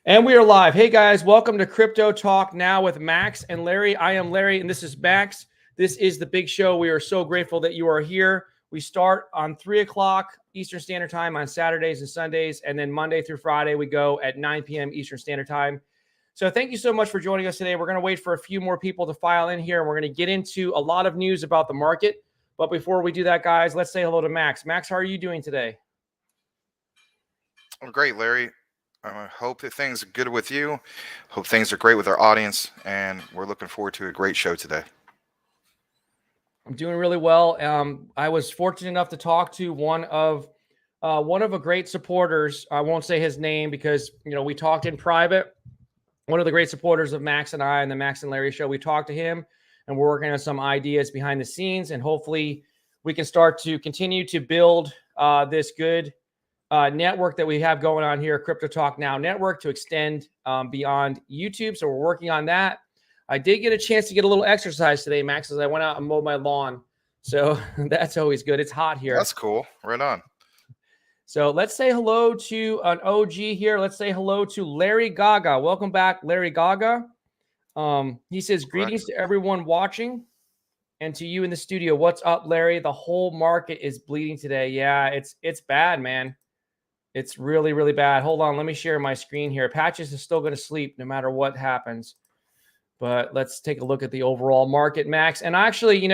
And we are live. Hey guys, welcome to Crypto Talk Now with Max and Larry. I am Larry and this is Max. This is the big show. We are so grateful that you are here. We start on 3 o'clock Eastern Standard Time on Saturdays and Sundays. And then Monday through Friday, we go at 9 p.m. Eastern Standard Time. So thank you so much for joining us today. We're going to wait for a few more people to file in here. And we're going to get into a lot of news about the market. But before we do that, guys, let's say hello to Max. Max, how are you doing today? I'm great, Larry. I hope that things are good with you. Hope things are great with our audience, and we're looking forward to a great show today. I'm doing really well. I was fortunate enough to talk to one of a great supporters. I won't say his name because we talked in private. One of the great supporters of Max and I and the Max and Larry show. We talked to him, and we're working on some ideas behind the scenes, and hopefully we can start to continue to build this good network that we have going on here, Crypto Talk Now Network, to extend beyond YouTube. So we're working on that. I did get a chance to get a little exercise today, Max, as I went out and mowed my lawn. So that's always good. It's hot here. That's cool. Right on. So let's say hello to an OG here. Let's say hello to Larry Gaga. Welcome back, Larry Gaga. He says, greetings to everyone watching and to you in the studio. What's up, Larry? The whole market is bleeding today. Yeah, it's bad, man. It's really, really bad. Hold on. Let me share my screen here. Patches is still going to sleep no matter what happens. But let's take a look at the overall market, Max. And actually,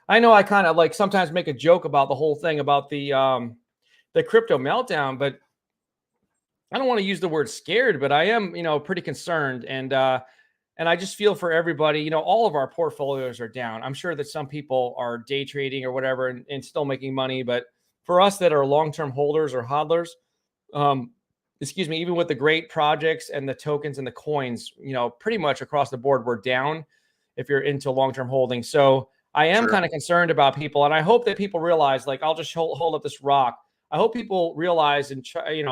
I know I kind of like sometimes make a joke about the whole thing about the crypto meltdown, but I don't want to use the word scared, but I am, pretty concerned. And I just feel for everybody, all of our portfolios are down. I'm sure that some people are day trading or whatever and still making money. But for us that are long-term holders or hodlers, even with the great projects and the tokens and the coins, pretty much across the board, we're down if you're into long-term holding. So I am kind of concerned about people. And I hope that people realize, like, I'll just hold up this rock. I hope people realize and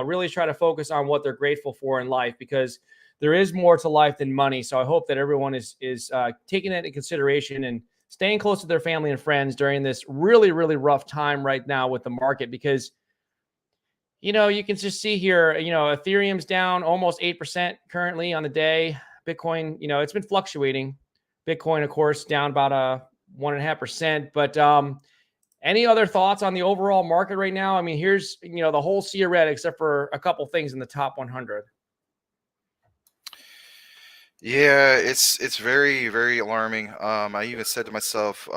really try to focus on what they're grateful for in life, because there is more to life than money. So I hope that everyone is taking that into consideration and staying close to their family and friends during this really, really rough time right now with the market, because you can just see here, Ethereum's down almost 8% currently on the day. Bitcoin, it's been fluctuating. Bitcoin, of course, down about 1.5%. But any other thoughts on the overall market right now? I mean, here's, the whole Sea Red, except for a couple things in the top 100. Yeah, it's very, very alarming. I even said to myself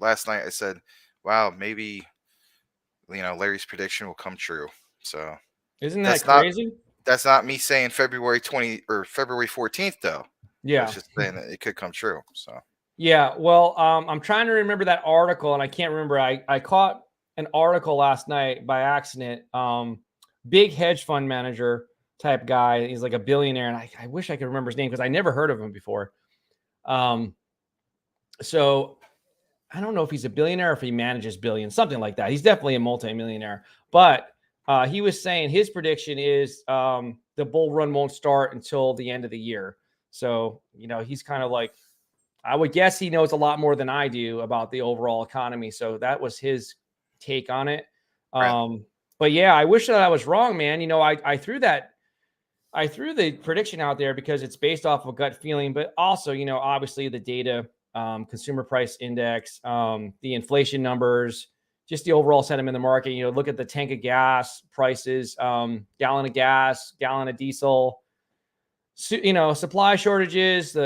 last night, I said, wow, maybe Larry's prediction will come true. So isn't that crazy? That's not me saying February 20 or February 14th though. Yeah, it's just saying that it could come true. So yeah, well, I'm trying to remember that article, and I can't remember. I caught an article last night by accident. Big hedge fund manager type guy. He's like a billionaire, and I wish I could remember his name because I never heard of him before. So I don't know if he's a billionaire or if he manages billions, something like that. He's definitely a multimillionaire. But he was saying his prediction is the bull run won't start until the end of the year. So, he's kind of like, I would guess he knows a lot more than I do about the overall economy. So that was his take on it. But yeah, I wish that I was wrong, man. I threw the prediction out there because it's based off of a gut feeling, but also, obviously the data, consumer price index, the inflation numbers, just the overall sentiment in the market. Look at the tank of gas prices, gallon of gas, gallon of diesel, supply shortages,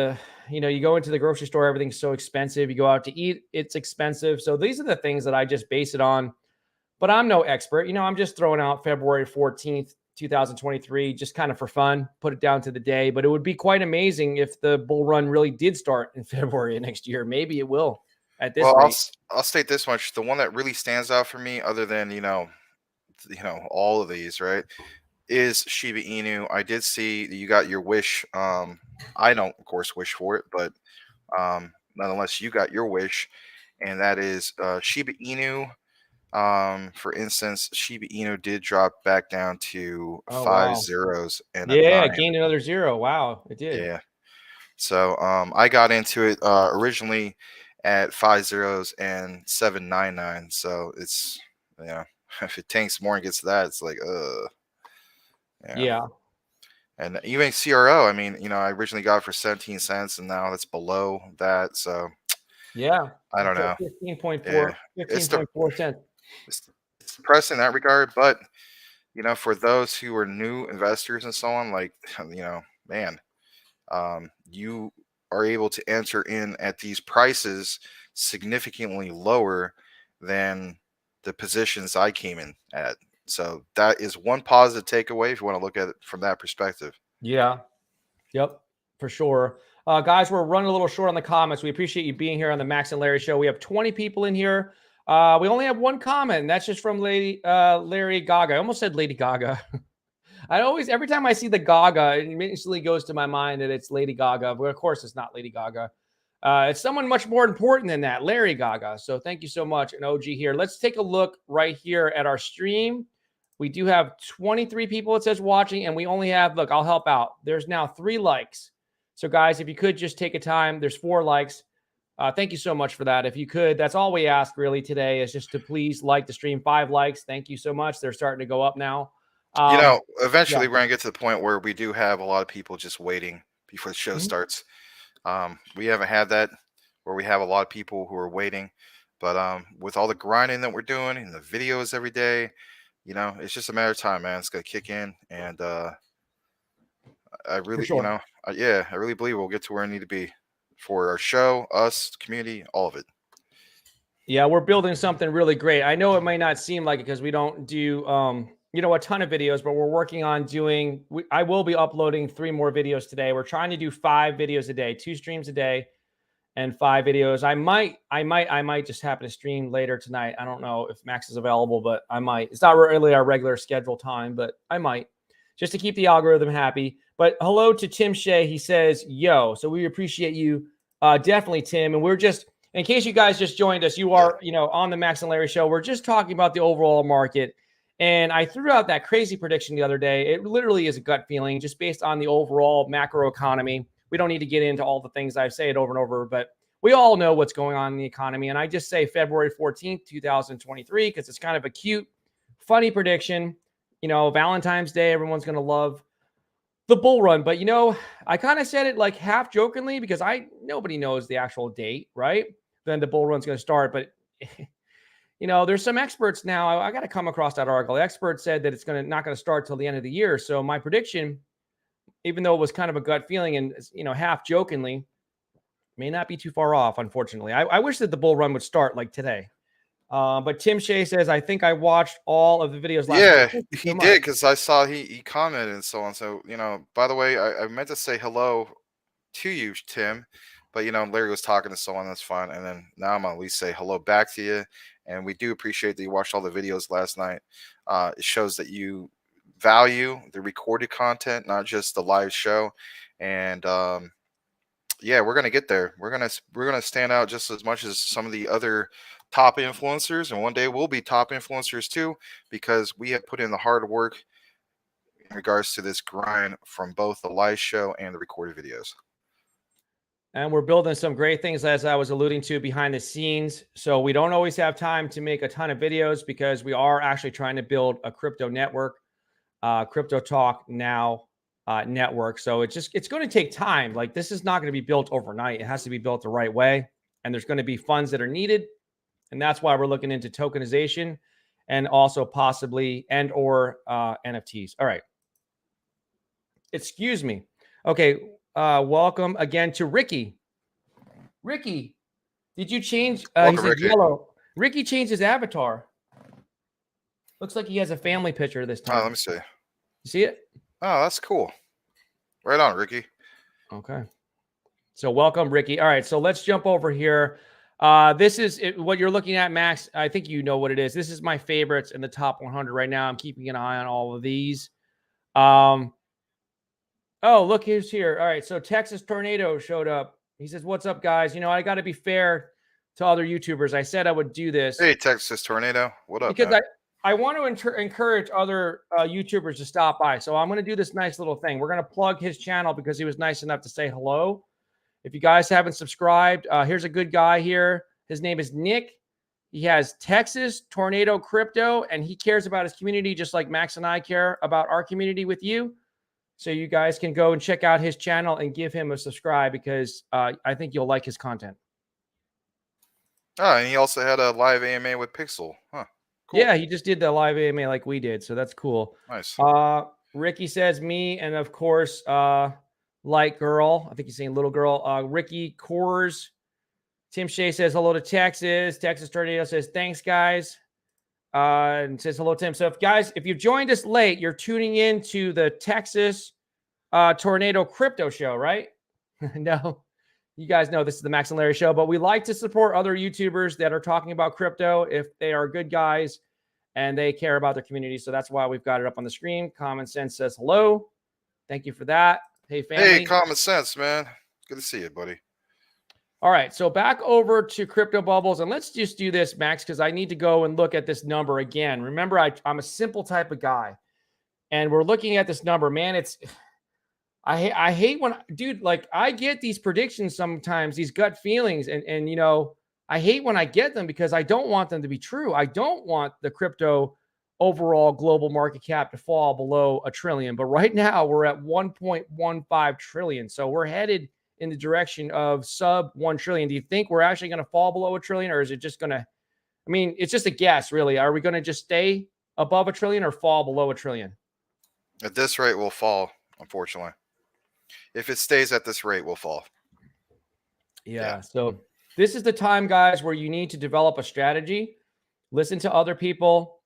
you go into the grocery store, everything's so expensive. You go out to eat, it's expensive. So these are the things that I just base it on, but I'm no expert. I'm just throwing out February 14th, 2023, just kind of for fun, put it down to the day. But it would be quite amazing if the bull run really did start in February of next year. Maybe it will at this rate. I'll state this much. The one that really stands out for me, other than, all of these, right, is Shiba Inu. I did see that you got your wish. I don't, of course, wish for it, but nonetheless, you got your wish, and that is Shiba Inu. For instance, Shiba Inu did drop back down to 5 zeros and a 9. It gained another 0. Wow, it did. Yeah. So I got into it originally at 5 zeros and 799. So it's if it tanks more and gets to that, it's like Yeah. And even CRO, I mean, I originally got it for 17 cents, and now it's below that. So Yeah. I don't know. 15.4, Yeah, it's the 15.4 cents. it's depressing in that regard. But for those who are new investors and so on, like man, you are able to enter in at these prices significantly lower than the positions I came in at. So that is one positive takeaway if you want to look at it from that perspective. Yeah. Yep. For sure. Guys, we're running a little short on the comments. We appreciate you being here on the Max and Larry show. We have 20 people in here. We only have one comment, and that's just from Larry Gaga. I almost said Lady Gaga. Every time I see the Gaga, it immediately goes to my mind that it's Lady Gaga. But of course, it's not Lady Gaga. It's someone much more important than that, Larry Gaga. So thank you so much, an OG here. Let's take a look right here at our stream. We do have 23 people, it says, watching, and we only have, look, I'll help out. There's now 3 likes. So guys, if you could just take a time, there's 4 likes. Thank you so much for that. If you could, that's all we ask really today, is just to please like the stream. 5 likes. Thank you so much. They're starting to go up now. Eventually Yeah. we're going to get to the point where we do have a lot of people just waiting before the show Mhm. starts. We haven't had that where we have a lot of people who are waiting, but with all the grinding that we're doing and the videos every day, it's just a matter of time, man. It's going to kick in. And I For really, sure. I really believe we'll get to where I need to be for our show, us, community, all of it. Yeah, we're building something really great. I know it might not seem like it because we don't do a ton of videos, but we're working on doing I will be uploading 3 more videos today. We're trying to do 5 videos a day, 2 streams a day and 5 videos. I might just happen to stream later tonight. I don't know if Max is available, but I might. It's not really our regular schedule time, but I might, just to keep the algorithm happy. But hello to Tim Shea. He says, yo. So we appreciate you, definitely, Tim. And we're just, in case you guys just joined us, you are, on the Max and Larry show. We're just talking about the overall market. And I threw out that crazy prediction the other day. It literally is a gut feeling just based on the overall macro economy. We don't need to get into all the things I say it over and over, but we all know what's going on in the economy. And I just say February 14th, 2023, because it's kind of a cute, funny prediction. Valentine's Day, everyone's going to love the bull run. But, I kind of said it like half jokingly because nobody knows the actual date, right? Then the bull run's going to start. But, there's some experts now. I got to come across that article. The expert said that it's not going to start till the end of the year. So my prediction, even though it was kind of a gut feeling and, half jokingly, may not be too far off, unfortunately. I wish that the bull run would start like today. But Tim Shea says, I think I watched all of the videos last night. Yeah, Thank you he so much. did, because I saw he commented and so on. So, by the way, I meant to say hello to you, Tim, but Larry was talking and so on. That's fine. And then now I'm gonna at least say hello back to you. And we do appreciate that you watched all the videos last night. It shows that you value the recorded content, not just the live show. And yeah, we're gonna get there. We're gonna stand out just as much as some of the other top influencers, and one day we'll be top influencers too, because we have put in the hard work in regards to this grind from both the live show and the recorded videos. And we're building some great things, as I was alluding to, behind the scenes. So we don't always have time to make a ton of videos because we are actually trying to build a crypto network, Crypto Talk Now network. So it's going to take time. Like, this is not going to be built overnight. It has to be built the right way. And there's going to be funds that are needed. And that's why we're looking into tokenization and also possibly or NFTs. All right. Excuse me. Okay. Welcome again to Ricky. Ricky, did you change? He said Ricky. yellow. Ricky changed his avatar. Looks like he has a family picture this time. Oh, let me see. You see it? Oh, that's cool. Right on, Ricky. Okay. So welcome, Ricky. All right. So let's jump over here. This is what you're looking at, Max. I think you know what it is. This is my favorites in the top 100 right now. I'm keeping an eye on all of these. Oh, look who's here. All right. So Texas Tornado showed up. He says, what's up, guys? I got to be fair to other YouTubers. I said I would do this. Hey, Texas Tornado. What up, because man? I want to encourage other YouTubers to stop by. So I'm going to do this nice little thing. We're going to plug his channel because he was nice enough to say hello. If you guys haven't subscribed, here's a good guy here. His name is Nick. He has Texas Tornado Crypto, and he cares about his community just like Max and I care about our community with you. So you guys can go and check out his channel and give him a subscribe because I think you'll like his content. Oh, and he also had a live AMA with Pixel. Huh. Cool. Yeah, he just did the live AMA like we did, so that's cool. Nice. Ricky says me, and of course, Light Girl. I think he's saying little girl. Ricky Coors. Tim Shea says hello to Texas. Texas Tornado says thanks, guys. And says hello to him. So if you've joined us late, you're tuning in to the Texas Tornado Crypto Show, right? No, you guys know this is the Max and Larry Show, but we like to support other YouTubers that are talking about crypto if they are good guys and they care about their community. So that's why we've got it up on the screen. Common Sense says hello. Thank you for that. Hey, family. Hey, Common Sense, man. Good to see you, buddy. All right, so back over to crypto bubbles, and let's just do this, Max, because I need to go and look at this number again. Remember, I'm a simple type of guy, and we're looking at this number. Man, I hate when, dude, like I get these predictions sometimes, these gut feelings, and you know, I hate when I get them because I don't want them to be true. I don't want the crypto overall global market cap to fall below $1 trillion, but right now we're at 1.15 trillion, so we're headed in the direction of sub 1 trillion. Do you think we're actually going to fall below $1 trillion, or is it just going to, I mean, it's just a guess, really. Are we going to just stay above $1 trillion or fall below $1 trillion? At this rate, we'll fall, unfortunately. If it stays at this rate, we'll fall. Yeah. So this is the time, guys, where you need to develop a strategy, listen to other people,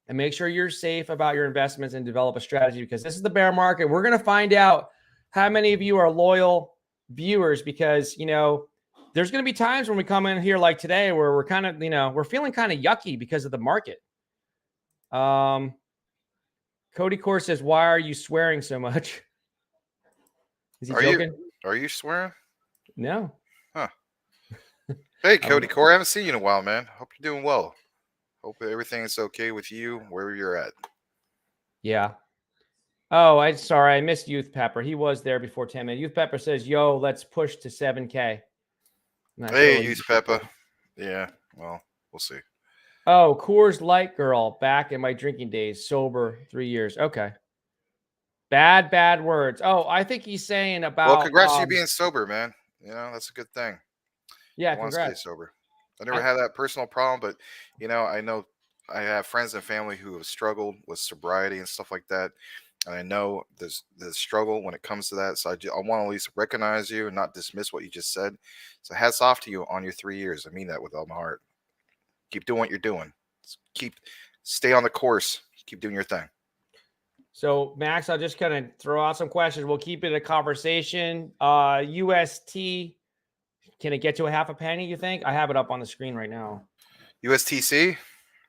and make sure you're safe about your investments and develop a strategy, because this is the bear market. We're going to find out how many of you are loyal viewers, because, you know, there's going to be times when we come in here like today where we're kind of, you know, we're feeling kind of yucky because of the market. Cody Core says, why are you swearing so much? Is he joking? Are you swearing? No. Huh. Hey, Cody Core, I haven't seen you in a while, man. Hope you're doing well. Hope everything's okay with you wherever you're at. Yeah. Oh, I missed Youth Pepper. He was there before 10 minutes. Youth Pepper says, yo, let's push to 7K. Hey, Youth Pepper. Yeah, well, we'll see. Oh, Coors Light Girl, back in my drinking days, sober 3 years. Okay. Bad words. Oh, I think he's saying about. Well, congrats to you being sober, man. You know, that's a good thing. Yeah, I want to stay sober. I never had that personal problem, but, you know I have friends and family who have struggled with sobriety and stuff like that. And I know there's struggle when it comes to that. So I want to at least recognize you and not dismiss what you just said. So hats off to you on your 3 years. I mean that with all my heart. Keep doing what you're doing. Stay on the course. Keep doing your thing. So, Max, I'll just kind of throw out some questions. We'll keep it a conversation. UST, can it get to a half a penny, you think? I have it up on the screen right now. USTC?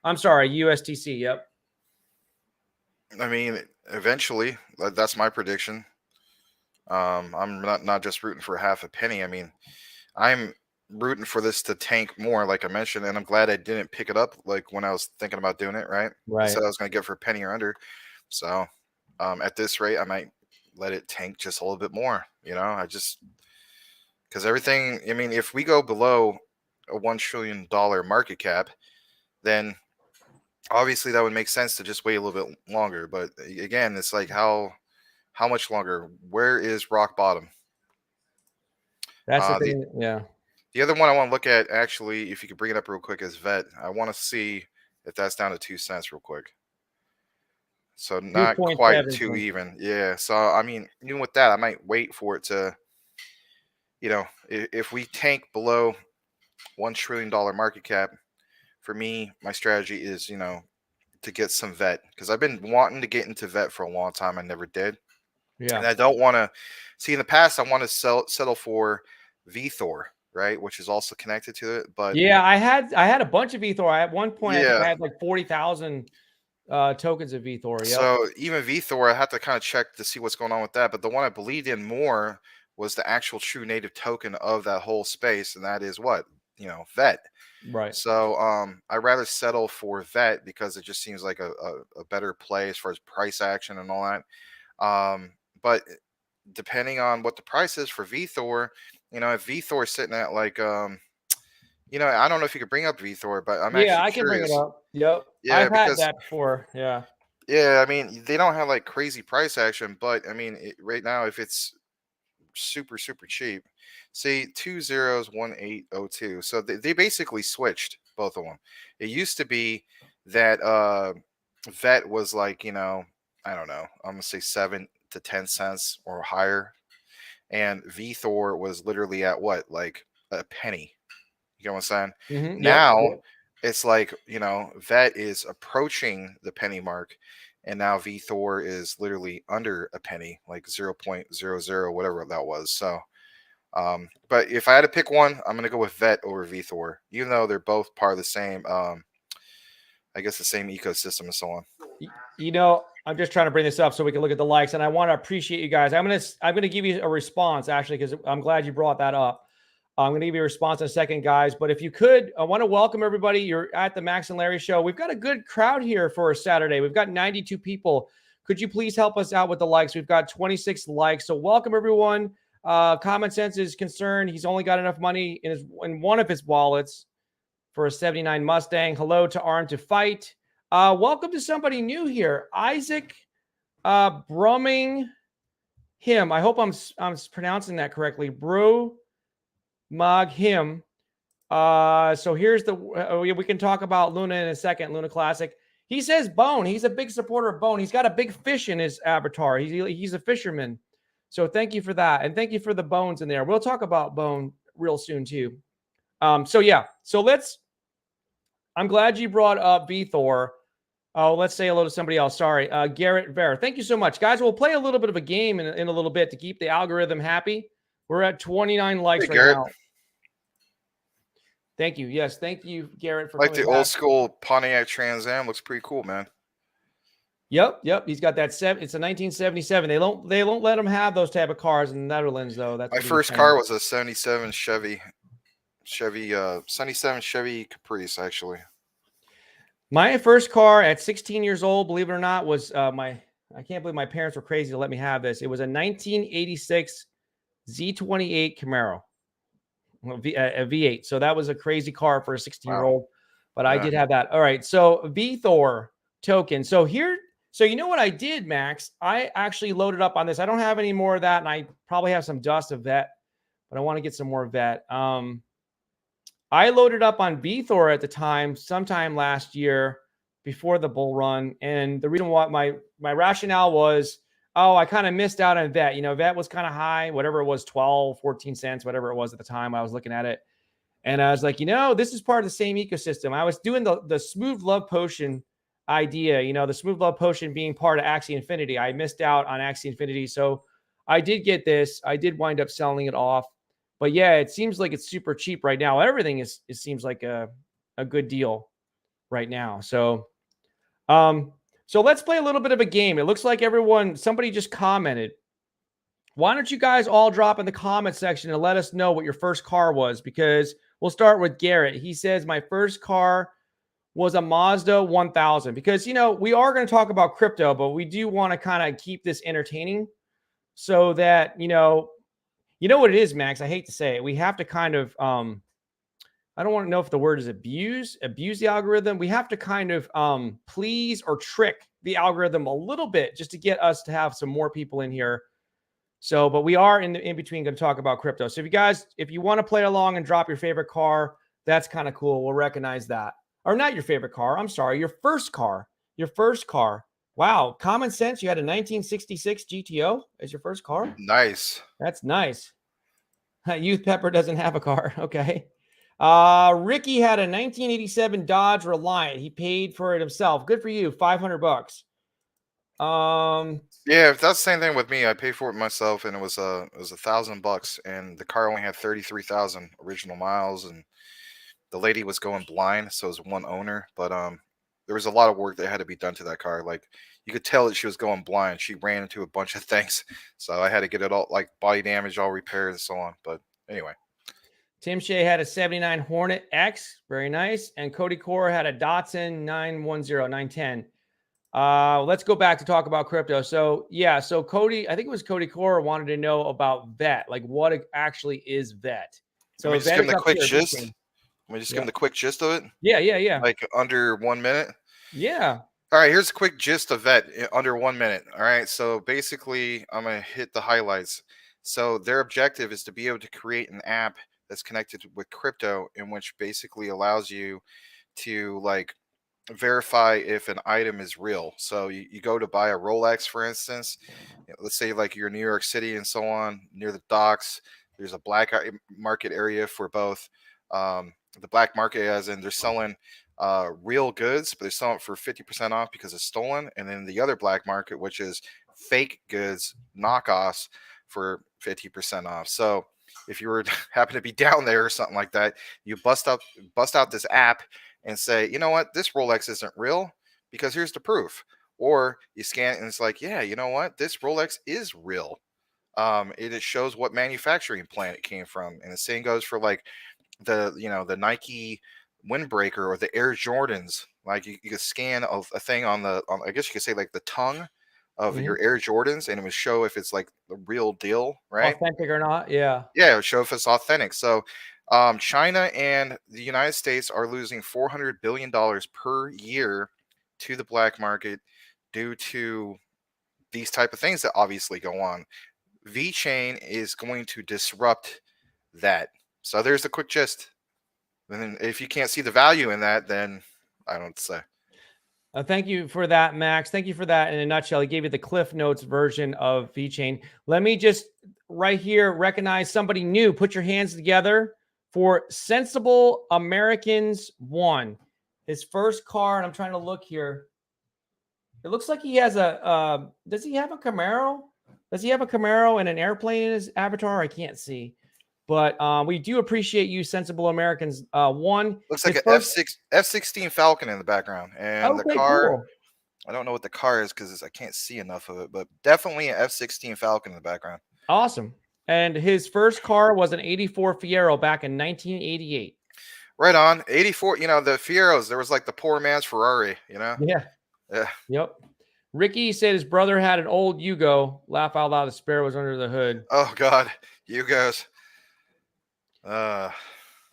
I'm sorry, USTC, yep. I mean, eventually, that's my prediction. I'm not just rooting for half a penny. I mean, I'm rooting for this to tank more, like I mentioned, and I'm glad I didn't pick it up like when I was thinking about doing it, right? I said I was going to get it for a penny or under. So at this rate, I might let it tank just a little bit more, you know, because everything, I mean, if we go below a $1 trillion market cap, then obviously that would make sense to just wait a little bit longer. But again, it's like, how much longer? Where is rock bottom? That's the thing. Yeah. The other one I want to look at, actually, if you could bring it up real quick, is VET. I want to see if that's down to 2 cents real quick. So not quite too even. Yeah. So, I mean, even with that, I might wait for it to, you know, if we tank below $1 trillion market cap, for me, my strategy is, you know, to get some VET, because I've been wanting to get into VET for a long time. I never did. Yeah. And I don't want to see, in the past, I want to settle for VThor, right, which is also connected to it. But yeah, I had a bunch of VThor. At one point, I think I had like 40,000 tokens of VThor. Yep. So even VThor, I have to kind of check to see what's going on with that. But the one I believed in more was the actual true native token of that whole space, and that is what, you know, VET. Right. So I'd rather settle for VET because it just seems like a better play as far as price action and all that. But depending on what the price is for VThor, you know, if VThor is sitting at like I don't know if you could bring up VThor, but I'm Yeah, actually I can bring it curious. up. Yep. Yeah, I've had because that before. Yeah. yeah, I mean they don't have like crazy price action, but I mean right now if it's super cheap, see 201802. So they basically switched both of them. It used to be that vet was like I don't know, I'm gonna say 7 to 10 cents or higher, and VThor was literally at what, like a penny. You know what I'm saying? Yep. Now Yep. it's like, vet is approaching the penny mark, and now VThor is literally under a penny, like 0.00, whatever that was. So, but if I had to pick one, I'm gonna go with vet over VThor, even though they're both part of the same, I guess the same ecosystem and so on. I'm just trying to bring this up so we can look at the likes, and I want to appreciate you guys. I'm gonna give you a response actually because I'm glad you brought that up. I'm going to give you a response in a second, guys. But if you could, I want to welcome everybody. You're at the Max and Larry show. We've got a good crowd here for a Saturday. We've got 92 people. Could you please help us out with the likes? We've got 26 likes. So welcome everyone. Common Sense is concerned. He's only got enough money in one of his wallets for a 79 Mustang. Hello to Arm to Fight. Welcome to somebody new here. Isaac Brumming him. I hope I'm pronouncing that correctly. Mog him. So here's we can talk about Luna in a second. Luna Classic. He says Bone. He's a big supporter of Bone. He's got a big fish in his avatar. He's a fisherman. So thank you for that, and thank you for the bones in there. We'll talk about Bone real soon too. So yeah. So I'm glad you brought up VThor. Oh, let's say hello to somebody else. Sorry, Garrett Vera. Thank you so much, guys. We'll play a little bit of a game in a little bit to keep the algorithm happy. We're at 29 likes right Garrett. now. Thank you. Yes, thank you, Garrett, for like coming the back. old school Pontiac Trans Am. Looks pretty cool, man. Yep. He's got that. It's a 1977. They won't let him have those type of cars in the Netherlands, though. That's My first car was a 77 Chevy 77 Chevy Caprice, actually. My first car at 16 years old, believe it or not, was I can't believe my parents were crazy to let me have this. It was a 1986 Z28 Camaro. A V8. So that was a crazy car for a 16-year-old, but yeah. I did have that. All right. So VThor token. So you know what I did, Max? I actually loaded up on this. I don't have any more of that, and I probably have some dust of vet, but I want to get some more vet. I loaded up on VThor at the time, sometime last year before the bull run. And the reason why my rationale was, I kind of missed out on vet. Vet was kind of high, whatever it was, 12, 14 cents, whatever it was at the time I was looking at it. And I was like, this is part of the same ecosystem. I was doing the Smooth Love Potion idea, the Smooth Love Potion being part of Axie Infinity. I missed out on Axie Infinity. So I did get this. I did wind up selling it off. But yeah, it seems like it's super cheap right now. Everything it seems like a good deal right now. So let's play a little bit of a game. It looks like somebody just commented. Why don't you guys all drop in the comment section and let us know what your first car was? Because we'll start with Garrett. He says, my first car was a Mazda 1000. Because, we are going to talk about crypto, but we do want to kind of keep this entertaining so that, you know what it is, Max? I hate to say it. We have to kind of, I don't want to know if the word is abuse the algorithm. We have to kind of please or trick the algorithm a little bit just to get us to have some more people in here. So, but we are in between going to talk about crypto. So if you want to play along and drop your favorite car, that's kind of cool. We'll recognize that. Or not your favorite car. I'm sorry. Your first car. Wow. Common Sense. You had a 1966 GTO as your first car. Nice. That's nice. Youth Pepper doesn't have a car. Okay. Ricky had a 1987 Dodge Reliant. He paid for it himself. Good for you. $500. Yeah, that's the same thing with me. I paid for it myself, and it was $1,000, and the car only had 33,000 original miles, and the lady was going blind, so it was one owner. But there was a lot of work that had to be done to that car. Like, you could tell that she was going blind. She ran into a bunch of things, so I had to get it all, like body damage, all repaired and so on. But anyway. Tim Shea had a 79 Hornet X. Very nice. And Cody Core had a Datsun 910. Let's go back to talk about crypto. So yeah, so Cody, I think it was Cody Core, wanted to know about vet. Like, what actually is vet? So just give him the quick gist. Let me just give Yeah. them the quick gist of it. Yeah. Like under 1 minute. Yeah. All right, here's a quick gist of Vet under 1 minute. All right, so basically, I'm gonna hit the highlights. So their objective is to be able to create an app that's connected with crypto, in which basically allows you to like verify if an item is real. So you go to buy a Rolex, for instance. Let's say like you're in New York City and so on, near the docks. There's a black market area for both. The black market, as in they're selling real goods, but they're selling it for 50% off because it's stolen. And then the other black market, which is fake goods, knockoffs for 50% off. So if you were happen to be down there or something like that, you bust out this app and say, you know what, this Rolex isn't real because here's the proof. Or you scan it and it's like, yeah, you know what, this Rolex is real. It shows what manufacturing plant it came from, and the same goes for like the Nike windbreaker or the Air Jordans. Like you could scan a thing on I guess you could say like the tongue of Mhm. your Air Jordans, and it would show if it's like the real deal, right? Authentic or not? Yeah. Yeah, it would show if it's authentic. So China and the United States are losing $400 billion per year to the black market due to these type of things that obviously go on. VeChain is going to disrupt that. So there's the quick gist. And then if you can't see the value in that, then I don't say. Thank you for that, Max. Thank you for that. In a nutshell, he gave you the Cliff Notes version of VeChain. Let me just right here recognize somebody new. Put your hands together for Sensible Americans 1. His first car, and I'm trying to look here. It looks like he has does he have a Camaro? Does he have a Camaro and an airplane in his avatar? I can't see. But we do appreciate you, Sensible Americans 1. Looks like His an first, F-16 Falcon in the background, and the okay, car. cool. I don't know what the car is because I can't see enough of it, but definitely an F-16 Falcon in the background. Awesome. And his first car was an 84 Fiero back in 1988. Right on. 84, the Fieros, there was like the poor man's Ferrari, Yeah. Yeah. Yep. Ricky said his brother had an old Yugo. Laugh out loud. The spare was under the hood. Oh, God. You guys. Oh,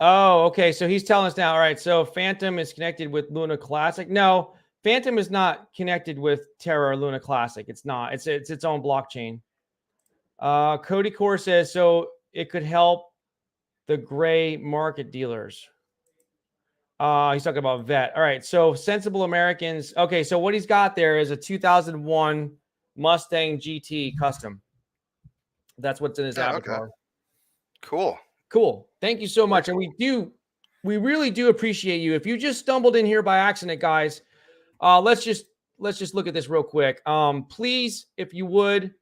okay. So he's telling us now. All right. So Phantom is connected with Luna Classic. No, Phantom is not connected with Terra or Luna Classic. It's not. It's its own blockchain. Cody Core says so it could help the gray market dealers. He's talking about Vet. All right. So Sensible Americans. Okay. So what he's got there is a 2001 Mustang GT custom. That's what's in his avatar. Okay. Cool. Cool. Thank you so much. And we really do appreciate you. If you just stumbled in here by accident, guys, let's just look at this real quick. Please, if you would,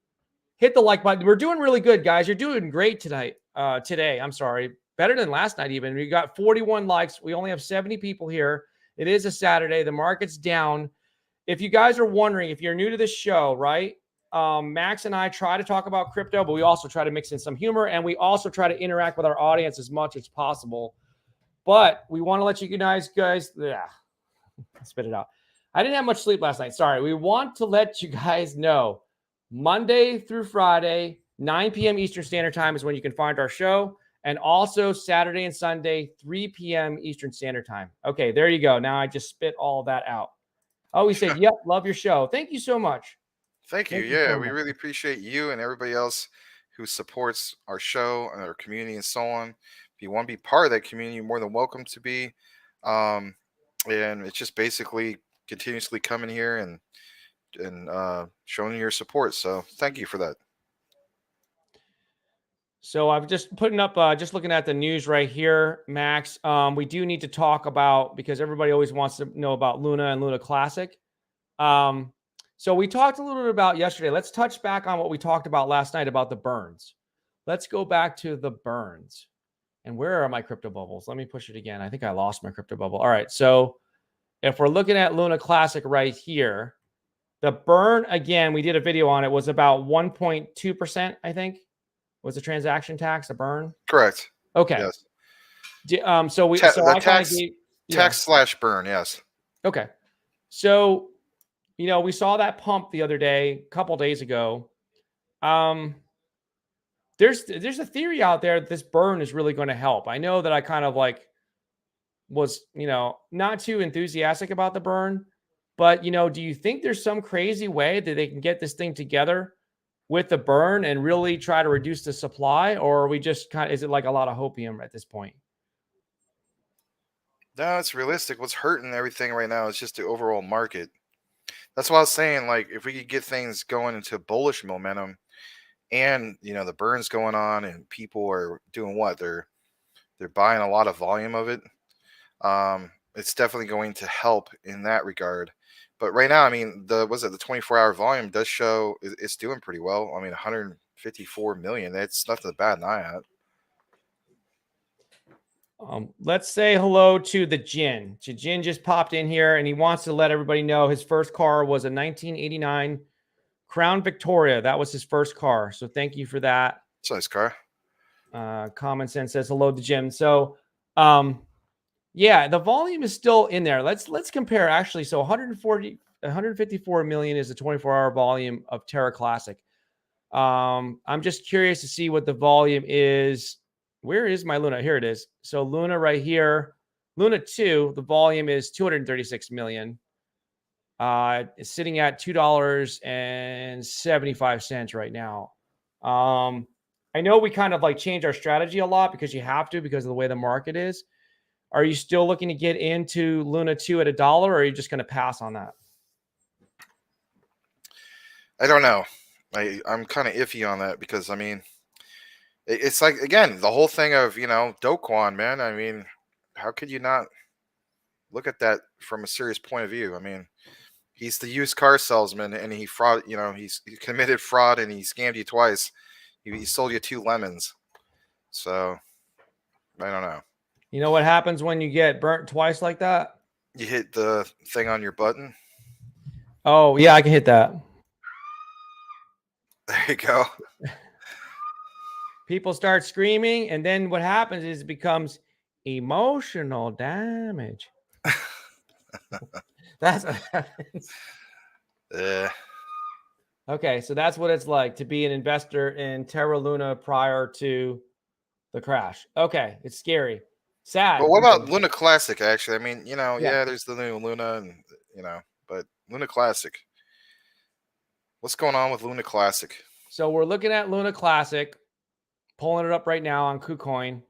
hit the like button. We're doing really good, guys. You're doing great tonight. Today, I'm sorry. Better than last night, even. We got 41 likes. We only have 70 people here. It is a Saturday. The market's down. If you guys are wondering, if you're new to this show, right? Max and I try to talk about crypto, but we also try to mix in some humor, and we also try to interact with our audience as much as possible. But we want to let you guys, spit it out. I didn't have much sleep last night. Sorry. We want to let you guys know Monday through Friday, 9 p.m. Eastern Standard Time is when you can find our show. And also Saturday and Sunday, 3 p.m. Eastern Standard Time. Okay, there you go. Now I just spit all that out. Oh, he said, yep, love your show. Thank you so much. Thank you. Yeah, we really appreciate you and everybody else who supports our show and our community and so on. If you want to be part of that community, you're more than welcome to be. And it's just basically continuously coming here and showing your support. So thank you for that. So I've just putting up, just looking at the news right here, Max. We do need to talk about, because everybody always wants to know about Luna and Luna Classic. So we talked a little bit about yesterday. Let's touch back on what we talked about last night about the burns. Let's go back to the burns. And where are my crypto bubbles? Let me push it again. I think I lost my crypto bubble. All right. So if we're looking at Luna Classic right here, the burn, again, we did a video on it, was about 1.2%, I think. Was the transaction tax a burn? Correct. Okay. Yes. So we I kind of gave tax/burn. Yes. Okay. So we saw that pump the other day, a couple days ago. There's a theory out there that this burn is really going to help. I know that I kind of was, not too enthusiastic about the burn. But, do you think there's some crazy way that they can get this thing together with the burn and really try to reduce the supply? Or are we just is it like a lot of hopium at this point? No, it's realistic. What's hurting everything right now is just the overall market. That's why I was saying, like, if we could get things going into bullish momentum, and the burns going on, and people are doing what they're buying a lot of volume of it. It's definitely going to help in that regard. But right now, I mean, the 24-hour volume does show it's doing pretty well. I mean, 154 million. That's nothing to bat an eye at. Let's say hello to the Jin. Jin just popped in here and he wants to let everybody know his first car was a 1989 Crown Victoria. That was his first car. So thank you for that. It's a nice car. Common Sense says hello to Jim. So, yeah, the volume is still in there. Let's compare actually. So 154 million is the 24-hour volume of Terra Classic. I'm just curious to see what the volume is. Where is my Luna? Here it is. So Luna right here, Luna 2, the volume is 236 million. It's sitting at $2.75 right now. I know we kind of like change our strategy a lot because you have to, because of the way the market is. Are you still looking to get into Luna 2 at $1, or are you just going to pass on that? I don't know. I'm kind of iffy on that because, I mean, it's like, again, the whole thing of, Do Kwon, man. I mean, how could you not look at that from a serious point of view? I mean, he's the used car salesman, and he committed fraud, and he scammed you twice. He sold you 2 lemons. So, I don't know. You know what happens when you get burnt twice like that? You hit the thing on your button. Oh, yeah, I can hit that. There you go. People start screaming, and then what happens is it becomes emotional damage. That's what happens. Okay, so that's what it's like to be an investor in Terra Luna prior to the crash. Okay, it's scary. Sad. But what about Luna Classic, actually? I mean, Yeah. there's the new Luna, and, but Luna Classic. What's going on with Luna Classic? So we're looking at Luna Classic, pulling it up right now on KuCoin.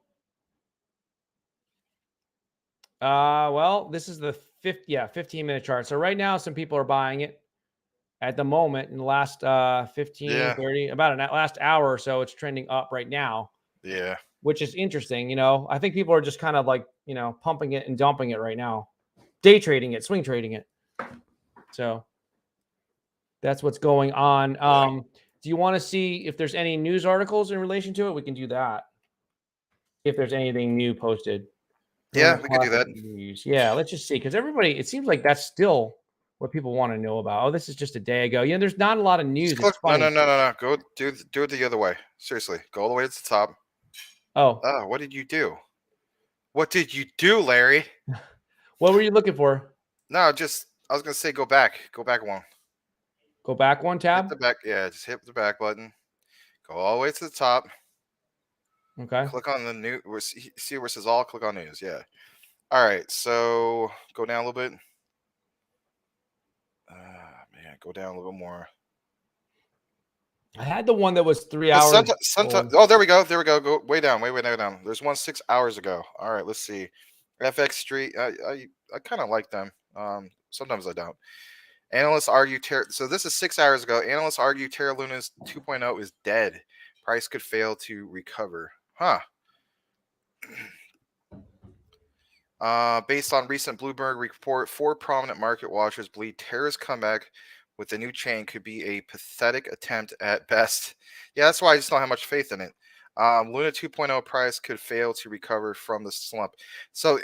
Well, this is the 15-minute chart. So right now, some people are buying it at the moment. In the last 15, 30, about an last hour or so, it's trending up right now. Yeah. Which is interesting. I think people are just kind of like, pumping it and dumping it right now. Day trading it, swing trading it. So that's what's going on. Do you want to see if there's any news articles in relation to it? We can do that. If there's anything new posted. Yeah, we could do that. News. Yeah, let's just see. Because everybody, it seems like that's still what people want to know about. Oh, this is just a day ago. There's not a lot of news. No. Go do it the other way. Seriously, go all the way to the top. Oh, what did you do? What did you do, Larry? What were you looking for? No, I was gonna say go back one. Go back one tab. Hit the back, yeah. Just hit the back button. Go all the way to the top. Okay. Click on the new. See where it says all. Click on news. Yeah. All right. So go down a little bit. Man, go down a little bit more. I had the one that was 3 hours. Oh, there we go. Go way down. Way down. There's one 6 hours ago. All right. Let's see. FX Street. I kind of like them. Sometimes I don't. Analysts argue so this is 6 hours ago. Analysts argue Terra Luna's 2.0 is dead. Price could fail to recover. Huh. Based on recent Bloomberg report, 4 prominent market watchers believe Terra's comeback with the new chain could be a pathetic attempt at best. Yeah, that's why I just don't have much faith in it. Luna 2.0 price could fail to recover from the slump. So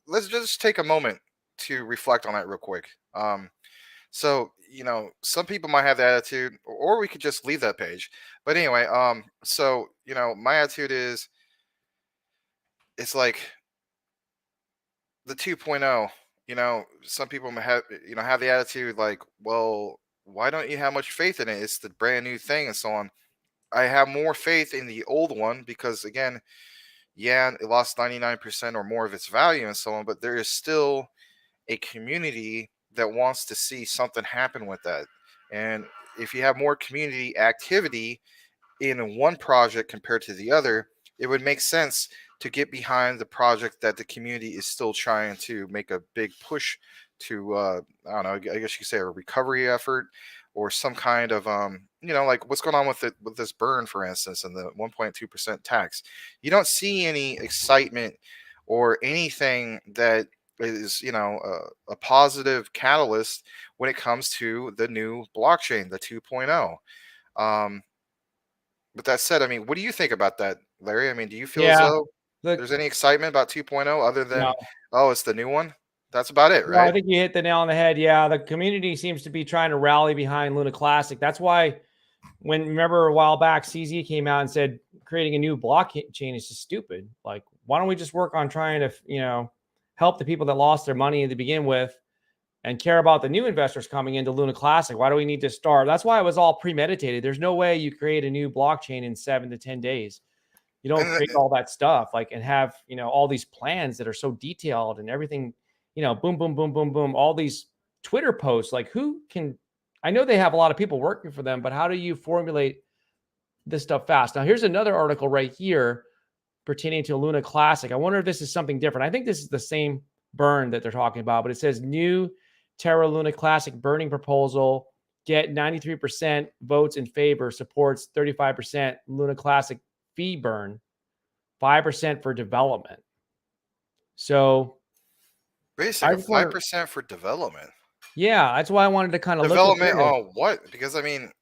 let's just take a moment to reflect on that real quick. So, some people might have the attitude, or we could just leave that page. But anyway, so, my attitude is, it's like the 2.0, some people have the attitude like, well, why don't you have much faith in it? It's the brand new thing and so on. I have more faith in the old one because, again, yeah, it lost 99% or more of its value and so on, but there is still a community that wants to see something happen with that. And if you have more community activity in one project compared to the other, it would make sense to get behind the project that the community is still trying to make a big push to. I don't know. I guess you could say a recovery effort or some kind of like what's going on with it with this burn, for instance, and the 1.2% tax. You don't see any excitement or anything that is a positive catalyst when it comes to the new blockchain, the 2.0. Um, but that said, I mean, what do you think about that, Larry? I mean, do you feel as Yeah. though Look, there's any excitement about 2.0 other no, than, oh, it's the new one? That's about it, no, I right? think you hit the nail on the head. Yeah, the community seems to be trying to rally behind Luna Classic. That's why when remember a while back, CZ came out and said creating a new blockchain is just stupid. Like, why don't we just work on trying to, help the people that lost their money to begin with and care about the new investors coming into Luna Classic? Why do we need to start? That's why it was all premeditated. There's no way you create a new blockchain in 7 to 10 days. You don't And create all that stuff like and have, all these plans that are so detailed and everything, boom, boom, boom, boom, boom, all these Twitter posts. Like, who can, I know they have a lot of people working for them, but how do you formulate this stuff fast? Now, here's another article right here pertaining to Luna Classic. I wonder if this is something different. I think this is the same burn that they're talking about, but it says new Terra Luna Classic burning proposal get 93% votes in favor, supports 35% Luna Classic fee burn, 5% for development. So I basically, just want to, 5% for development. yeah, that's why I wanted to kind of look into Development this. on what? Because, I mean,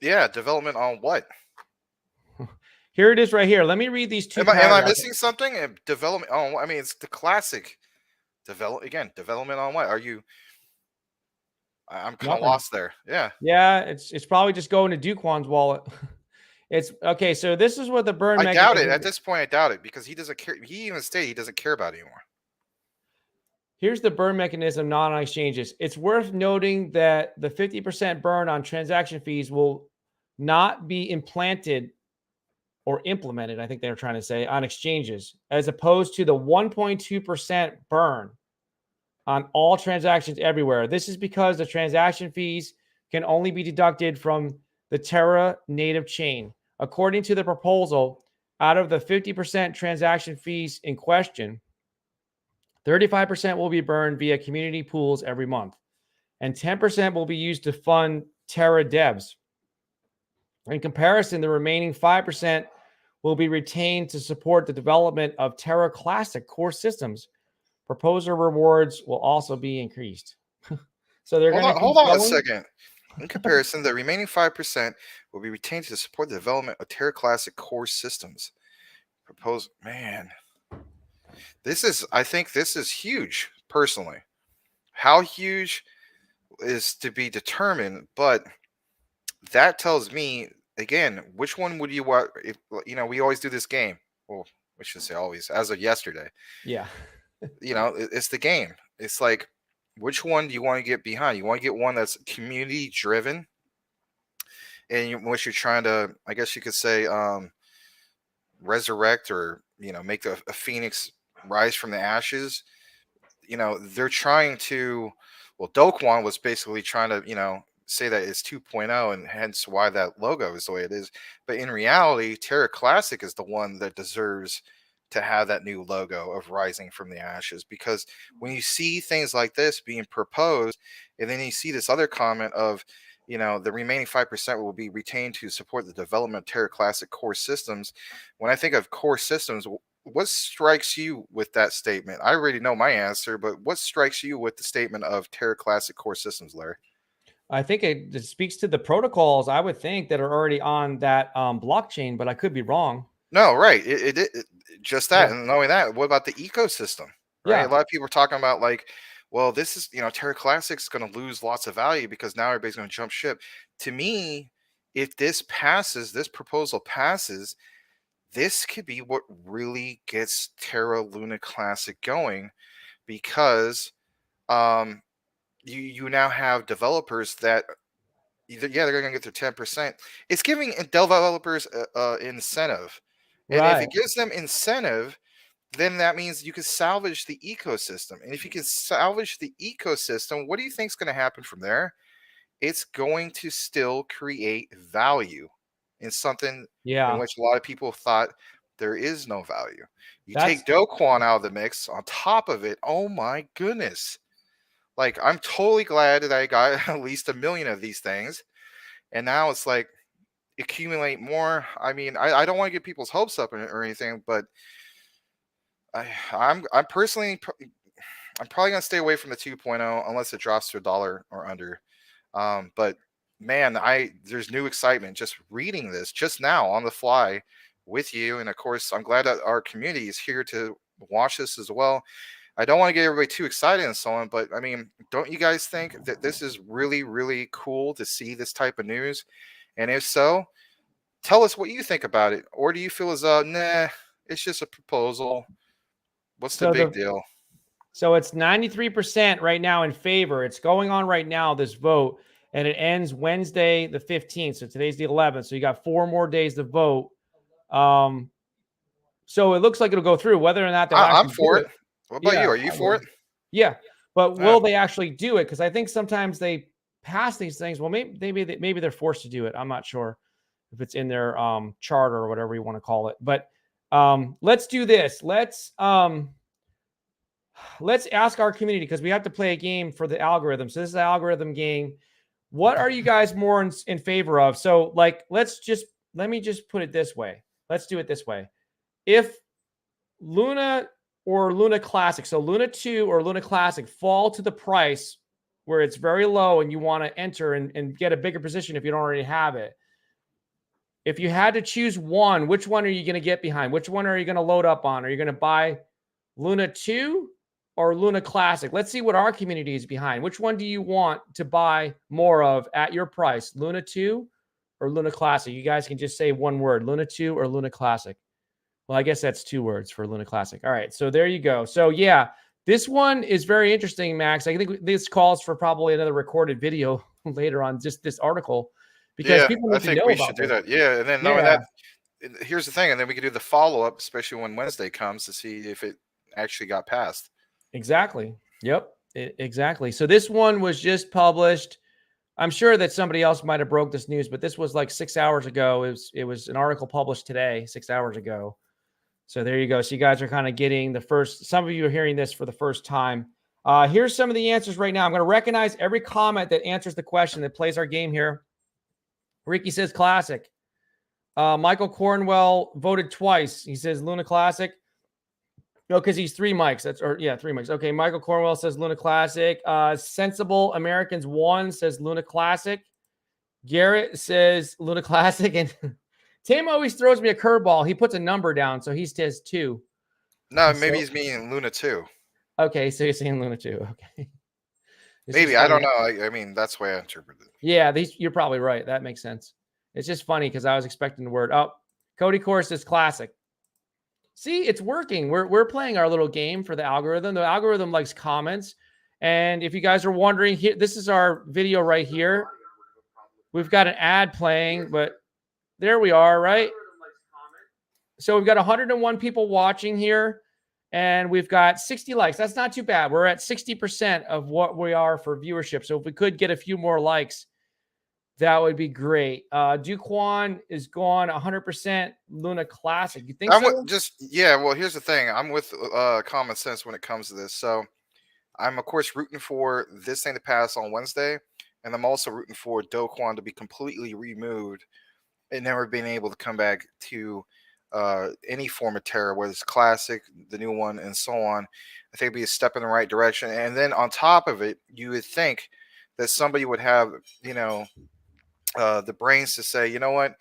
yeah, development on what? Here it is right here. Let me read these two Am I paragraphs. missing something? Development on, I mean, it's the classic. Development on what? I'm kind of Nothing. lost there. Yeah. Yeah, it's probably just going to Duquan's wallet. It's okay. So this is what the burn I doubt it. mechanism. At this point, I doubt it because he doesn't care. He even stated he doesn't care about it anymore. Here's the burn mechanism not on exchanges. It's worth noting that the 50% burn on transaction fees will not be implanted or implemented, I think they're trying to say, on exchanges, as opposed to the 1.2% burn on all transactions everywhere. This is because the transaction fees can only be deducted from the Terra native chain. According to the proposal, out of the 50% transaction fees in question, 35% will be burned via community pools every month, and 10% will be used to fund Terra devs. In comparison, the remaining 5% will be retained to support the development of Terra Classic core systems. Proposer rewards will also be increased. So they're going to Hold keep on a going. second. In comparison, the remaining 5% will be retained to support the development of Terra Classic core systems. Propose, man, I think this is huge, personally. How huge is to be determined, but that tells me, again, which one would you want? If, we always do this game. Well, we should say always, as of yesterday. Yeah. It's the game. It's like, which one do you want to get behind? You want to get one that's community driven, and which you're trying to, I guess you could say, resurrect or make a phoenix rise from the ashes. They're trying to. Well, Dokwan was basically trying to, say that it's 2.0, and hence why that logo is the way it is. But in reality, Terra Classic is the one that deserves to have that new logo of rising from the ashes, because when you see things like this being proposed and then you see this other comment of the remaining 5% will be retained to support the development of Terra Classic core systems. When I think of core systems, what strikes you with that statement? I already know my answer, but what strikes you with the statement of Terra Classic core systems, Larry? I think it speaks to the protocols, I would think, that are already on that blockchain, but I could be wrong. No, right. It just that, Yeah. and knowing that, what about the ecosystem? Right. A Yeah. lot of people are talking about like, well, this is Terra Classic's going to lose lots of value because now everybody's going to jump ship. To me, if this passes, this proposal passes, this could be what really gets Terra Luna Classic going, because um, you now have developers that they're going to get their 10%. It's giving developers incentive And if Right. it gives them incentive, then that means you can salvage the ecosystem. And if you can salvage the ecosystem, what do you think is going to happen from there? It's going to still create value in something in Yeah. which a lot of people thought there is no value. You That's take Do Kwon out of the mix on top of it. Oh my goodness. Like, I'm totally glad that I got at least 1 million of these things. And now it's like accumulate more. I mean, I don't want to get people's hopes up or anything, but I'm personally I'm probably gonna stay away from the 2.0 unless it drops to $1 or under. But man, there's new excitement just reading this just now on the fly with you, and of course, I'm glad that our community is here to watch this as well. I don't want to get everybody too excited and so on, but I mean, don't you guys think that this is really, really cool to see this type of news? And if so, tell us what you think about it. Or do you feel as though, nah, it's just a proposal? What's the so big the deal? so it's 93% right now in favor. It's going on right now, this vote, and it ends Wednesday the 15th. So today's the 11th. So you got 4 more days to vote. So it looks like it'll go through. Whether or not they'll I'm actually for do it. it, What about yeah, you? Are you I for would. it? Yeah, but Yeah. will they actually do it? Because I think sometimes they pass these things. Well, maybe they're forced to do it. I'm not sure if it's in their charter or whatever you want to call it. But let's do this. Let's ask our community, because we have to play a game for the algorithm. So this is an algorithm game. What are you guys more in favor of? So like, let me just put it this way. Let's do it this way. If Luna or Luna Classic, so Luna 2 or Luna Classic fall to the price where it's very low and you want to enter and get a bigger position if you don't already have it. If you had to choose one, which one are you going to get behind? Which one are you going to load up on? Are you going to buy Luna 2 or Luna Classic? Let's see what our community is behind. Which one do you want to buy more of at your price? Luna 2 or Luna Classic? You guys can just say one word, Luna 2 or Luna Classic. Well, I guess that's 2 words for Luna Classic. All right, so there you go. So yeah, this one is very interesting, Max. I think this calls for probably another recorded video later on, just this article, because Yeah, people I need to think know we about should do this. that. Yeah, and then knowing Yeah, that, here's the thing, and then we can do the follow up, especially when Wednesday comes, to see if it actually got passed. exactly. Yep, exactly. So this one was just published. I'm sure that somebody else might have broke this news, but this was like 6 hours ago. It was an article published today, 6 hours ago. So there you go. So you guys are kind of getting the first, some of you are hearing this for the first time. Here's some of the answers right now. I'm going to recognize every comment that answers the question that plays our game here. Ricky says classic. Michael Cornwell voted twice. He says Luna Classic. No, because he's 3 mics. 3 mics. Okay. Michael Cornwell says Luna Classic. Sensible Americans 1 says Luna Classic. Garrett says Luna Classic. And Tim always throws me a curveball. He puts a number down. So he says 2. No, So, maybe he's meaning Luna too. okay. So you're saying Luna 2. Okay. It's just Maybe, I funny. don't know. I mean, that's the way I interpret it. Yeah, you're probably right. That makes sense. It's just funny because I was expecting the word. Oh, Cody Course is classic. See, it's working. We're playing our little game for the algorithm. The algorithm likes comments. And if you guys are wondering, here, this is our video right here. We've got an ad playing, but there we are, right? So we've got 101 people watching here, and we've got 60 likes. That's not too bad. We're at 60% of what we are for viewership. So if we could get a few more likes, that would be great. Duquan is gone 100% Luna Classic. You think I'm so? with yeah. Well, here's the thing. I'm with common sense when it comes to this. So I'm of course rooting for this thing to pass on Wednesday, and I'm also rooting for Do Kwon to be completely removed and never being able to come back to any form of Terra, whether it's classic, the new one, and so on. I think it'd be a step in the right direction. And then on top of it, you would think that somebody would have, the brains to say, you know what,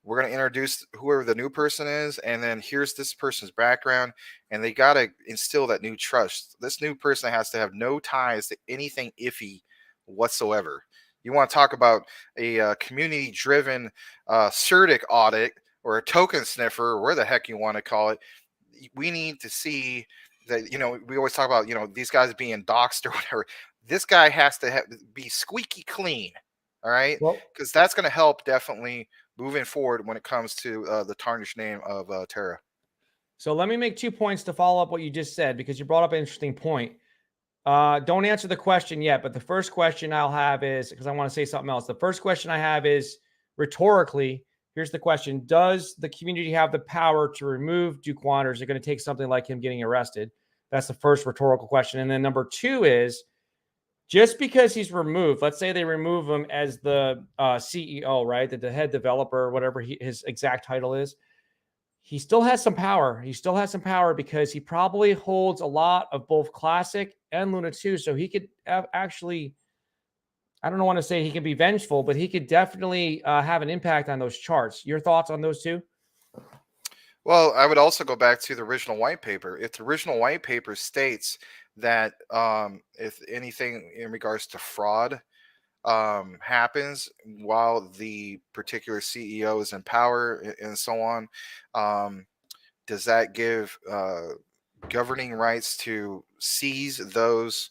we're going to introduce whoever the new person is, and then here's this person's background, and they got to instill that new trust. This new person has to have no ties to anything iffy whatsoever. You want to talk about a community-driven CERTIC audit or a token sniffer, or where the heck you want to call it. We need to see that, we always talk about, these guys being doxxed or whatever. This guy has to be squeaky clean. All right, Well, because that's going to help definitely moving forward when it comes to the tarnished name of Terra. so let me make 2 points to follow up what you just said, because you brought up an interesting point. Don't answer the question yet, but the first question I'll have is, because I want to say something else. The first question I have is rhetorically. Here's the question: does the community have the power to remove Duquan, or is it going to take something like him getting arrested? That's the first rhetorical question. And then number 2 is, just because he's removed, let's say they remove him as the CEO, right? The head developer, whatever his exact title is, he still has some power. He still has some power because he probably holds a lot of both Classic and Luna 2. So he could actually, I don't want to say he can be vengeful, but he could definitely have an impact on those charts. Your thoughts on those two? Well, I would also go back to the original white paper. If the original white paper states that if anything in regards to fraud happens while the particular CEO is in power and so on, um, does that give governing rights to seize those?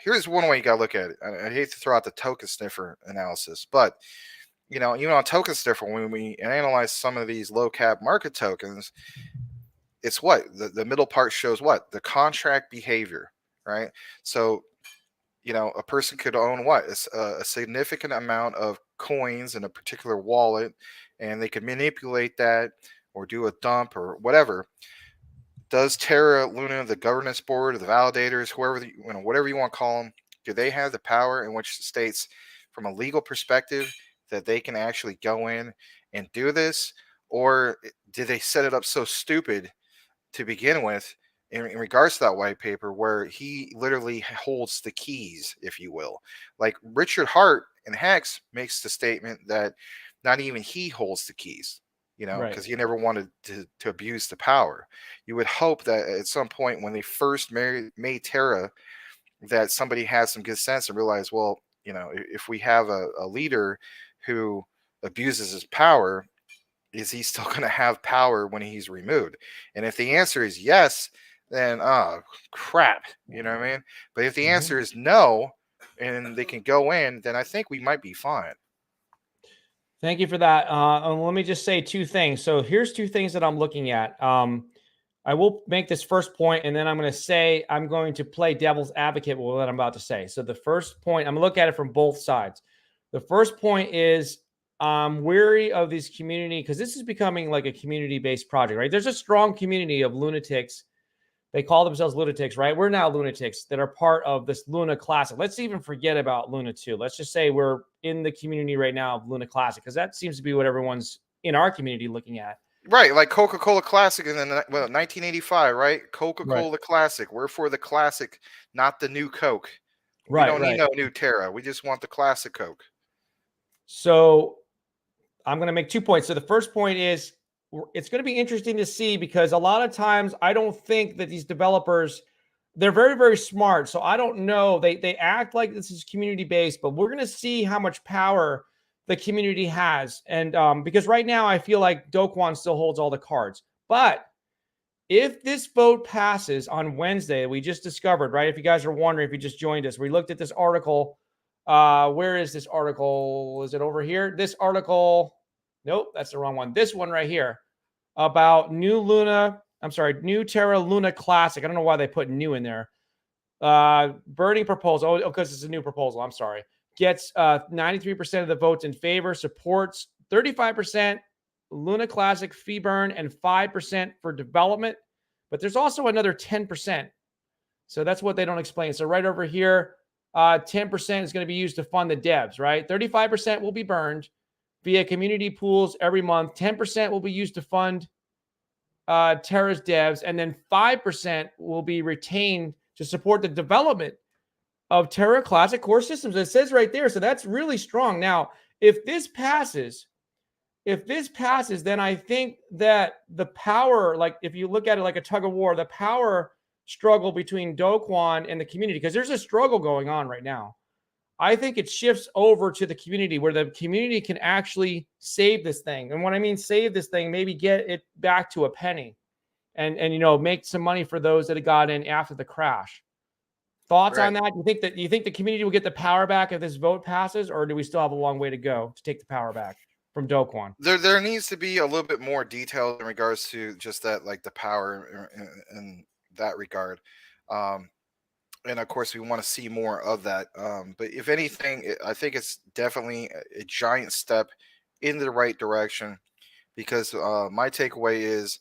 Here's one way you got to look at it. I hate to throw out the token sniffer analysis, but even on token sniffer, when we analyze some of these low cap market tokens, it's what the middle part shows what the contract behavior, right? So a person could own what it's a significant amount of coins in a particular wallet, and they could manipulate that or do a dump or whatever. Does Terra, Luna, the governance board, the validators, whoever whatever you want to call them, do they have the power in which states, from a legal perspective, that they can actually go in and do this, or did they set it up so stupid to begin with in regards to that white paper where he literally holds the keys, if you will? Like Richard Hart in Hex makes the statement that not even he holds the keys, Right. because he never wanted to abuse the power. You would hope that at some point when they first made Terra, that somebody has some good sense and realize, well, if we have a leader who abuses his power, is he still going to have power when he's removed? And if the answer is yes, then crap, you know what I mean? But if the answer is no, and they can go in, then I think we might be fine. Thank you for that. Let me just say 2 things. So here's 2 things that I'm looking at. I will make this first point, and then I'm going to play devil's advocate with what I'm about to say. So the first point, I'm going to look at it from both sides. The first point is I'm weary of these community, because this is becoming like a community-based project, right? There's a strong community of lunatics. They call themselves lunatics, right? We're now lunatics that are part of this Luna Classic. Let's even forget about Luna 2. Let's just say we're in the community right now of Luna Classic, because that seems to be what everyone's in our community looking at. Right, like Coca-Cola Classic in 1985, right? Right. Coca-Cola Classic. We're for the classic, not the new Coke. We Right, don't need right. no new Terra. We just want the classic Coke. So I'm going to make 2 points. So the first point is, it's going to be interesting to see, because a lot of times I don't think that these developers, they're very, very smart. So I don't know. They act like this is community based, but we're going to see how much power the community has. And because right now I feel like Dokwon still holds all the cards. But if this vote passes on Wednesday, we just discovered, right? If you guys are wondering, if you just joined us, we looked at this article. Where is this article? Is it over here? This article. Nope, that's the wrong one. This one right here about new Terra Luna Classic. I don't know why they put new in there. Burning proposal. Oh, because it's a new proposal. I'm sorry. Gets 93% of the votes in favor, supports 35% Luna Classic fee burn, and 5% for development. But there's also another 10%. So that's what they don't explain. So right over here, 10% is going to be used to fund the devs, right? 35% will be burned via community pools every month. 10% will be used to fund Terra's devs, and then 5% will be retained to support the development of Terra Classic core systems. It says right there. So that's really strong. Now, if this passes, then I think that the power, like if you look at it like a tug of war, the power struggle between Dokwon and the community, because there's a struggle going on right now. I think it shifts over to the community, where the community can actually save this thing. And when I mean save this thing, maybe get it back to a penny and make some money for those that had got in after the crash. Thoughts Right. on that? You think the community will get the power back if this vote passes, or do we still have a long way to go to take the power back from Do Kwon? There needs to be a little bit more detail in regards to just that, like the power in that regard. Um, and of course, we want to see more of that. But if anything, I think it's definitely a giant step in the right direction because my takeaway is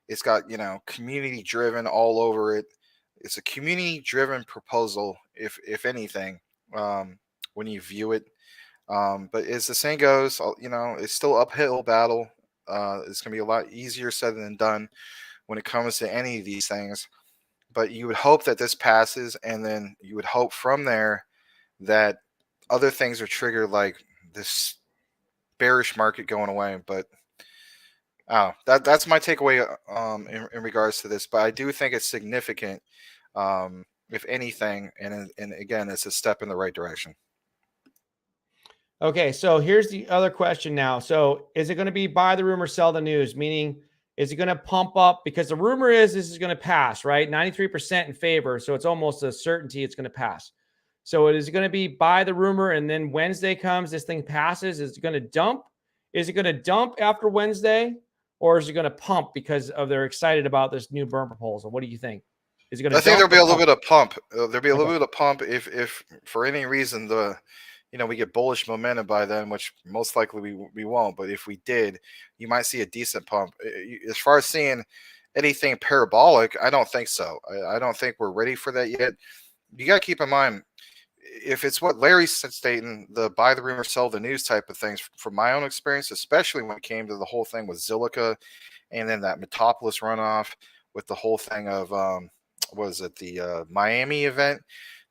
it's got community driven all over it. It's a community driven proposal, if anything, when you view it. But as the saying goes, it's still uphill battle. It's going to be a lot easier said than done when it comes to any of these things. But you would hope that this passes, and then you would hope from there that other things are triggered, like this bearish market going away. But that's my takeaway in regards to this. But I do think it's significant, if anything, and again, it's a step in the right direction. Okay, so here's the other question now. So is it going to be buy the rumor, sell the news? Meaning, is it going to pump up? Because the rumor is this is going to pass, right? 93% in favor. So it's almost a certainty it's going to pass. So it is going to be buy the rumor, and then Wednesday comes, this thing passes. Is it going to dump? Is it going to dump after Wednesday? Or is it going to pump because of they're excited about this new burn proposal? What do you think? Is it going to I think dump there'll be a little pump? bit of pump. There'll be a little Okay. bit of pump if for any reason we get bullish momentum by then, which most likely we won't. But if we did, you might see a decent pump. As far as seeing anything parabolic, I don't think so. I don't think we're ready for that yet. You got to keep in mind, if it's what Larry's stating, the buy the rumor, sell the news type of things, from my own experience, especially when it came to the whole thing with Zilliqa and then that Metropolis runoff with the whole thing of was it the Miami event?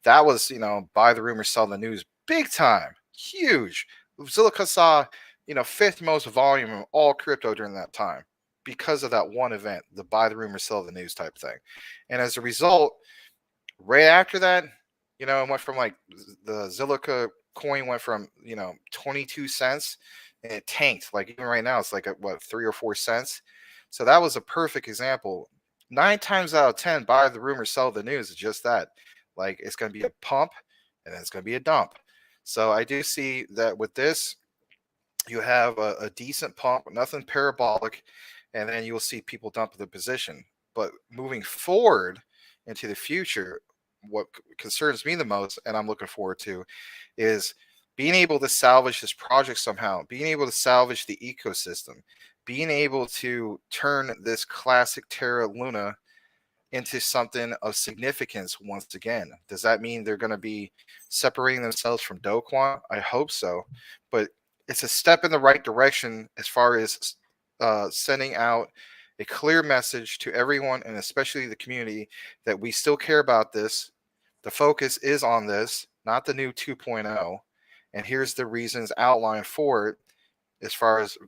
That was buy the rumor, sell the news, big time, huge. Zilliqa saw fifth most volume of all crypto during that time because of that one event, the buy the rumor, sell the news type thing, and as a result, right after that, it went from like the Zilliqa coin went from 22 cents and it tanked. Like even right now, it's like at what 3 or 4 cents. So that was a perfect example. 9 times out of 10, buy the rumor, sell the news is just that. Like it's going to be a pump and then it's going to be a dump. So I do see that with this, you have a decent pump, nothing parabolic, and then you'll see people dump the position. But moving forward into the future, what concerns me the most, and I'm looking forward to, is being able to salvage this project somehow, being able to salvage the ecosystem, being able to turn this classic Terra Luna into something of significance once again. Does that mean they're going to be separating themselves from Do Kwon? I hope so, but it's a step in the right direction as far as sending out a clear message to everyone and especially the community that we still care about this. The focus is on this, not the new 2.0. And here's the reasons outlined for it as far as,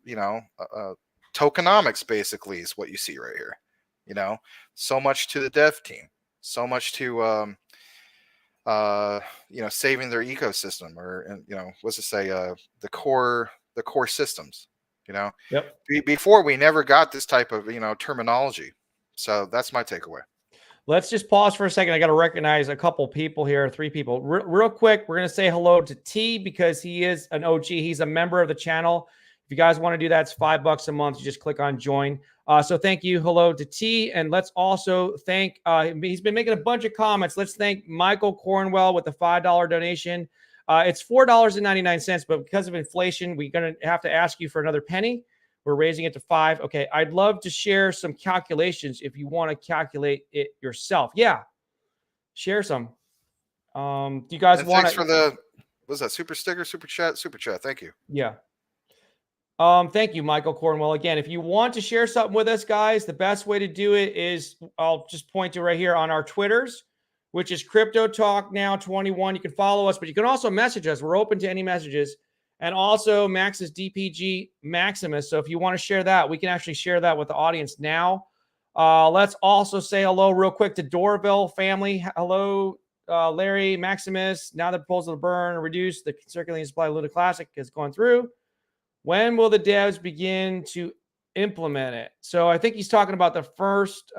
tokenomics basically is what you see right here. So much to the dev team, so much to, saving their ecosystem or, what's it say? The core systems, Yep. Before we never got this type of, terminology. So that's my takeaway. Let's just pause for a second. I got to recognize a couple people here, 3 people. Real quick, we're going to say hello to T because he is an OG. He's a member of the channel. If you guys want to do that, it's $5 a month. You just click on join. So thank you. Hello to T. And let's also thank, he's been making a bunch of comments. Let's thank Michael Cornwell with the $5 donation. It's $4.99, but because of inflation, we're going to have to ask you for another penny. We're raising it to 5. Okay. I'd love to share some calculations if you want to calculate it yourself. Yeah. Share some. Do you guys want Thanks to? for the, what's that? Super sticker, super chat. Thank you. Yeah. Thank you, Michael Cornwell. Again, if you want to share something with us, guys, the best way to do it is I'll just point to right here on our Twitters, which is Crypto Talk Now 21. You can follow us, but you can also message us. We're open to any messages. And also Max is DPGmaximus. So if you want to share that, we can actually share that with the audience now. Let's also say hello real quick to Dorville family. Hello, Larry, Maximus. Now the proposal to burn or reduce the circulating supply of Luna Classic is going through. When will the devs begin to implement it? So I think he's talking about the first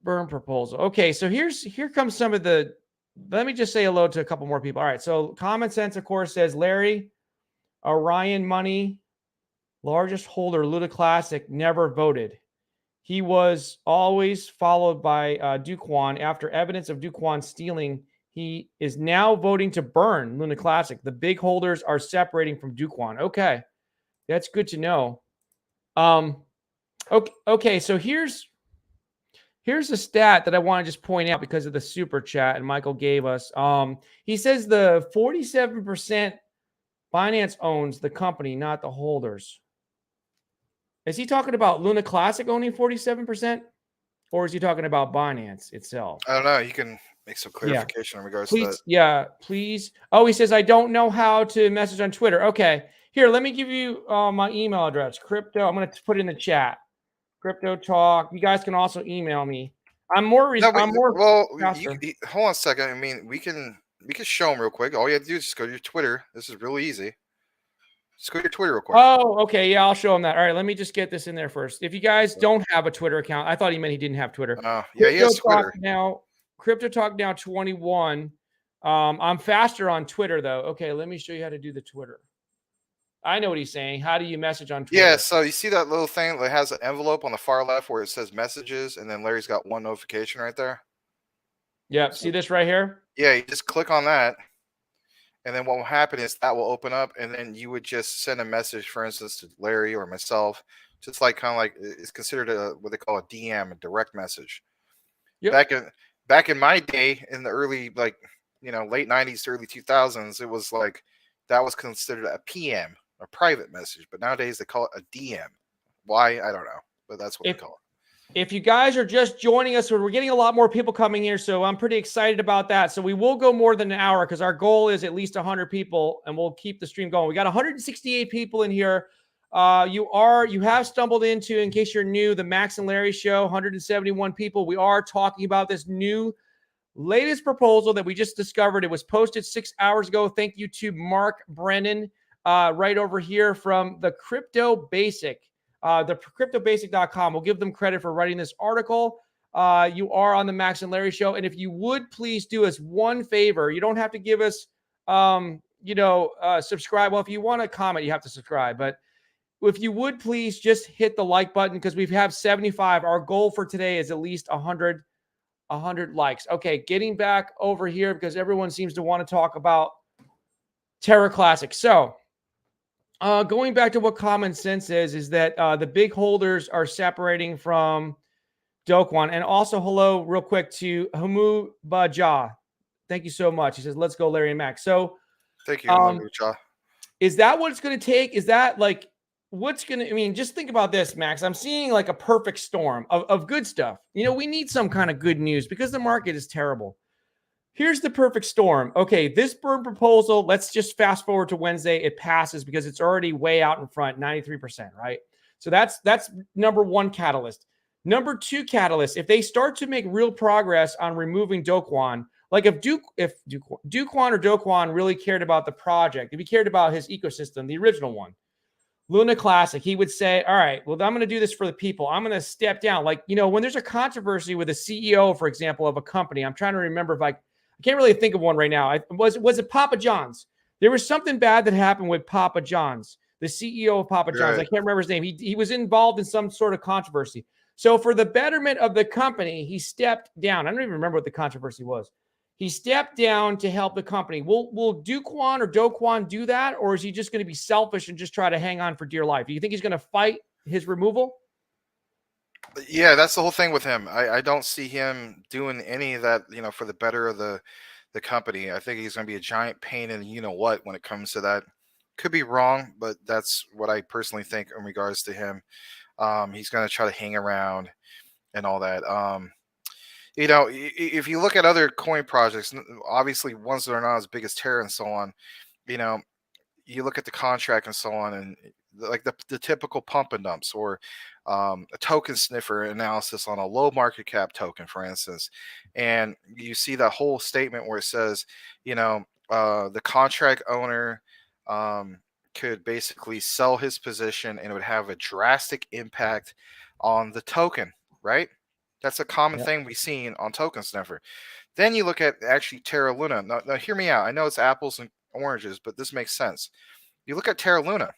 burn proposal. Okay, so here comes some of the. Let me just say hello to a couple more people. All right, so Common Sense, of course, says Larry, Orion Money, largest holder, Luda Classic, never voted. He was always followed by Duquan. After evidence of Duquan stealing, he is now voting to burn Luna Classic. The big holders are separating from Duquan. Okay, that's good to know. Okay, so here's a stat that I want to just point out because of the super chat and Michael gave us. He says the 47% Binance owns the company, not the holders. Is he talking about Luna Classic owning 47%? Or is he talking about Binance itself? I don't know. You can make some clarification in regards to that. Please, yeah, please. Oh, he says, I don't know how to message on Twitter. Okay, here, let me give you my email address. Crypto, I'm going to put it in the chat. Crypto Talk. You guys can also email me. I'm more faster. Hold on a second. I mean, we can show them real quick. All you have to do is just go to your Twitter. This is really easy. Just go to your Twitter real quick. Oh, okay. Yeah, I'll show him that. All right, let me just get this in there first. If you guys don't have a Twitter account, I thought he meant he didn't have Twitter. Yeah, he has Twitter. Crypto Talk now 21. I'm faster on Twitter, though. Okay, let me show you how to do the Twitter. I know what he's saying. How do you message on Twitter? Yeah, so you see that little thing that has an envelope on the far left where it says messages, and then Larry's got one notification right there? Yep, see this right here? Yeah, you just click on that, and then what will happen is that will open up, and then you would just send a message, for instance, to Larry or myself, just like kind of like it's considered what they call a DM, a direct message. Yep. Back in my day, in the early late 90s to early 2000s, it was like that was considered a PM, a private message. But nowadays they call it a DM. Why? I don't know, but that's what they call it. If you guys are just joining us, we're getting a lot more people coming here, so I'm pretty excited about that. So we will go more than an hour because our goal is at least 100 people, and we'll keep the stream going. We got 168 people in here. You have stumbled into, in case you're new, the Max and Larry show, 171 people. We are talking about this new latest proposal that we just discovered. It was posted 6 hours ago. Thank you to Mark Brennan right over here from the Crypto Basic. The cryptobasic.com. We'll give them credit for writing this article. You are on the Max and Larry show. And if you would please do us one favor, you don't have to give us, subscribe. Well, if you want to comment, you have to subscribe. But if you would please just hit the like button because we have 75. Our goal for today is at least 100 likes. Okay, getting back over here because everyone seems to want to talk about Terra Classic. So, going back to what Common Sense is that the big holders are separating from Dokwon. And also, hello, real quick, to Hamu Baja. Thank you so much. He says, let's go, Larry and Max. So, thank you, Hamu Baja. Is that what it's going to take? Is that like what's going to, I mean, just think about this, Max. I'm seeing like a perfect storm of good stuff. We need some kind of good news because the market is terrible. Here's the perfect storm. Okay, this burn proposal, let's just fast forward to Wednesday. It passes because it's already way out in front, 93%, right? So that's number one catalyst. Number two catalyst, if they start to make real progress on removing Dokwon, like if Duquan or Dokwon really cared about the project, if he cared about his ecosystem, the original one, Luna Classic, he would say, all right, well, I'm going to do this for the people. I'm going to step down. Like, when there's a controversy with a CEO, for example, of a company, I'm trying to remember if I can't really think of one right now. Was it Papa John's? There was something bad that happened with Papa John's, the CEO of Papa John's. Right. I can't remember his name. He was involved in some sort of controversy. So for the betterment of the company, he stepped down. I don't even remember what the controversy was. He stepped down to help the company. Will Duquan or Dokwon do that? Or is he just going to be selfish and just try to hang on for dear life? Do you think he's going to fight his removal? Yeah, that's the whole thing with him. I don't see him doing any of that, for the better of the company. I think he's going to be a giant pain in the what when it comes to that. Could be wrong, but that's what I personally think in regards to him. He's going to try to hang around and all that. If you look at other coin projects, obviously ones that are not as big as Terra and so on, you look at the contract and so on, and like the typical pump and dumps or a token sniffer analysis on a low market cap token, for instance, and you see that whole statement where it says, the contract owner could basically sell his position and it would have a drastic impact on the token, right? That's a common Yep. thing we've seen on Token Sniffer. Then you look at actually Terra Luna. Now, hear me out. I know it's apples and oranges, but this makes sense. You look at Terra Luna,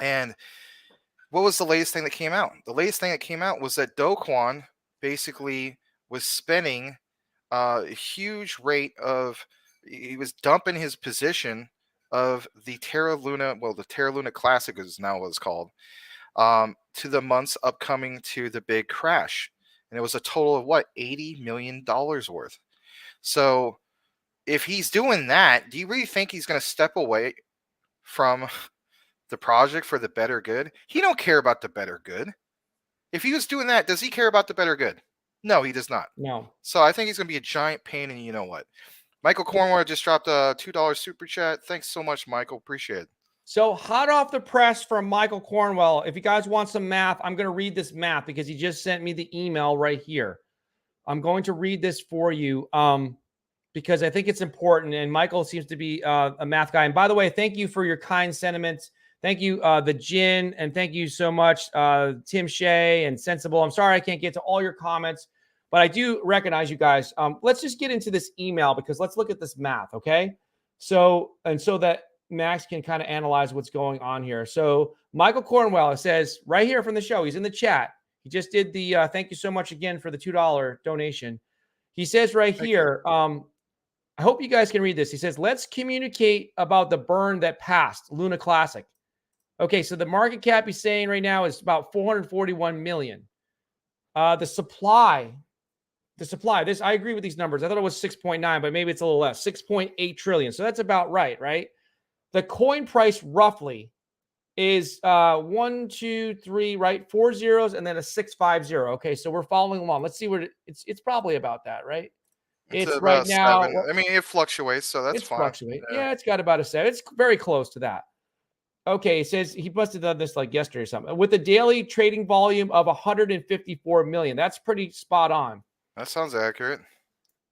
and what was the latest thing that came out? The latest thing that came out was that Do Kwon basically was spending a huge rate of, he was dumping his position of the Terra Luna, well, the Terra Luna Classic is now what it's called, to the months upcoming to the big crash. And it was a total of what, $80 million worth. So if he's doing that, do you really think he's going to step away from the project for the better good? He don't care about the better good. If he was doing that, does he care about the better good? No, he does not. No. So I think he's going to be a giant pain, and you know what? Michael Cornwell just dropped a $2 super chat. Thanks so much, Michael. Appreciate it. So hot off the press from Michael Cornwell. If you guys want some math, I'm going to read this math because he just sent me the email right here. I'm going to read this for you because I think it's important. And Michael seems to be a math guy. And by the way, thank you for your kind sentiments. Thank you, the Jin, and thank you so much, Tim Shea and Sensible. I'm sorry I can't get to all your comments, but I do recognize you guys. Let's just get into this email because let's look at this math, okay? So that Max can kind of analyze what's going on here. So Michael Cornwell says right here from the show, he's in the chat. He just did the thank you so much again for the $2 donation. He says right here, I hope you guys can read this. He says, let's communicate about the burn that passed Luna Classic. Okay, so the market cap he's saying right now is about 441 million. The supply, this, I agree with these numbers. I thought it was 6.9, but maybe it's a little less, 6.8 trillion. So that's about right? The coin price roughly is 1, 2, 3, right? 4 zeros and then a 650. Okay, so we're following along. Let's see where it's probably about that, right? It's right now. 7. I mean, it fluctuates, so that's fine. Fluctuating. Yeah, it's got about a 7. It's very close to that. Okay, it says he must have done this like yesterday or something. With a daily trading volume of 154 million. That's pretty spot on. That sounds accurate.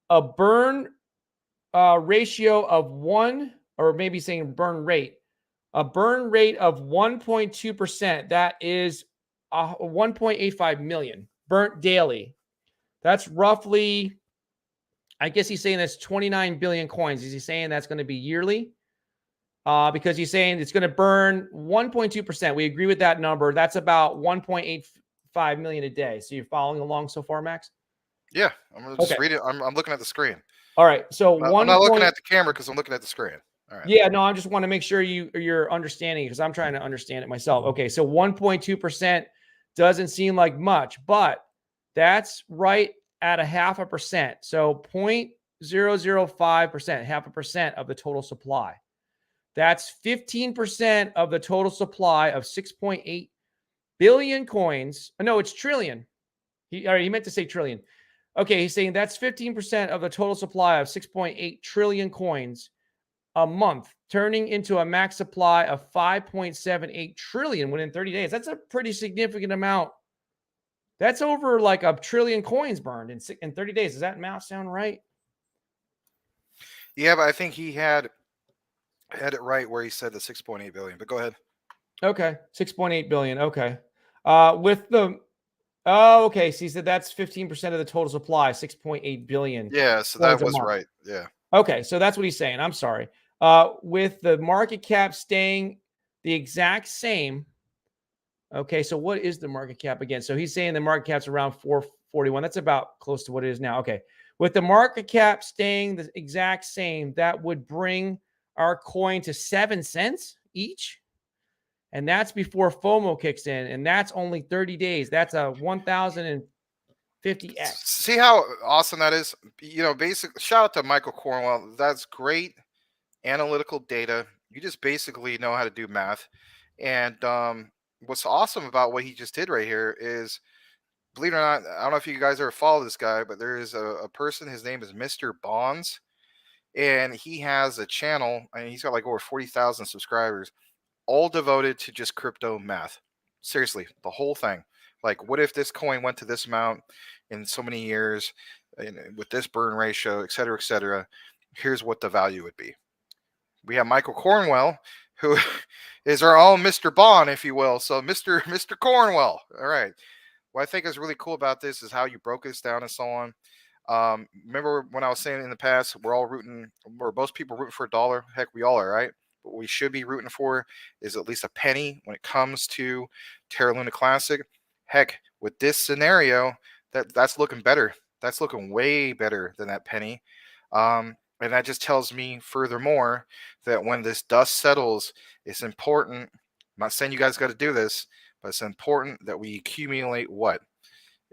A burn ratio of 1, or maybe saying burn rate. A burn rate of 1.2%. That is 1.85 million burnt daily. That's roughly, I guess he's saying that's 29 billion coins. Is he saying that's going to be yearly? Because he's saying it's going to burn 1.2%. We agree with that number. That's about 1.85 million a day. So you're following along so far, Max? Yeah, I'm going to just read it. I'm looking at the screen. All right. So I'm not looking at the camera because I'm looking at the screen. All right. Yeah, no, I just want to make sure you're understanding because I'm trying to understand it myself. Okay, so 1.2% doesn't seem like much, but that's right at 0.5%. So 0.005%, 0.5% of the total supply. That's 15% of the total supply of 6.8 billion coins. No, it's trillion. He meant to say trillion. Okay, he's saying that's 15% of the total supply of 6.8 trillion coins a month, turning into a max supply of 5.78 trillion within 30 days. That's a pretty significant amount. That's over like a trillion coins burned in 30 days. Does that math sound right? Yeah, but I think he had it right where he said the 6.8 billion. But go ahead. Okay, 6.8 billion. Okay, okay. So he said that's 15% of the total supply, 6.8 billion. Yeah, so that was right. Yeah. Okay, so that's what he's saying. I'm sorry. With the market cap staying the exact same. Okay, so what is the market cap again? So he's saying the market cap's around 441. That's about close to what it is now. Okay, with the market cap staying the exact same, that would bring our coin to 7 cents each. And that's before FOMO kicks in. And that's only 30 days. That's a 1,050x. See how awesome that is? You know, basically, shout out to Michael Cornwell. That's great analytical data. You just basically know how to do math. And what's awesome about what he just did right here is, believe it or not, I don't know if you guys ever follow this guy, but there is a person, his name is Mr. Bonds. And he has a channel, and he's got like over 40,000 subscribers, all devoted to just crypto math. Seriously, the whole thing. Like, what if this coin went to this amount in so many years with this burn ratio, et cetera, et cetera? Here's what the value would be. We have Michael Cornwell, who is our own Mr. Bond, if you will. So Mr. Cornwell. All right. what I think is really cool about this is how you broke this down and so on. Remember when I was saying in the past, or most people rooting for a dollar. Heck, we all are, right? But what we should be rooting for is at least a penny when it comes to Terra Luna Classic. Heck, with this scenario, that's looking better. That's looking way better than that penny. And that just tells me furthermore that when this dust settles, it's important. I'm not saying you guys got to do this, but it's important that we accumulate what?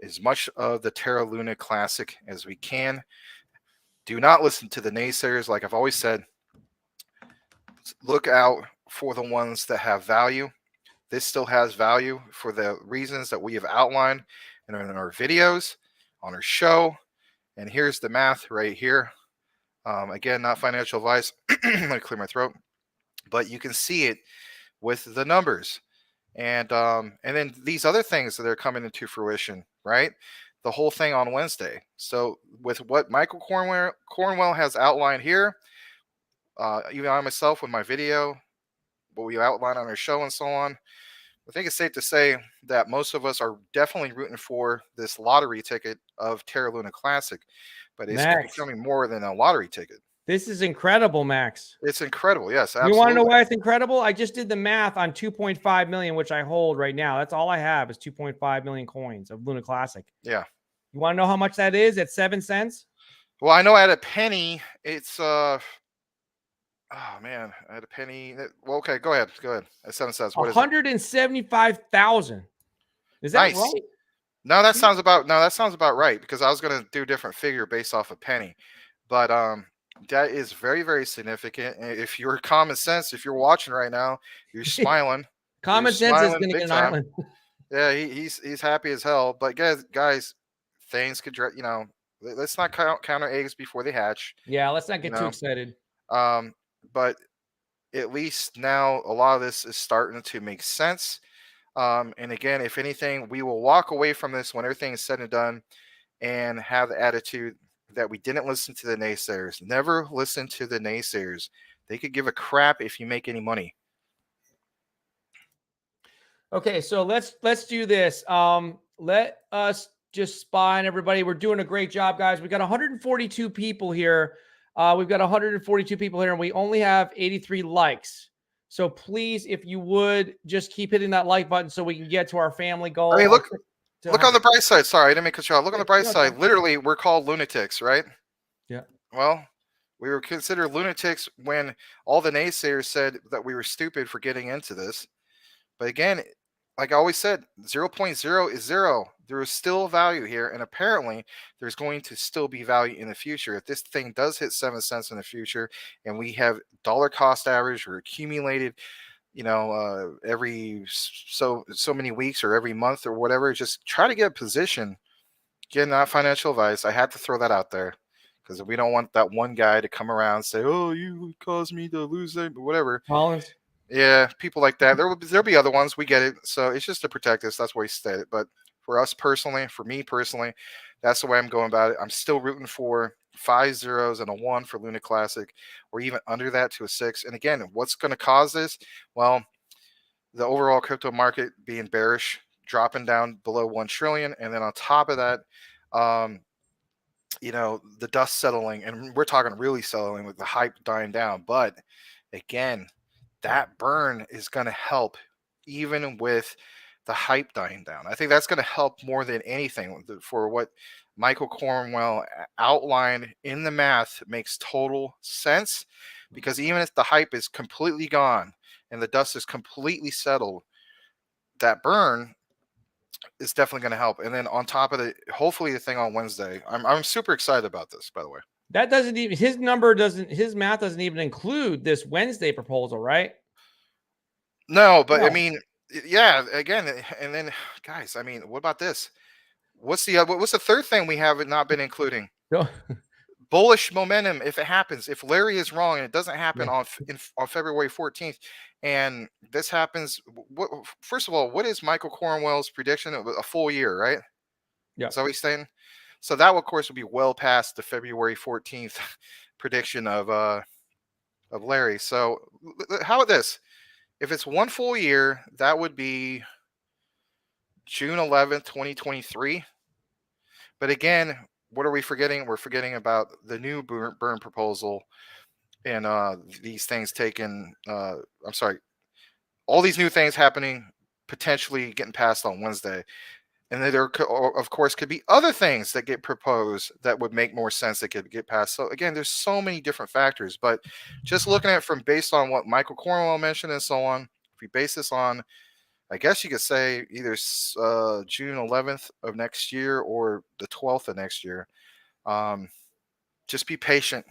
As much of the Terra Luna Classic as we can. Do not listen to the naysayers. Like I've always said, look out for the ones that have value. This still has value for the reasons that we have outlined in our videos, on our show. And here's the math right here. Again, not financial advice. I'm going to clear my throat. But you can see it with the numbers. And then these other things that are coming into fruition, right? The whole thing on Wednesday. So with what Michael Cornwell has outlined here, even I myself with my video, what we outline on our show and so on, I think it's safe to say that most of us are definitely rooting for this lottery ticket of Terra Luna Classic, but it's Max, becoming more than a lottery ticket. this is incredible, Max. It's incredible. Yes, You want to know absolutely. why it's incredible? I just did the math on 2.5 million, which I hold right now. That's all I have is 2.5 million coins of Luna Classic. Yeah. You want to know how much that is at 7 cents? Well, I know at a penny, it's oh man, at a penny. Well, okay, go ahead. Go ahead. At 7 cents. What is it? 175,000. Is that Nice. right? No, that sounds about right because I was gonna do a different figure based off a penny. But that is very, very significant. And if you're common sense, if you're watching right now, you're smiling. Common sense is going to big get an time. island. Yeah, he's happy as hell. But guys, things could let's not count our eggs before they hatch. Yeah, let's not You get too know, excited. but at least now a lot of this is starting to make sense. And again, if anything, we will walk away from this when everything is said and done and have the attitude that we didn't listen to the naysayers. Never listen to the naysayers. They could give a crap if you make any money. Okay, so let's do this. Let us just spy on everybody. We're doing a great job, guys. We got 142 people here. We've got 142 people here, and we only have 83 likes. So please, if you would, just keep hitting that like button so we can get to our family goal. I mean, look on the bright side. Sorry, I didn't make a shot. Look on the bright side. Literally, we're called lunatics, right? Yeah. Well, we were considered lunatics when all the naysayers said that we were stupid for getting into this. But again, like I always said, 0.0 is 0. There is still value here, and apparently there's going to still be value in the future. If this thing does hit 7 cents in the future, and we have dollar cost average or accumulated, every so many weeks or every month or whatever, just try to get a position. Again, not financial advice. I had to throw that out there because we don't want that one guy to come around and say, "Oh, you caused me to lose it," whatever. Collins. Yeah, people like that. There'll be other ones. We get it. So it's just to protect us. That's why he said it. But for us personally, for me personally, that's the way I'm going about it. I'm still rooting for 5 zeros and a 1 for Luna Classic, or even under that to a 6. And again, what's going to cause this? Well, the overall crypto market being bearish, dropping down below 1 trillion, and then on top of that, the dust settling, and we're talking really settling with the hype dying down. But again, that burn is going to help even with the hype dying down. I think that's going to help more than anything for what Michael Cornwell outlined in the math makes total sense, because even if the hype is completely gone and the dust is completely settled, that burn is definitely going to help. And then on top of it, hopefully the thing on Wednesday, I'm super excited about this, by the way. That doesn't even his math doesn't even include this Wednesday proposal, right? No, but I mean, yeah, again, and then guys, I mean, what about this? What's the third thing we have not been including? Bullish momentum. If it happens, if Larry is wrong and it doesn't happen on February 14th, and this happens, first of all, what is Michael Cornwell's prediction? A full year, right? Yeah. Is that what he's saying? So that, of course, would be well past the February 14th prediction of Larry. So how about this? If it's 1 full year, that would be June 11th, 2023. But again, what are we forgetting? We're forgetting about the new burn proposal and these things taken. I'm sorry, all these new things happening, potentially getting passed on Wednesday. And then there, of course, could be other things that get proposed that would make more sense that could get passed. So again, there's so many different factors. But just looking at it from based on what Michael Cornwell mentioned and so on, if we base this on, I guess you could say either June 11th of next year or the 12th of next year. Just be patient.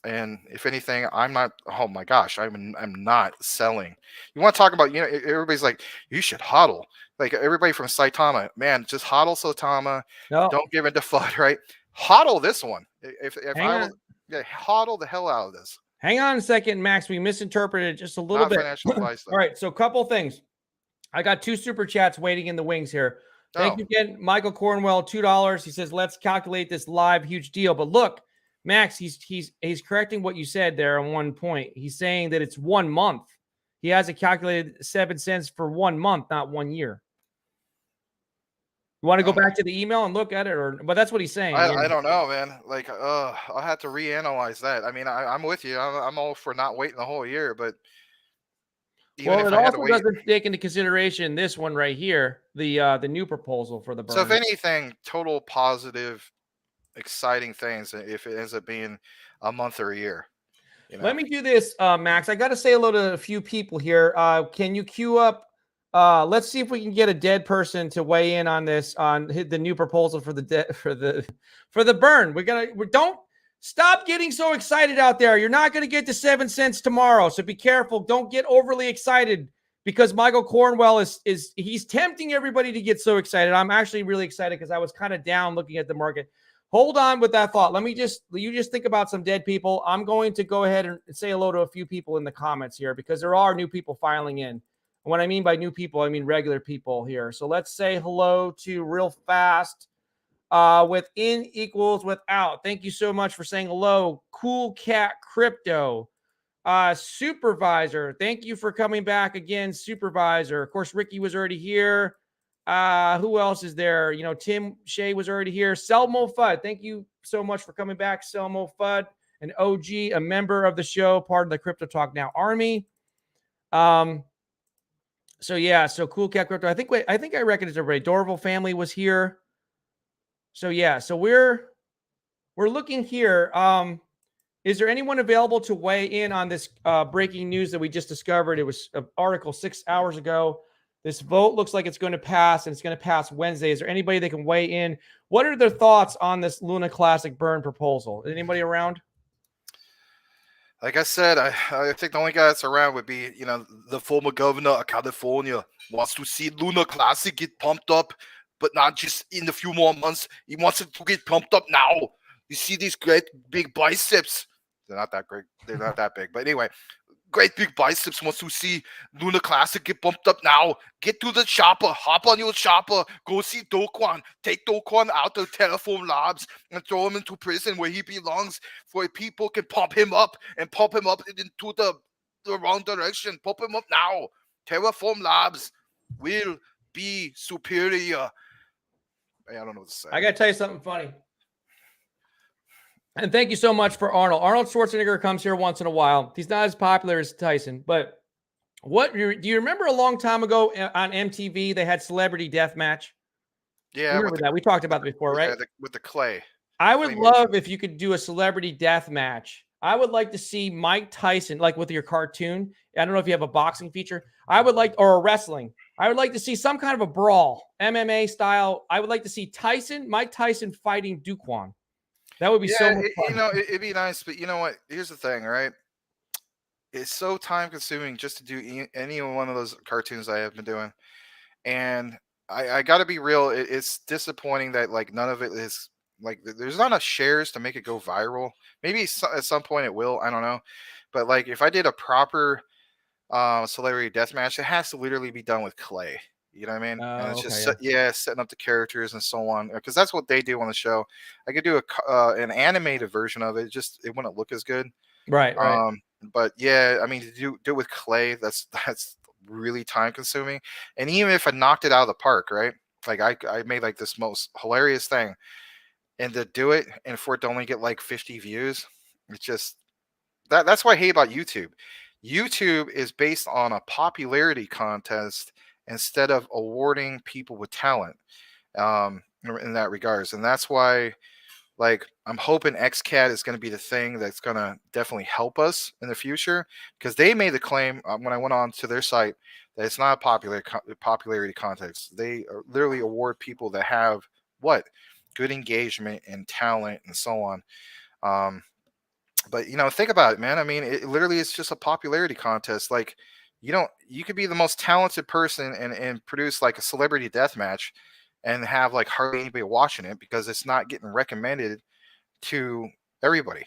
And if anything, I'm not. Oh my gosh, I'm not selling. You want to talk about? Everybody's like, you should hodl. Like everybody from Saitama, man, just hodl Saitama. No, Don't give in to FUD, right? Hodl this one. If hang I on. was, yeah, hodl the hell out of this. Hang on a second, Max. We misinterpreted just a little Not bit. financial advice, though. All right, so a couple things. I got 2 super chats waiting in the wings here. Thank you again, Michael Cornwell, $2. He says, "Let's calculate this live, huge deal." But look, Max, he's correcting what you said there on one point. He's saying that it's 1 month. He has it calculated 7 cents for 1 month, not 1 year. You want to go back to the email and look at it, but that's what he's saying. I don't know, man. Like, I'll have to reanalyze that. I mean, I'm with you. I'm all for not waiting the whole year, but well, it also doesn't take into consideration this one right here, the new proposal for the burn. So, if anything, total positive, exciting things if it ends up being a month or a year. Let me do this, Max. I got to say hello to a few people here. Can you queue up? Let's see if we can get a dead person to weigh in on this, on the new proposal for the burn. We don't stop getting so excited out there. You're not going to get to 7 cents tomorrow, so be careful. Don't get overly excited because Michael Cornwell he's tempting everybody to get so excited. I'm actually really excited because I was kind of down looking at the market. Hold on with that thought. You just think about some dead people. I'm going to go ahead and say hello to a few people in the comments here because there are new people filing in. And what I mean by new people, I mean regular people here. So let's say hello to real fast with in equals without. Thank you so much for saying hello. Cool Cat Crypto. Supervisor. Thank you for coming back again, Supervisor. Of course, Ricky was already here. Who else is there? Tim Shea was already here. Selmo Fudd, thank you so much for coming back. Selmo Fudd, an OG, a member of the show, part of the Crypto Talk Now Army. So Cool Cat Crypto. I think I recognized everybody. Dorval family was here. So we're looking here. Is there anyone available to weigh in on this breaking news that we just discovered? It was an article 6 hours ago. This vote looks like it's going to pass, and it's going to pass Wednesday. Is there anybody that can weigh in? What are their thoughts on this Luna Classic burn proposal? Is anybody around? Like I said, I think the only guy that's around would be, the former governor of California wants to see Luna Classic get pumped up, but not just in a few more months. He wants it to get pumped up now. You see these great big biceps. They're not that great. They're not that big. But anyway, great big biceps wants to see Luna Classic get bumped up now. Get to the chopper. Hop on your chopper. Go see Do Kwon. Take Do Kwon out of Terraform Labs and throw him into prison where he belongs, where people can pump him up into the wrong direction. Pump him up now. Terraform Labs will be superior. I don't know what to say. I got to tell you something funny. And thank you so much for Arnold. Arnold Schwarzenegger comes here once in a while. He's not as popular as Tyson, but do you remember a long time ago on MTV they had Celebrity Deathmatch? Yeah, remember that? We talked about it before, right? With the clay. I would love if you could do a Celebrity Deathmatch. I would like to see Mike Tyson, like with your cartoon. I don't know if you have a boxing feature. Or a wrestling. I would like to see some kind of a brawl, MMA style. I would like to see Mike Tyson fighting Do Kwon. That would be so much fun. It'd be nice, but you know what? Here's the thing, right? It's so time consuming just to do any one of those cartoons I have been doing. And I got to be real. It's disappointing that none of it is there's not enough shares to make it go viral. Maybe at some point it will. I don't know. But if I did a proper Celebrity Deathmatch, it has to literally be done with clay. You know what I mean? And it's just setting up the characters and so on, because that's what they do on the show. I could do an animated version of it. It wouldn't look as good. Right. But yeah, I mean, to do it with clay, that's really time consuming. And even if I knocked it out of the park, right? Like I made like this most hilarious thing, and to do it and for it to only get like 50 views, it's just that's what I hate about YouTube. YouTube is based on a popularity contest instead of awarding people with talent, in that regards. And that's why, like, I'm hoping XCAT is going to be the thing that's going to definitely help us in the future, because they made the claim, when I went on to their site, that it's not a popularity contest. They literally award people that have what good engagement and talent and so on. Um, but think about it, man. I mean, it literally is just a popularity contest. Like, you could be the most talented person and produce like a celebrity death match and have like hardly anybody watching it because it's not getting recommended to everybody.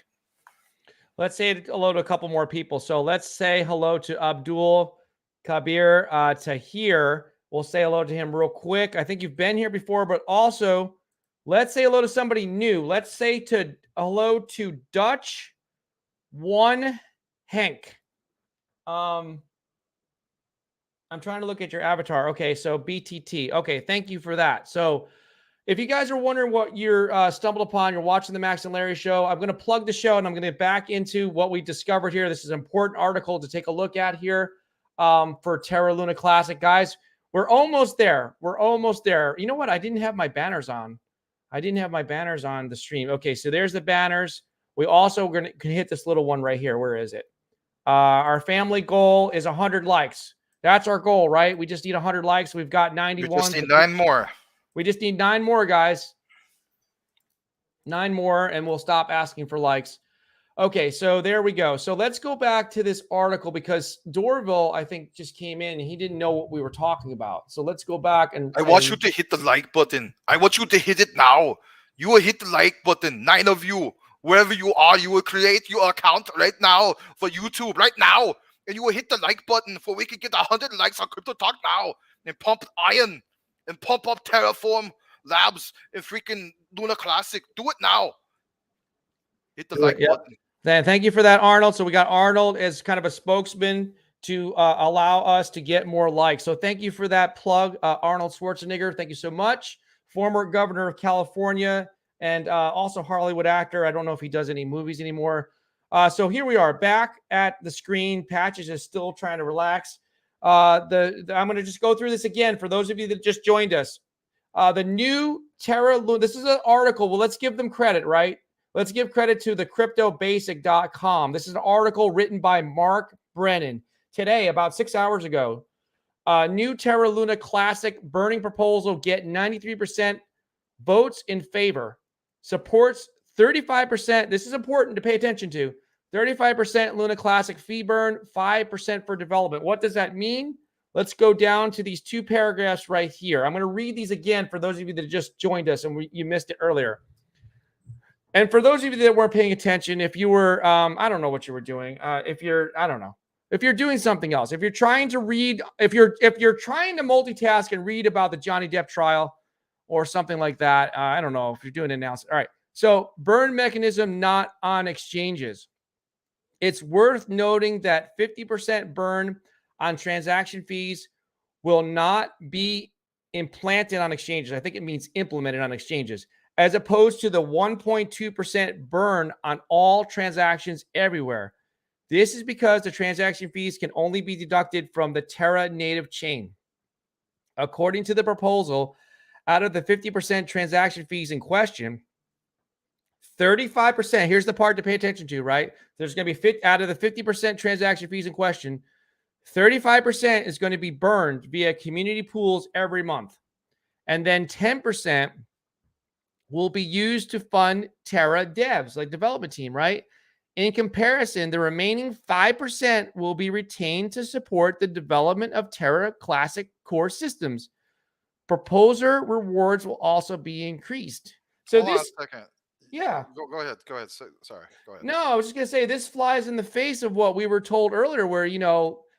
Let's say hello to a couple more people. So let's say hello to Abdul Kabir Tahir. We'll say hello to him real quick. I think you've been here before, but also let's say hello to somebody new. Let's say hello to Dutch One Henk. I'm trying to look at your avatar. Okay, so BTT. Okay, thank you for that. So if you guys are wondering what you're stumbled upon, you're watching the Max and Larry show, I'm going to plug the show and I'm going to get back into what we discovered here. This is an important article to take a look at here for Terra Luna Classic. Guys, we're almost there. We're almost there. You know what? I didn't have my banners on. I didn't have my banners on the stream. Okay, so there's the banners. We also can hit this little one right here. Where is it? Our family goal is 100 likes. That's our goal, right? We just need 100 likes. We've got 91. We just need 9 more. We just need 9 more, guys. 9 more, and we'll stop asking for likes. Okay, so there we go. So let's go back to this article because Dorville, I think, just came in and he didn't know what we were talking about. So let's go back and I want you to hit the like button. I want you to hit it now. You will hit the like button. 9 of you, wherever you are, you will create your account right now for YouTube right now, and you will hit the like button for we can get 100 likes on Crypto Talk now and pump iron and pump up Terraform Labs and freaking Luna Classic. Do it now. Hit the like button. Thank you for that, Arnold. So we got Arnold as kind of a spokesman to allow us to get more likes. So thank you for that plug, Arnold Schwarzenegger. Thank you so much. Former governor of California and also Hollywood actor. I don't know if he does any movies anymore. So here we are back at the screen. Patches is still trying to relax. I'm going to just go through this again for those of you that just joined us. The new Terra Luna, this is an article. Well, let's give them credit, right? Let's give credit to the cryptobasic.com. This is an article written by Mark Brennan today, about 6 hours ago. New Terra Luna Classic burning proposal get 93% votes in favor. Supports 35%. This is important to pay attention to. 35% Luna Classic fee burn, 5% for development. What does that mean? Let's go down to these 2 paragraphs right here. I'm going to read these again for those of you that just joined us and you missed it earlier. And for those of you that weren't paying attention, if you were, I don't know what you were doing. If you're doing something else, if you're trying to read, if you're trying to multitask and read about the Johnny Depp trial or something like that, I don't know if you're doing an analysis. All right. So burn mechanism not on exchanges. It's worth noting that 50% burn on transaction fees will not be implanted on exchanges. I think it means implemented on exchanges, as opposed to the 1.2% burn on all transactions everywhere. This is because the transaction fees can only be deducted from the Terra native chain. According to the proposal, out of the 50% transaction fees in question, 35%, here's the part to pay attention to, right? There's going to be out of the 50% transaction fees in question, 35% is going to be burned via community pools every month. And then 10% will be used to fund Terra devs, like development team, right? In comparison, the remaining 5% will be retained to support the development of Terra Classic core systems. Proposer rewards will also be increased. So Hold on a second. Yeah. Go ahead. Go ahead. Sorry. Go ahead. No, I was just going to say this flies in the face of what we were told earlier, where,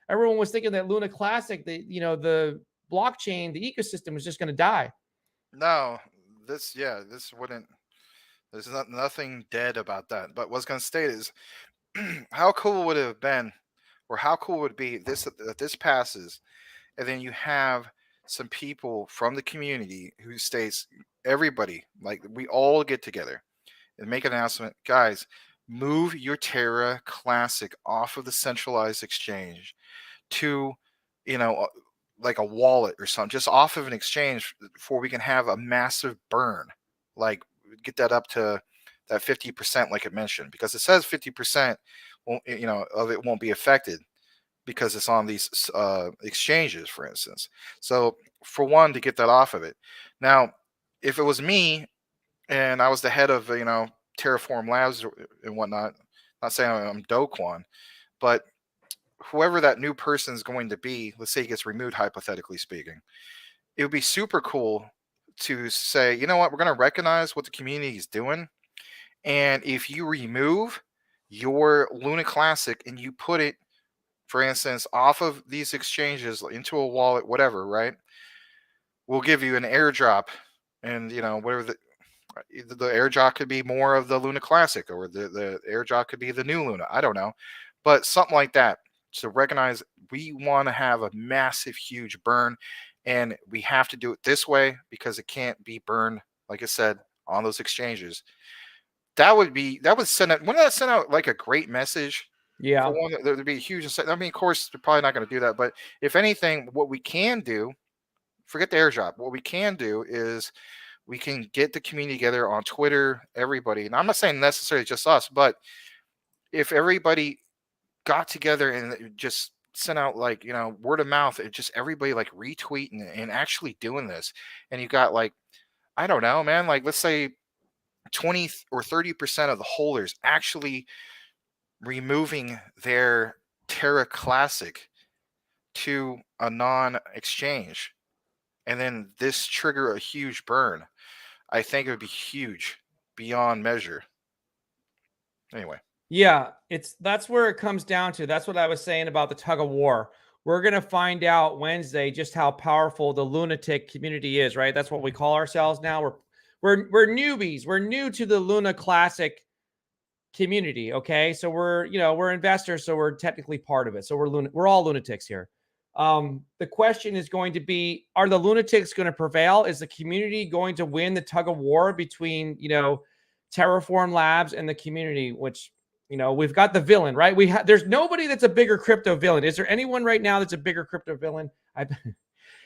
everyone was thinking that Luna Classic, the blockchain, the ecosystem was just going to die. No, this wouldn't. There's nothing dead about that. But what's going to state is, how cool would it have been Or how cool would it be that this passes, and then you have some people from the community who states everybody, like we all get together and make an announcement, guys, move your Terra Classic off of the centralized exchange to, you know, like a wallet or something, just off of an exchange before we can have a massive burn. Like get that up to that 50%, like it mentioned, because it says 50% won't, of it won't be affected because it's on these exchanges, for instance. So for one, to get that off of it. Now, if it was me and I was the head of, Terraform Labs and whatnot, not saying I'm Do Kwon, but whoever that new person is going to be, let's say he gets removed, hypothetically speaking, it would be super cool to say, you know what, we're going to recognize what the community is doing. And if you remove your Luna Classic and you put it, for instance, off of these exchanges into a wallet, whatever, right? We'll give you an airdrop, and whatever the airdrop could be more of the Luna Classic, or the airdrop could be the new Luna. I don't know, but something like that to recognize we want to have a massive, huge burn, and we have to do it this way because it can't be burned, like I said, on those exchanges. That would send out. Wouldn't that send out like a great message? Yeah. For one, there'd be a huge. I mean, of course, they're probably not going to do that. But if anything, what we can do, forget the airdrop. What we can do is we can get the community together on Twitter, everybody. And I'm not saying necessarily just us, but if everybody got together and just sent out like, word of mouth, and just everybody like retweeting and actually doing this. And you got like, I don't know, man, like let's say 20 or 30% of the holders actually removing their Terra Classic to a non-exchange, and then this trigger a huge burn. I think it would be huge beyond measure. Anyway. Yeah, that's where it comes down to. That's what I was saying about the tug of war. We're going to find out Wednesday just how powerful the lunatic community is, right? That's what we call ourselves now. We're newbies. We're new to the Luna Classic community, okay? So we're investors, so we're technically part of it. So we're all lunatics here. The question is going to be, are the lunatics going to prevail? Is the community going to win the tug of war between, Terraform Labs and the community, which we've got the villain, right? There's nobody that's a bigger crypto villain. Is there anyone right now that's a bigger crypto villain?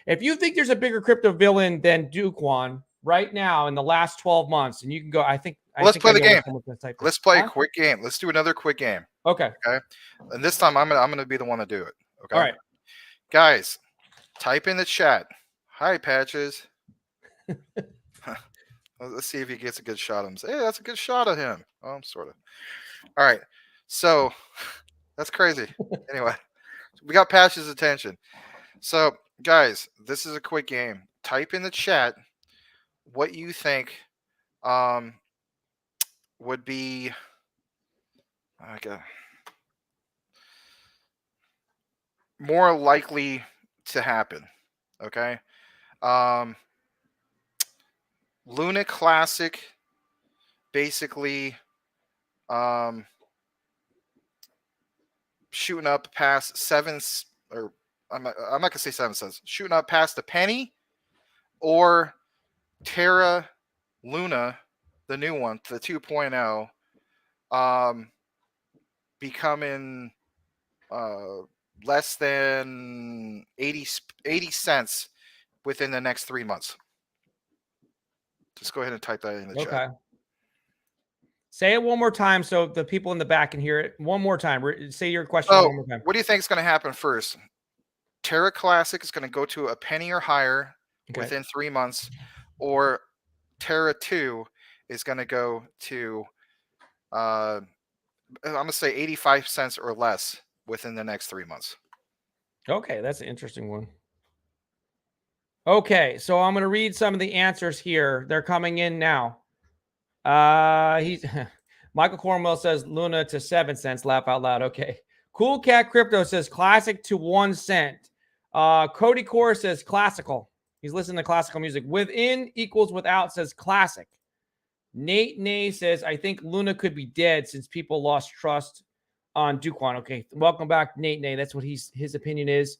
If you think there's a bigger crypto villain than Do Kwon right now in the last 12 months, and you can go, Let's play the game. Let's play a Huh? quick game. Let's do another quick game. Okay. Okay. And this time I'm gonna be the one to do it. Okay. All right. Guys, type in the chat. Hi, Patches. Let's see if he gets a good shot of him. Hey, that's a good shot of him. Oh, sort of. All right. So that's crazy. Anyway, we got Patch's attention. So, guys, this is a quick game. Type in the chat what you think would be more likely to happen. Okay. Luna Classic basically shooting up past I'm not gonna say 7 cents, shooting up past a penny, or Terra Luna, the new one, the 2.0, becoming less than 80 cents within the next 3 months. Just go ahead and type that in the chat. Okay. Say it one more time so the people in the back can hear it. One more time. Say your question one more time. What do you think is going to happen first? Terra Classic is going to go to a penny or higher within 3 months, or Terra 2 is going to go to, I'm going to say 85 cents or less within the next 3 months. Okay, that's an interesting one. Okay, so I'm going to read some of the answers here. They're coming in now. Michael Cornwell says Luna to 7 cents. Laugh out loud. Okay. Cool Cat Crypto says classic to 1 cent. Cody Core says classical. He's listening to classical music. Within equals without says classic. Nate Nay says, I think Luna could be dead since people lost trust on Duquan. Okay, welcome back, Nate. That's what his opinion is.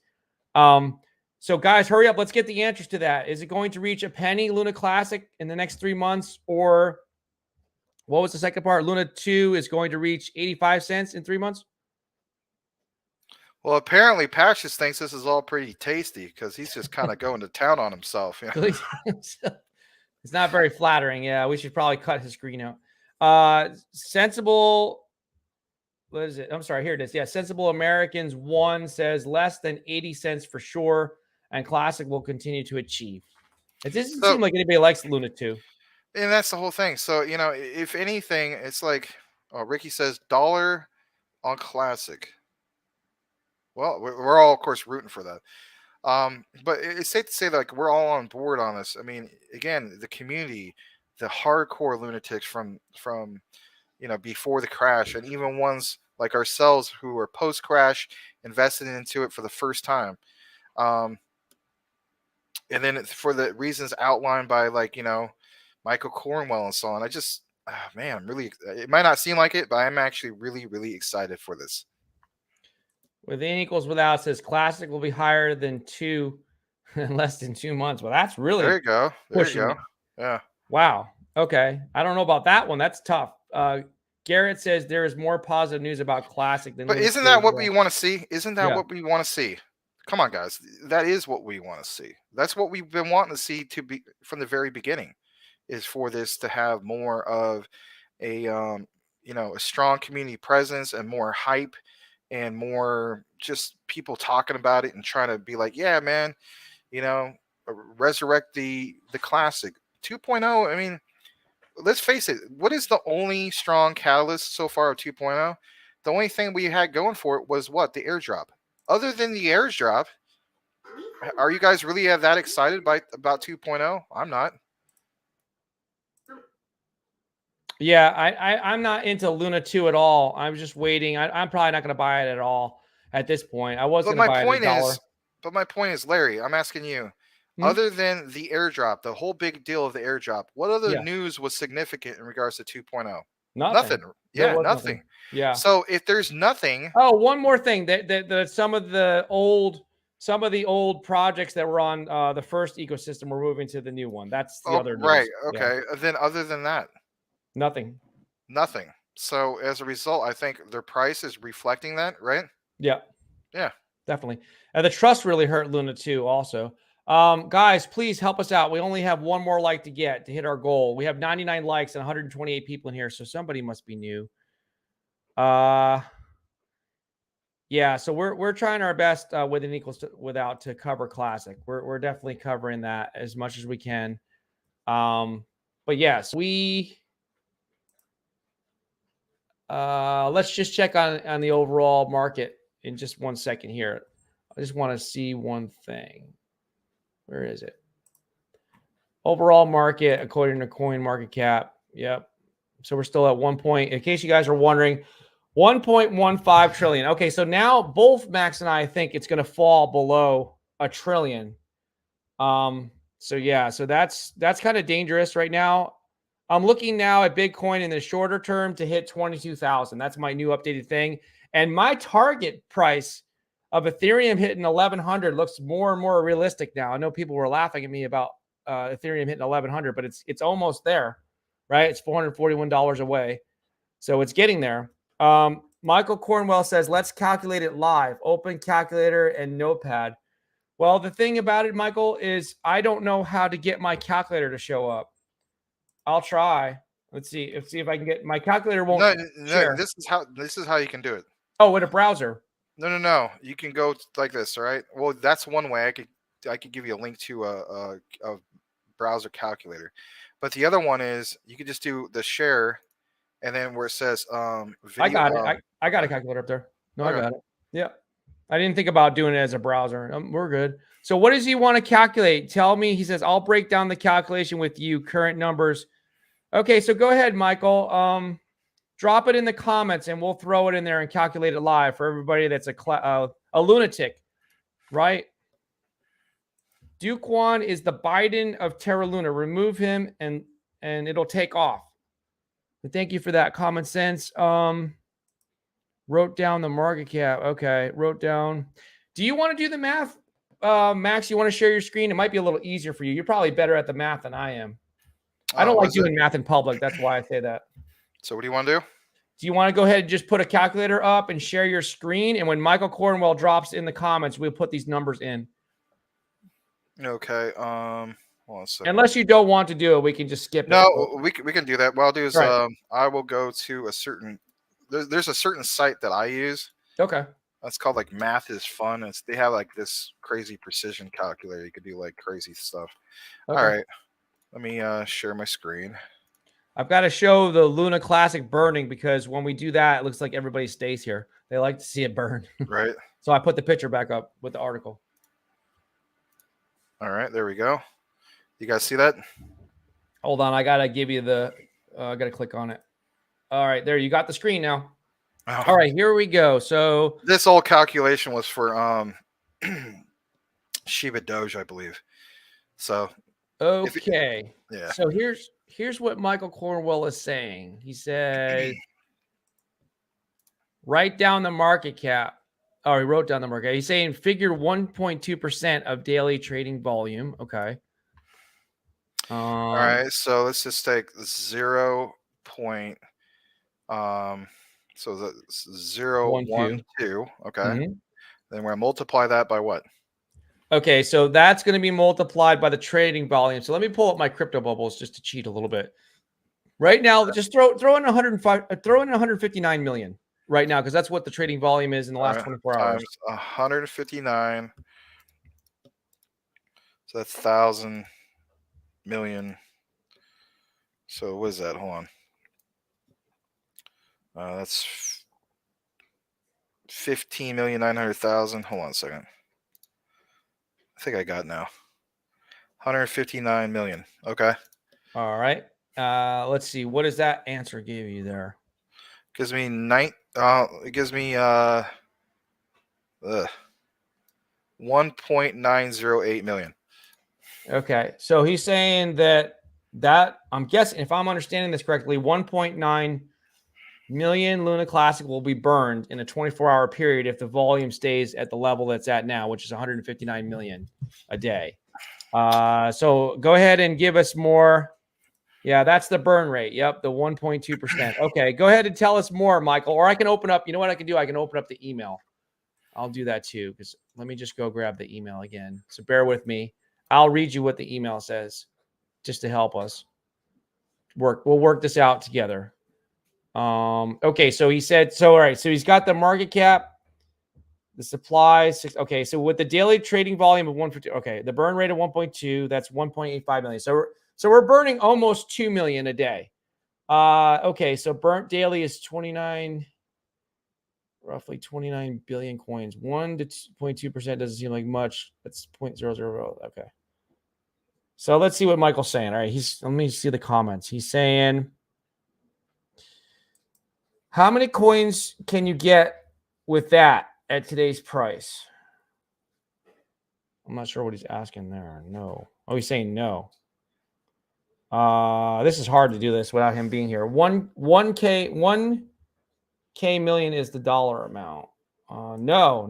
So guys, hurry up. Let's get the answers to that. Is it going to reach a penny, Luna Classic, in the next 3 months? Or what was the second part? Luna 2 is going to reach 85 cents in 3 months? Well, apparently Patches thinks this is all pretty tasty because he's just kind of going to town on himself. You know? It's not very flattering. Yeah, we should probably cut his screen out. Sensible, what is it? I'm sorry, here it is. Yeah, Sensible Americans 1 says less than 80 cents for sure, and Classic will continue to achieve. It doesn't seem like anybody likes Luna 2. And that's the whole thing. So, you know, if anything, it's like, Ricky says $1 on Classic. Well, we're all, of course, rooting for that. But it's safe to say that, like, we're all on board on this. I mean, again, the community, the hardcore lunatics from before the crash, and even ones like ourselves who are post crash invested into it for the first time. And then for the reasons outlined by, like, Michael Cornwell and so on. I just, man, I'm really, it might not seem like it, but I'm actually really, really excited for this. Within equals without says Classic will be higher than 2 in less than 2 months. Well, that's really there you go. There you go. It. Yeah. Wow. Okay. I don't know about that one. That's tough. Garrett says there is more positive news about Classic than. But isn't that what we want to see? Isn't that what we want to see? Come on, guys. That is what we want to see. That's what we've been wanting to see from the very beginning, is for this to have more of a a strong community presence and more hype and more just people talking about it and trying to be like, yeah, man, resurrect the Classic 2.0. I mean, let's face it. What is the only strong catalyst so far of 2.0? The only thing we had going for it was what? The airdrop. Other than the airdrop, are you guys really that excited about 2.0? I'm not. Yeah, I'm not into Luna 2 at all. I'm just waiting. I'm probably not going to buy it at all at this point. I was going to buy it at $1. But my point is, Larry, I'm asking you, other than the airdrop, the whole big deal of the airdrop, what other news was significant in regards to 2.0? Nothing. Yeah, nothing. Yeah. So if there's nothing. Oh, one more thing. That some of the old projects that were on the first ecosystem were moving to the new one. That's the other news. Right. Okay. Yeah. Then other than that. Nothing. So as a result, I think their price is reflecting that, right? Yeah. Yeah. Definitely. The trust really hurt Luna 2 also. Guys, please help us out. We only have one more like to hit our goal. We have 99 likes and 128 people in here, so somebody must be new. Yeah, so we're trying our best with an equals without to cover Classic. We're definitely covering that as much as we can. But yes, let's just check on the overall market in just 1 second here. I just want to see one thing. Where is it? Overall market, according to Coin Market Cap. Yep. So we're still at 1 point. In case you guys are wondering, 1.15 trillion. Okay, so now both Max and I think it's going to fall below $1 trillion. So yeah, so that's kind of dangerous right now. I'm looking now at Bitcoin in the shorter term to hit 22,000. That's my new updated thing. And my target price of Ethereum hitting 1,100 looks more and more realistic now. I know people were laughing at me about Ethereum hitting 1,100, but it's almost there, right? It's $441 away. So it's getting there. Michael Cornwell says, let's calculate it live. Open calculator and notepad. Well, the thing about it, Michael, is I don't know how to get my calculator to show up. I'll try. Let's see if I can get my calculator. Won't share. This is how you can do it. Oh, with a browser. No. You can go like this. All right. Well, that's one way. I could give you a link to a browser calculator, but the other one is you could just do the share, and then where it says video, I got it. I got a calculator up there. No, okay. I got it. Yeah. I didn't think about doing it as a browser. We're good. So what does he want to calculate? Tell me. He says, I'll break down the calculation with you. Current numbers. Okay, so go ahead, Michael. Drop it in the comments, and we'll throw it in there and calculate it live for everybody that's a lunatic, right? Duquan is the Biden of Terra Luna. Remove him, and it'll take off. But thank you for that common sense. Wrote down the market cap. Okay, wrote down. Do you want to do the math, Max? You want to share your screen? It might be a little easier for you. You're probably better at the math than I am. I don't like doing math in public. That's why I say that. So what do you want to do? Do you want to go ahead and just put a calculator up and share your screen? And when Michael Cornwell drops in the comments, we'll put these numbers in. Okay. Hold on a second. Unless you don't want to do it, we can just skip it. No, we can do that. What I'll do is Right. I will go to a certain there's a certain site that I use. Okay. That's called like Math is Fun. They have like this crazy precision calculator. You could do like crazy stuff. Okay. All right. Let me share my screen. I've got to show the Luna Classic burning because when we do that, it looks like everybody stays here. They like to see it burn. Right. So I put the picture back up with the article. All right. There we go. You guys see that? Hold on. I got to give you the, I got to click on it. All right. There, you got the screen now. Oh. All right. Here we go. So this old calculation was for Shiba Doge, I believe. So. Okay. Yeah. So here's what Michael Cornwell is saying. He said, write down the market cap. Oh, he wrote down the market. He's saying figure 1.2% of daily trading volume. Okay. All right. So let's just take 0. So that's 0.12. Okay. Mm-hmm. Then we're going to multiply that by what? Okay, so that's going to be multiplied by the trading volume. So let me pull up my crypto bubbles just to cheat a little bit. Right now, just throw in 159 million right now because that's what the trading volume is in the last 24 hours. Times 159. So that's 1,000 million. So what is that? Hold on. That's 15,900,000. Hold on a second. I think I got it now. 159 million. Okay. All right. Let's see. What does that answer give you there? Gives me it gives me 1.908 million. Okay. So he's saying that I'm guessing, if I'm understanding this correctly, 1.9 million Luna Classic will be burned in a 24-hour period if the volume stays at the level that's at now, which is 159 million a day. So go ahead and give us more. Yeah, that's the burn rate. Yep, the 1.2%. Okay, go ahead and tell us more, Michael. Or I can open up. You know what I can do? I can open up the email. I'll do that too, because let me just go grab the email again. So bear with me. I'll read you what the email says just to help us work. We'll work this out together. Okay, so he said, so all right, so he's got the market cap, the supplies. Okay, so with the daily trading volume of 150, okay, the burn rate of 1.2, that's 1.85 million. So we're burning almost 2 million a day. Okay, so burnt daily is 29, roughly 29 billion coins. 1 to 0.2% doesn't seem like much. That's 0.00. Okay. So let's see what Michael's saying. All right, let me see the comments. He's saying, how many coins can you get with that at today's price? I'm not sure what he's asking there. No. Oh, he's saying no. This is hard to do this without him being here. 1K million is the dollar amount. No,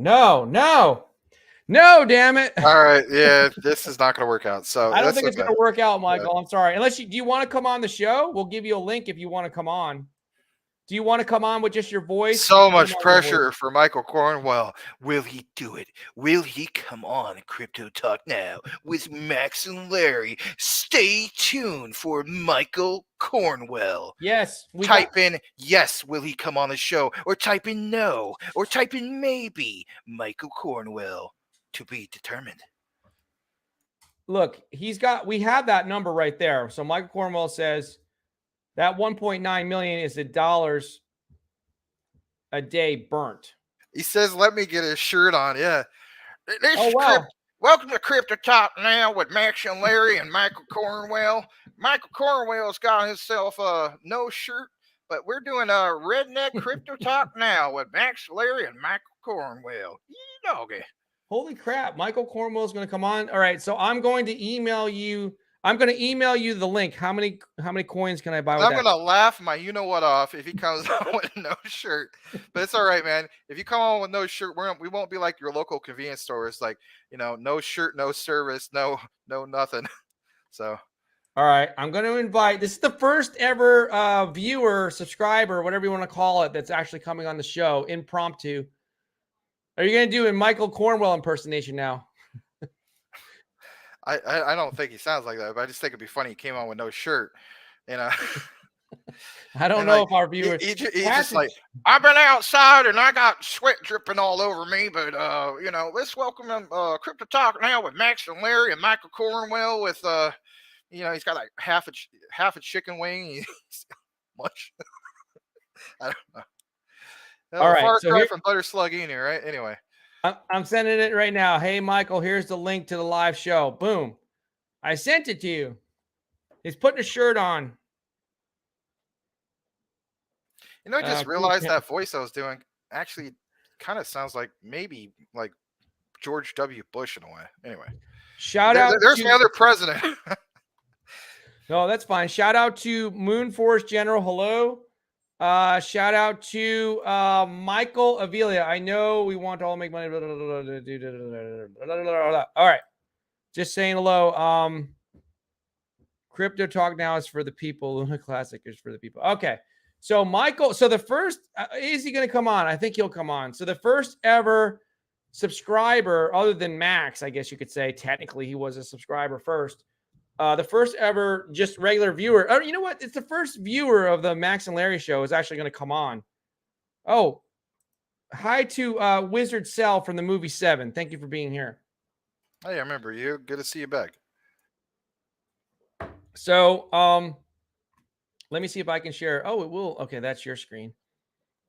damn it. All right. Yeah, this is not going to work out. So I don't think it's going to work out, Michael. Yeah. I'm sorry. Unless do you want to come on the show? We'll give you a link if you want to come on. Do you want to come on with just your voice? So much pressure for Michael Cornwell. Will he do it? Will he come on Crypto Talk Now with Max and Larry? Stay tuned for Michael Cornwell. Yes. Type in yes, will he come on the show? Or type in no. Or type in maybe. Michael Cornwell to be determined. Look, we have that number right there. So Michael Cornwell says that 1.9 million is the dollars a day burnt. He says, let me get his shirt on. Yeah. Wow. Welcome to Crypto Talk Now with Max and Larry and Michael Cornwell. Michael Cornwell's got himself no shirt, but we're doing a redneck Crypto Talk Now with Max, Larry, and Michael Cornwell. Doggy. Holy crap. Michael Cornwell is going to come on. All right. So I'm going to email you I'm going to email you the link. How many coins can I buy with I'm that? gonna laugh my you know what off if he comes on with no shirt. But it's all right, man. If you come on with no shirt, we won't be like your local convenience stores, like no shirt, no service, no nothing. So All right, I'm going to invite. This is the first ever viewer, subscriber, whatever you want to call it, that's actually coming on the show, impromptu. Are you going to do a Michael Cornwell impersonation now? I don't think he sounds like that, but I just think it'd be funny. He came on with no shirt, I don't and know like if our viewers. he just like, I've been outside and I got sweat dripping all over me, but let's welcome him, Crypto Talk now with Max and Larry and Michael Cornwell with he's got like half a chicken wing. He's much. I don't know. All right, Far so cry here, from Butter Slug Enu, right? Anyway. I'm sending it right now. Hey, Michael, here's the link to the live show. Boom. I sent it to you. He's putting a shirt on. I just realized that voice I was doing actually kind of sounds like maybe like George W. Bush in a way. Anyway. Shout out. There's my other president. No, that's fine. Shout out to Moonforce General. Hello. Shout out to Michael Avilia. I know we want to all make money. All right. Just saying hello. Crypto Talk now is for the people. Luna Classic is for the people. Okay. So Michael, so the first, is he going to come on? I think he'll come on. So the first ever subscriber, other than Max, I guess you could say, technically he was a subscriber first. The first ever just regular viewer. Oh, you know what? It's the first viewer of the Max and Larry show is actually going to come on. Oh, hi to Wizard Cell from the movie Seven. Thank you for being here. Hey, I remember you. Good to see you back. So, let me see if I can share. Oh, it will. Okay, that's your screen.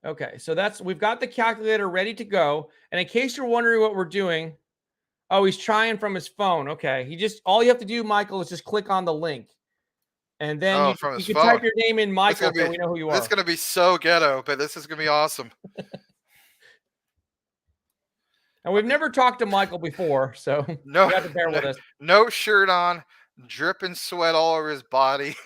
Okay, so we've got the calculator ready to go. And in case you're wondering what we're doing, oh, he's trying from his phone. Okay, all you have to do, Michael, is just click on the link, and then you can type your name in, Michael, so we know who you are. This is gonna be so ghetto, but this is gonna be awesome. And we've never talked to Michael before, so you have to bear with us. No shirt on, dripping sweat all over his body.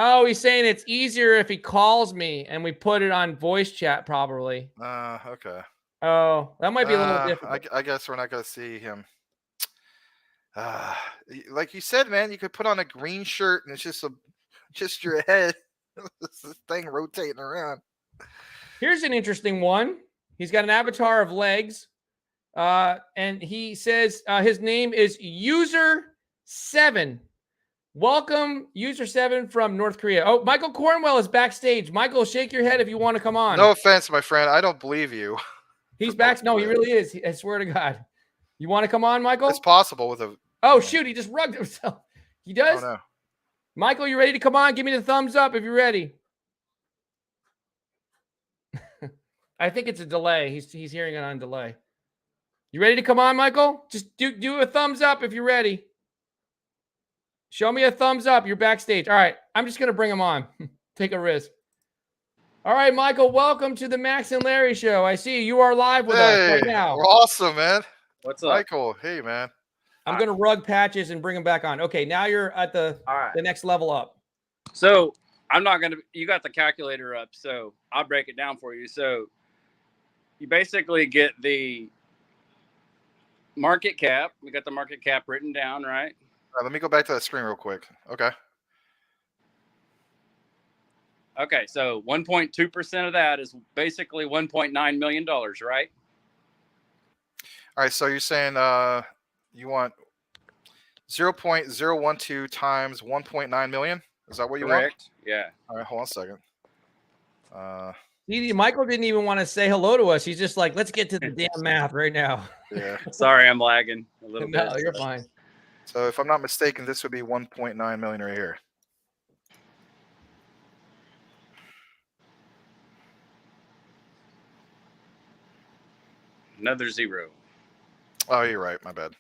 Oh, he's saying it's easier if he calls me and we put it on voice chat probably. Okay. Oh, that might be a little different. I guess we're not going to see him. Like you said, man, you could put on a green shirt and it's just your head. This thing rotating around. Here's an interesting one. He's got an avatar of legs. And he says his name is User7. Welcome, User7 from North Korea. Oh, Michael Cornwell is backstage. Michael, shake your head if you want to come on. No offense, my friend. I don't believe you. He's back. No, he really is. I swear to God. You want to come on, Michael? It's possible with a... Oh, shoot. He just rugged himself. He does? Oh, no. Michael, you ready to come on? Give me the thumbs up if you're ready. I think it's a delay. He's hearing it on delay. You ready to come on, Michael? Just do a thumbs up if you're ready. Show me a thumbs up. You're backstage. All right. I'm just going to bring him on. Take a risk. All right, Michael, welcome to the Max and Larry show. I see you are live with us right now. We're awesome, man. What's up? Michael, hey, man. I'm going to rug Patches and bring him back on. Okay, now you're at the next level up. So I'm not going to, you got the calculator up, so I'll break it down for you. So you basically get the market cap. We got the market cap written down, right? All right, let me go back to that screen real quick. Okay. Okay, so 1.2% of that is basically $1.9 million, right? All right, so you're saying you want 0.012 times 1.9 million? Is that what you want? Correct. Yeah. All right, hold on a second. Michael didn't even want to say hello to us. He's just like, let's get to the damn math right now. Yeah. Sorry, I'm lagging a little bit. No, you're fine. So if I'm not mistaken, this would be 1.9 million right here. Another zero. Oh, you're right. My bad.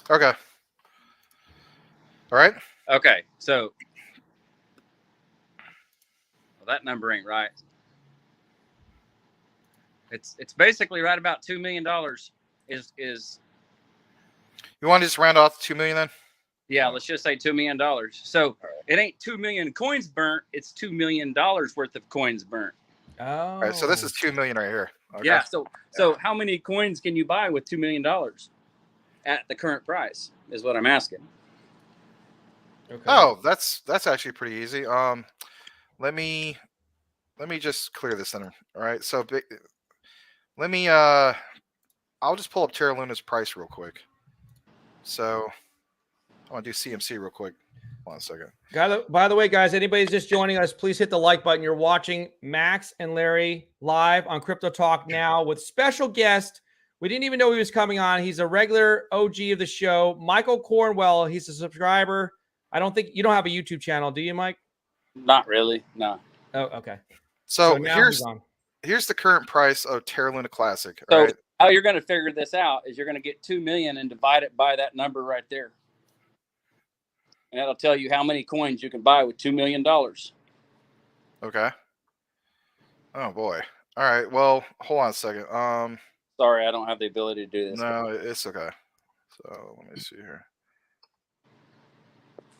Okay. All right. Okay, so well, that number ain't right. It's basically right about $2 million. Is you want to just round off 2 million then? Yeah, let's just say $2 million. So it ain't 2 million coins burnt. It's $2 million worth of coins burnt. Oh. All right, so this is 2 million right here. Okay. Yeah. So how many coins can you buy with $2 million at the current price? Is what I'm asking. Okay. Oh, that's actually pretty easy. Let me just clear this then. All right, so let me I'll just pull up Terra Luna's price real quick. So I want to do CMC real quick. Hold on a second. By the way, guys, anybody's just joining us, please hit the like button. You're watching Max and Larry live on Crypto Talk now with special guest. We didn't even know he was coming on. He's a regular OG of the show, Michael Cornwell. He's a subscriber. I don't think you don't have a YouTube channel, do you, Mike? Not really. No. Oh, okay. So now here's the current price of Terra Luna Classic. So right? how you're going to figure this out is you're going to get 2 million and divide it by that number right there. And that'll tell you how many coins you can buy with $2 million. Okay. Oh boy. All right. Well, hold on a second. Sorry, I don't have the ability to do this. No, it's okay. So let me see here.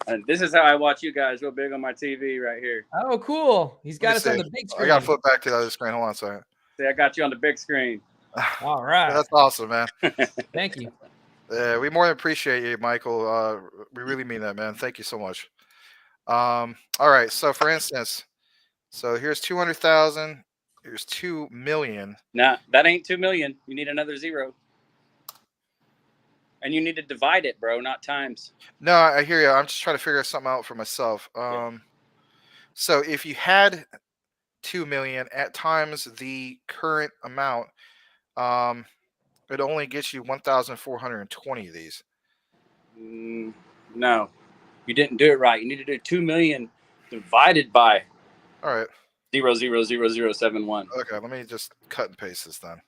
And this is how I watch you guys real big on my TV right here. Oh, cool. He's got us on the big screen. I got to flip back to the other screen. Hold on a second. See, I got you on the big screen. All right. That's awesome, man. Thank you. We more than appreciate you, Michael. We really mean that, man. Thank you so much. All right. So for instance, so here's 200,000. Here's 2 million. Nah, that ain't 2 million. You need another zero. And you need to divide it, bro, not times. No, I hear you. I'm just trying to figure something out for myself. So if you had 2 million at times the current amount, it only gets you 1,420 of these. No, you didn't do it right. You need to do 2 million divided by. All right. 0.00071. Okay, let me just cut and paste this then.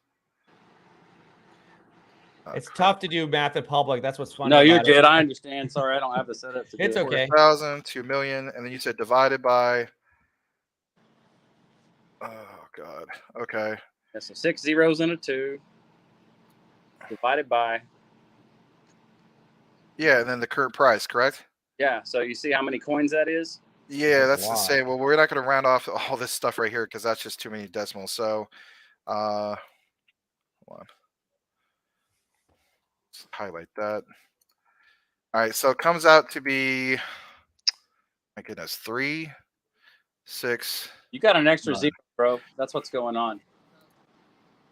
It's tough to do math in public. That's what's funny. No, you're good. I understand. Sorry, I don't have the setup to do It's it. okay. 4,000, 2 million, and then you said divided by. Oh God. Okay. Yeah, so 6 zeros and a 2 divided by. Yeah, and then the current price, correct? Yeah. So you see how many coins that is? Yeah, that's the same. Well, we're not going to round off all this stuff right here because that's just too many decimals. So, hold on. Let's highlight that. All right, so it comes out to be, my goodness, 3, 6. You got an extra 0, bro. That's what's going on.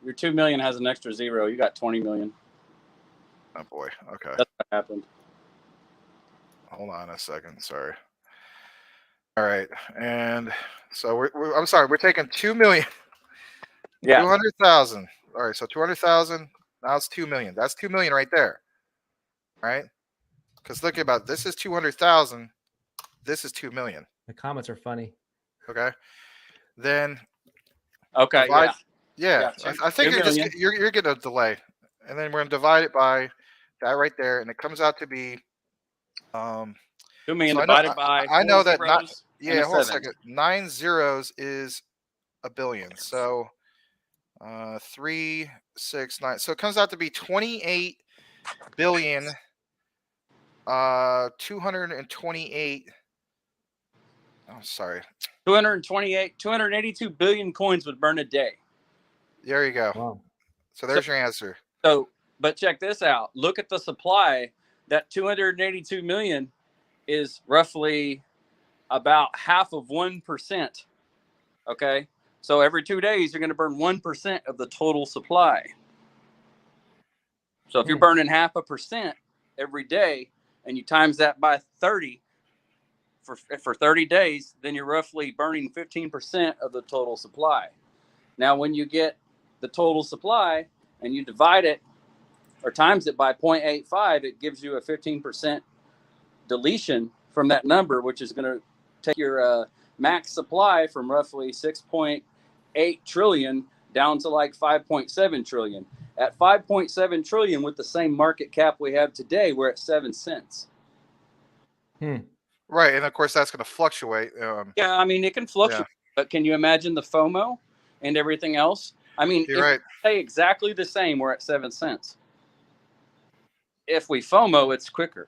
Your 2 million has an extra 0. You got 20 million. Oh boy. Okay. That's what happened. Hold on a second. Sorry. All right, and so I'm sorry. We're taking 2 million. Yeah. 200,000. All right, so 200,000. Now it's 2 million. That's 2 million right there. Right? Because look about this is 200,000. This is 2 million. The comments are funny. Okay. Then. Okay. Divide, yeah. I think you're getting a delay, and then we're gonna divide it by that right there, and it comes out to be. 2 million so divided by. I know that not. zeros Yeah, hold on a 7. second. 9 zeros is a billion. So 3, 6, 9. So it comes out to be 28 billion. 228. Oh, sorry. 282 billion coins would burn a day. There you go. Wow. So there's your answer. So, but check this out. Look at the supply. That 282 million is roughly about half of 1%. Okay. So every 2 days, you're going to burn 1% of the total supply. So if you're burning 0.5% every day and you times that by 30 for 30 days, then you're roughly burning 15% of the total supply. Now, when you get the total supply and you divide it or times it by 0.85, it gives you a 15% deletion from that number, which is going to take your max supply from roughly 6.8 trillion down to like 5.7 trillion. At 5.7 trillion with the same market cap we have today, we're at 7 cents. Right, and of course that's going to fluctuate. Yeah, I mean it can fluctuate, but can you imagine the FOMO and everything else? I mean, You're if right. we stay exactly the same, we're at 7 cents. If we FOMO, it's quicker.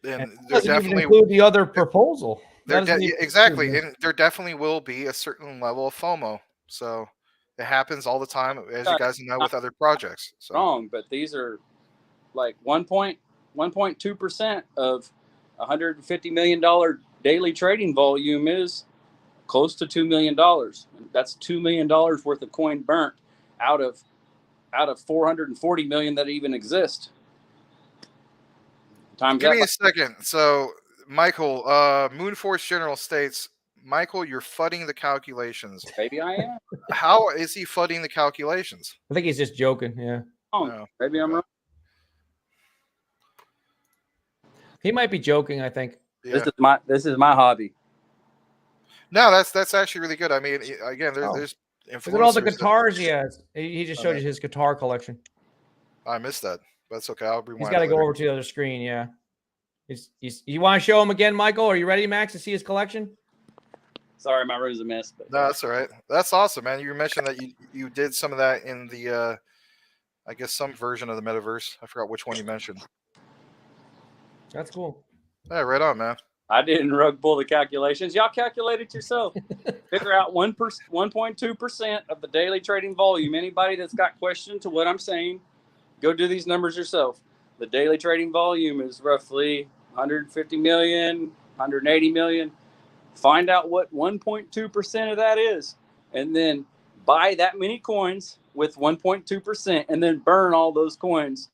And That there doesn't even definitely include the other proposal. That doesn't even exactly, include and there definitely will be a certain level of FOMO. So it happens all the time, as you guys know, Not with other projects. So wrong, but these are like 1.2% of $150 million daily trading volume is close to $2 million. That's $2 million worth of coin burnt out of 440 million that even exist. Times give that me by a second. So Michael, Moonforce General states, Michael, you're fudding the calculations. maybe I am How is he fudding the calculations? I think he's just joking. Yeah. wrong. Oh, Maybe I'm okay. wrong. He might be joking, I think. Yeah. This is my hobby. No, that's actually really good. I mean, again, Oh. there's Look at all the influencers. guitars he has. He just showed you his guitar collection. I missed that. That's okay. I'll rewind. He's got to it later. go over to the other screen. Yeah. You want to show him again, Michael? Are you ready, Max, to see his collection? Sorry, my room's a mess. But No, that's all right. That's awesome, man. You mentioned that you did some of that in the, I guess, some version of the metaverse. I forgot which one you mentioned. That's cool. Yeah, right on, man. I didn't rug pull the calculations. Y'all calculate it yourself. Figure out 1.2% of the daily trading volume. Anybody that's got question to what I'm saying, go do these numbers yourself. The daily trading volume is roughly 150 million, 180 million. Find out what 1.2% of that is, and then buy that many coins with 1.2%, and then burn all those coins.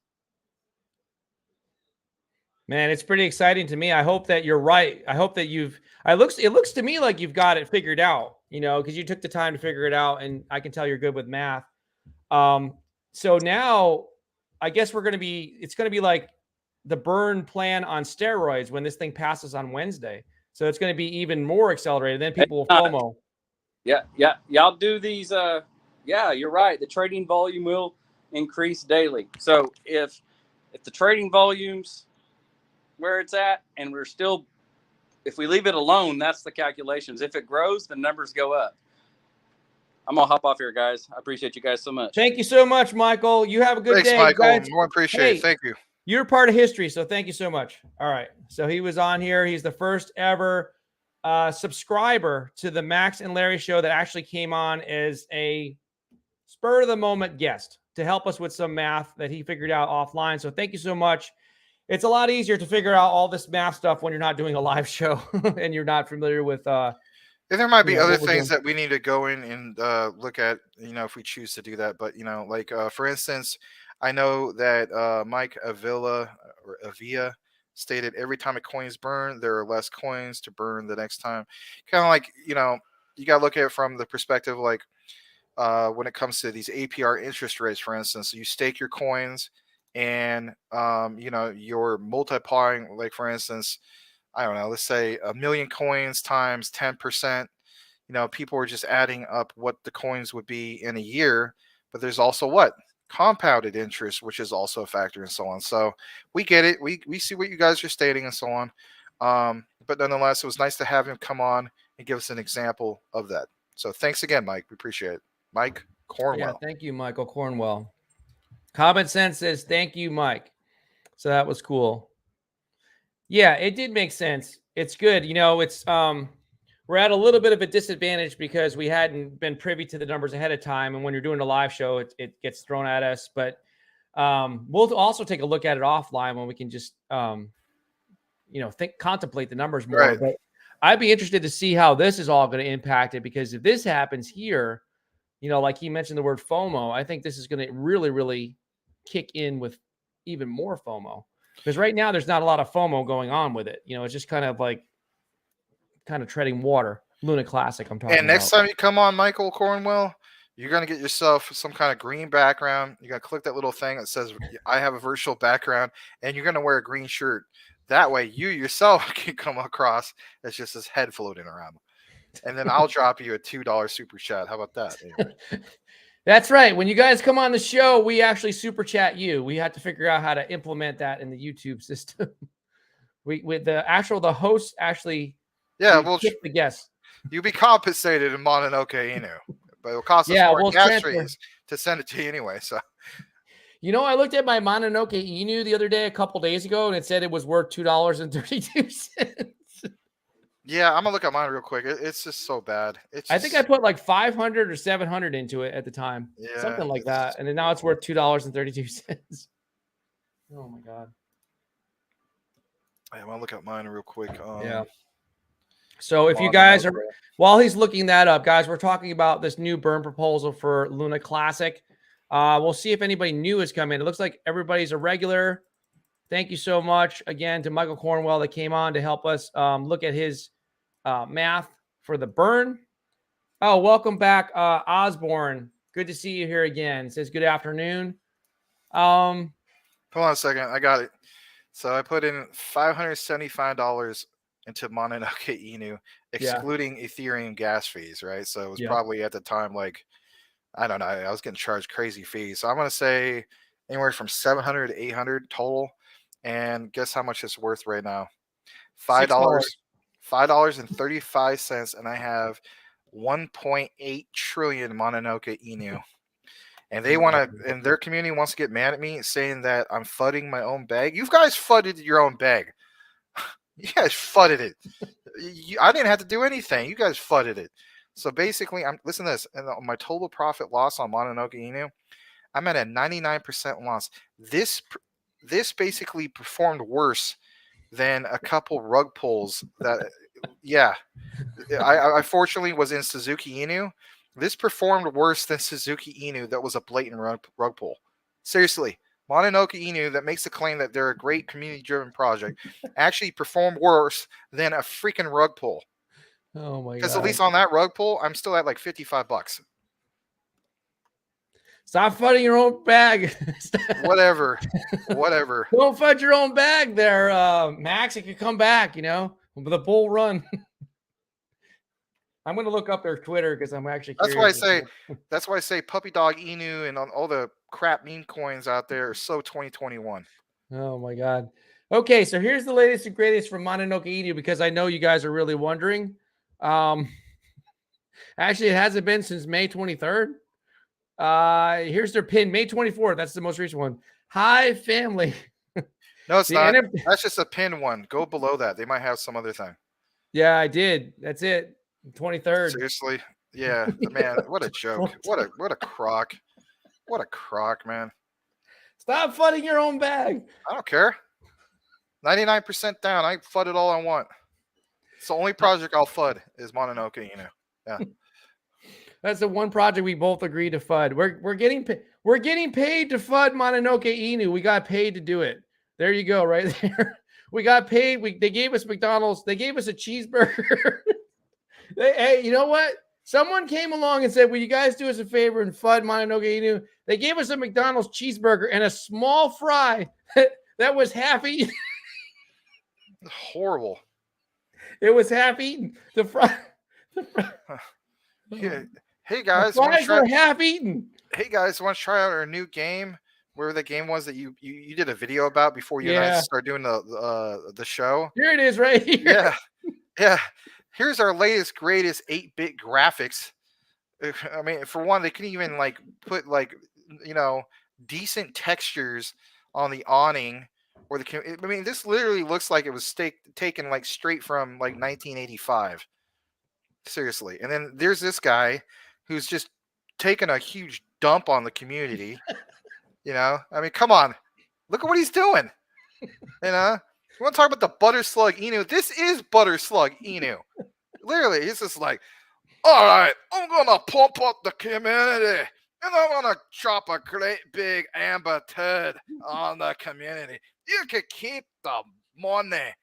Man, it's pretty exciting to me. I hope that you're right. I hope that it looks to me like you've got it figured out, because you took the time to figure it out, and I can tell you're good with math. So now I guess it's going to be like the burn plan on steroids when this thing passes on Wednesday. So it's going to be even more accelerated. Then people will FOMO. Yeah. Y'all do these. Yeah, you're right. The trading volume will increase daily. So if the trading volume's where it's at, and if we leave it alone, that's the calculations. If it grows, the numbers go up. I'm gonna hop off here, guys. I appreciate you guys so much. Thank you so much, Michael. You have a good day, Michael. guys. More appreciate it. Thank you. You're part of history, so thank you so much. All right. So he was on here. He's the first ever subscriber to the Max and Larry show that actually came on as a spur of the moment guest to help us with some math that he figured out offline. So thank you so much. It's a lot easier to figure out all this math stuff when you're not doing a live show and you're not familiar with. And there might be other things that we need to go in and look at, if we choose to do that. But, like, for instance, I know that Mike Avila stated every time a coin is burned, there are less coins to burn the next time. Kind of like, you got to look at it from the perspective, like when it comes to these APR interest rates, for instance, you stake your coins and, you're multiplying, like, for instance, I don't know, let's say 1 million coins times 10%. People are just adding up what the coins would be in a year, but there's also compounded interest, which is also a factor, and so on. So we get it. We see what you guys are stating and so on. But nonetheless, it was nice to have him come on and give us an example of that. So thanks again, Mike. We appreciate it. Mike Cornwell. Yeah, thank you, Michael Cornwell. Common Sense says, thank you, Mike. So that was cool. Yeah, it did make sense. It's good. It's we're at a little bit of a disadvantage because we hadn't been privy to the numbers ahead of time. And when you're doing a live show, it gets thrown at us. But we'll also take a look at it offline when we can just, contemplate the numbers more. Right. But I'd be interested to see how this is all going to impact it, because if this happens here, like he mentioned the word FOMO, I think this is going to really, really kick in with even more FOMO. Because right now there's not a lot of FOMO going on with it. It's just kind of treading water. Luna Classic, I'm talking about. And next time you come on, Michael Cornwell, you're going to get yourself some kind of green background. You're going to click that little thing that says, I have a virtual background, and you're going to wear a green shirt. That way you yourself can come across as just this head floating around. And then I'll drop you a $2 super chat. How about that? Anyway. That's right. When you guys come on the show, we actually super chat you. We have to figure out how to implement that in the YouTube system. The host actually. Yeah, we'll tip the guests. You'll be compensated in Mononoke Inu, but it'll cost us more gas fees to send it to you anyway. So, You know, I looked at my Mononoke Inu the other day, a couple days ago, and it said it was worth $2.32. Yeah, I'm gonna look at mine real quick. It's just so bad. It's I think I just, put like 500 or 700 into it at the time, yeah, something like it's that, and then now it's worth $2.32. Oh my god! I'm gonna look at mine real quick. Yeah. So if you Mononoke. guys are, while he's looking that up, guys, we're talking about this new burn proposal for Luna Classic. We'll see if anybody new has come in. It looks like everybody's a regular. Thank you so much again to Michael Cornwell that came on to help us look at his math for the burn. Oh, welcome back, Osborne. Good to see you here again. It says good afternoon. Hold on a second. I got it. So I put in $575 into Mononoke Inu, excluding Ethereum gas fees, right? So it was probably at the time like, I don't know, I was getting charged crazy fees. So I'm gonna say anywhere from 700 to 800 total. And guess how much it's worth right now? $5.35, and I have 1.8 trillion Mononoke Inu. And they want to, and their community wants to get mad at me saying that I'm fudding my own bag. You guys fudded your own bag. You guys fudded it. I didn't have to do anything. You guys fudded it. So basically, listen to this. And my total profit loss on Mononoke Inu, I'm at a 99% loss. This basically performed worse than a couple rug pulls that, yeah. I fortunately was in Suzuki Inu. This performed worse than Suzuki Inu that was a blatant rug pull. Seriously, Mononoke Inu that makes the claim that they're a great community-driven project actually performed worse than a freaking rug pull. Oh my god! Because at least on that rug pull, I'm still at like $55. Stop fudding your own bag. Whatever. Don't fud your own bag there, Max. It could come back, with a bull run. I'm going to look up their Twitter because I'm actually curious. That's why I say Puppy Dog Inu and all the crap meme coins out there are so 2021. Oh my god. Okay, so here's the latest and greatest from Mononoke Inu because I know you guys are really wondering. Actually, it hasn't been since May 23rd. Here's their pin, May 24th. That's the most recent one. Hi, family. No, it's not. That's just a pin one. Go below that. They might have some other thing. Yeah, I did. That's it. 23rd. Seriously? Yeah, man. What a joke. What a crock. What a crock, man. Stop fudding your own bag. I don't care. 99% down. I FUD it all I want. It's the only project I'll FUD is Mononoke Inu. Yeah. That's the one project we both agreed to FUD. We're getting paid to FUD Mononoke Inu. We got paid to do it. There you go, right there. We got paid. They gave us McDonald's. They gave us a cheeseburger. Hey, you know what? Someone came along and said, will you guys do us a favor and FUD Mononoke Inu? They gave us a McDonald's cheeseburger and a small fry that was half eaten. Horrible. It was half eaten. The fry. Yeah. Hey guys, the fries were half eaten. Hey guys, want to try out our new game? Where the game was that you did a video about before you and I start doing the show? Here it is, right here. Yeah. Here's our latest, greatest 8-bit graphics. I mean, for one, they couldn't even put decent textures on the awning or the. I mean, this literally looks like it was taken straight from 1985. Seriously. And then there's this guy who's just taking a huge dump on the community. I mean, come on. Look at what he's doing. You want to talk about the Butter Slug Inu? This is Butter Slug Inu. Literally, he's just like, all right, I'm going to pump up the community. And I'm going to drop a great big amber turd on the community. You can keep the money.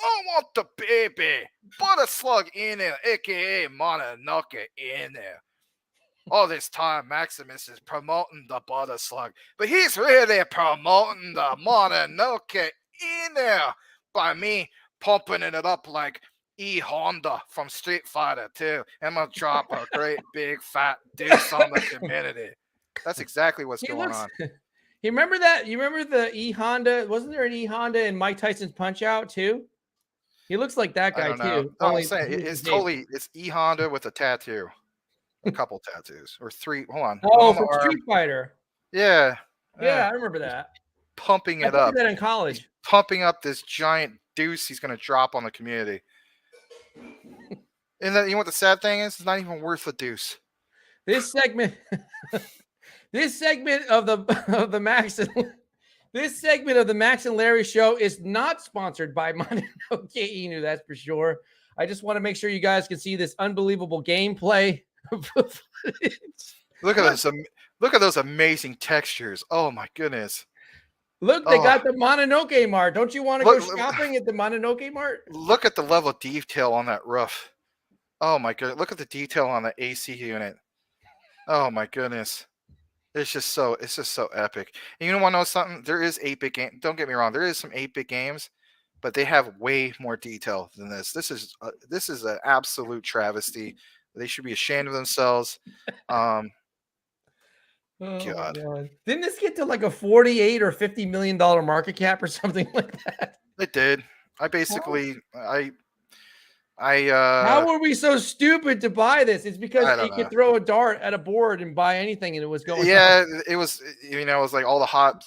I want the baby. Butter Slug Inu, a.k.a. Mononoke Inu. All this time, Maximus is promoting the Butter Slug, but he's really promoting the Mononoke Inu by me pumping it up like E-Honda from Street Fighter 2. I'm going to drop a great big fat deuce on the community. That's exactly what's going on. You remember that? You remember the E-Honda? Wasn't there an E-Honda in Mike Tyson's Punch-Out too? He looks like that guy too. No, I'm saying it's E-Honda with a tattoo. A couple tattoos or three. Hold on. Oh, from Street Fighter. Yeah. Yeah, I remember that. Pumping I it up. played that in college. He's pumping up this giant deuce he's going to drop on the community. And then, you know what the sad thing is? It's not even worth a deuce. This segment, this segment of the Max and Larry show is not sponsored by Mononoke Inu, that's for sure. I just want to make sure you guys can see this unbelievable gameplay. Look at those amazing textures. Oh my goodness. Look, they got the Mononoke Mart. Don't you want to go shopping at the Mononoke Mart? Look at the level of detail on that roof. Oh my goodness. Look at the detail on the AC unit. Oh my goodness. It's just so epic. And you want to know something? There is 8-bit game. Don't get me wrong. There is some 8-bit games, but they have way more detail than this. This is an absolute travesty. They should be ashamed of themselves. God. Didn't this get to like a 48 or $50 million market cap or something like that? It did. I basically how were we so stupid to buy this? It's because you could throw a dart at a board and buy anything and it was going it was, it was like all the hot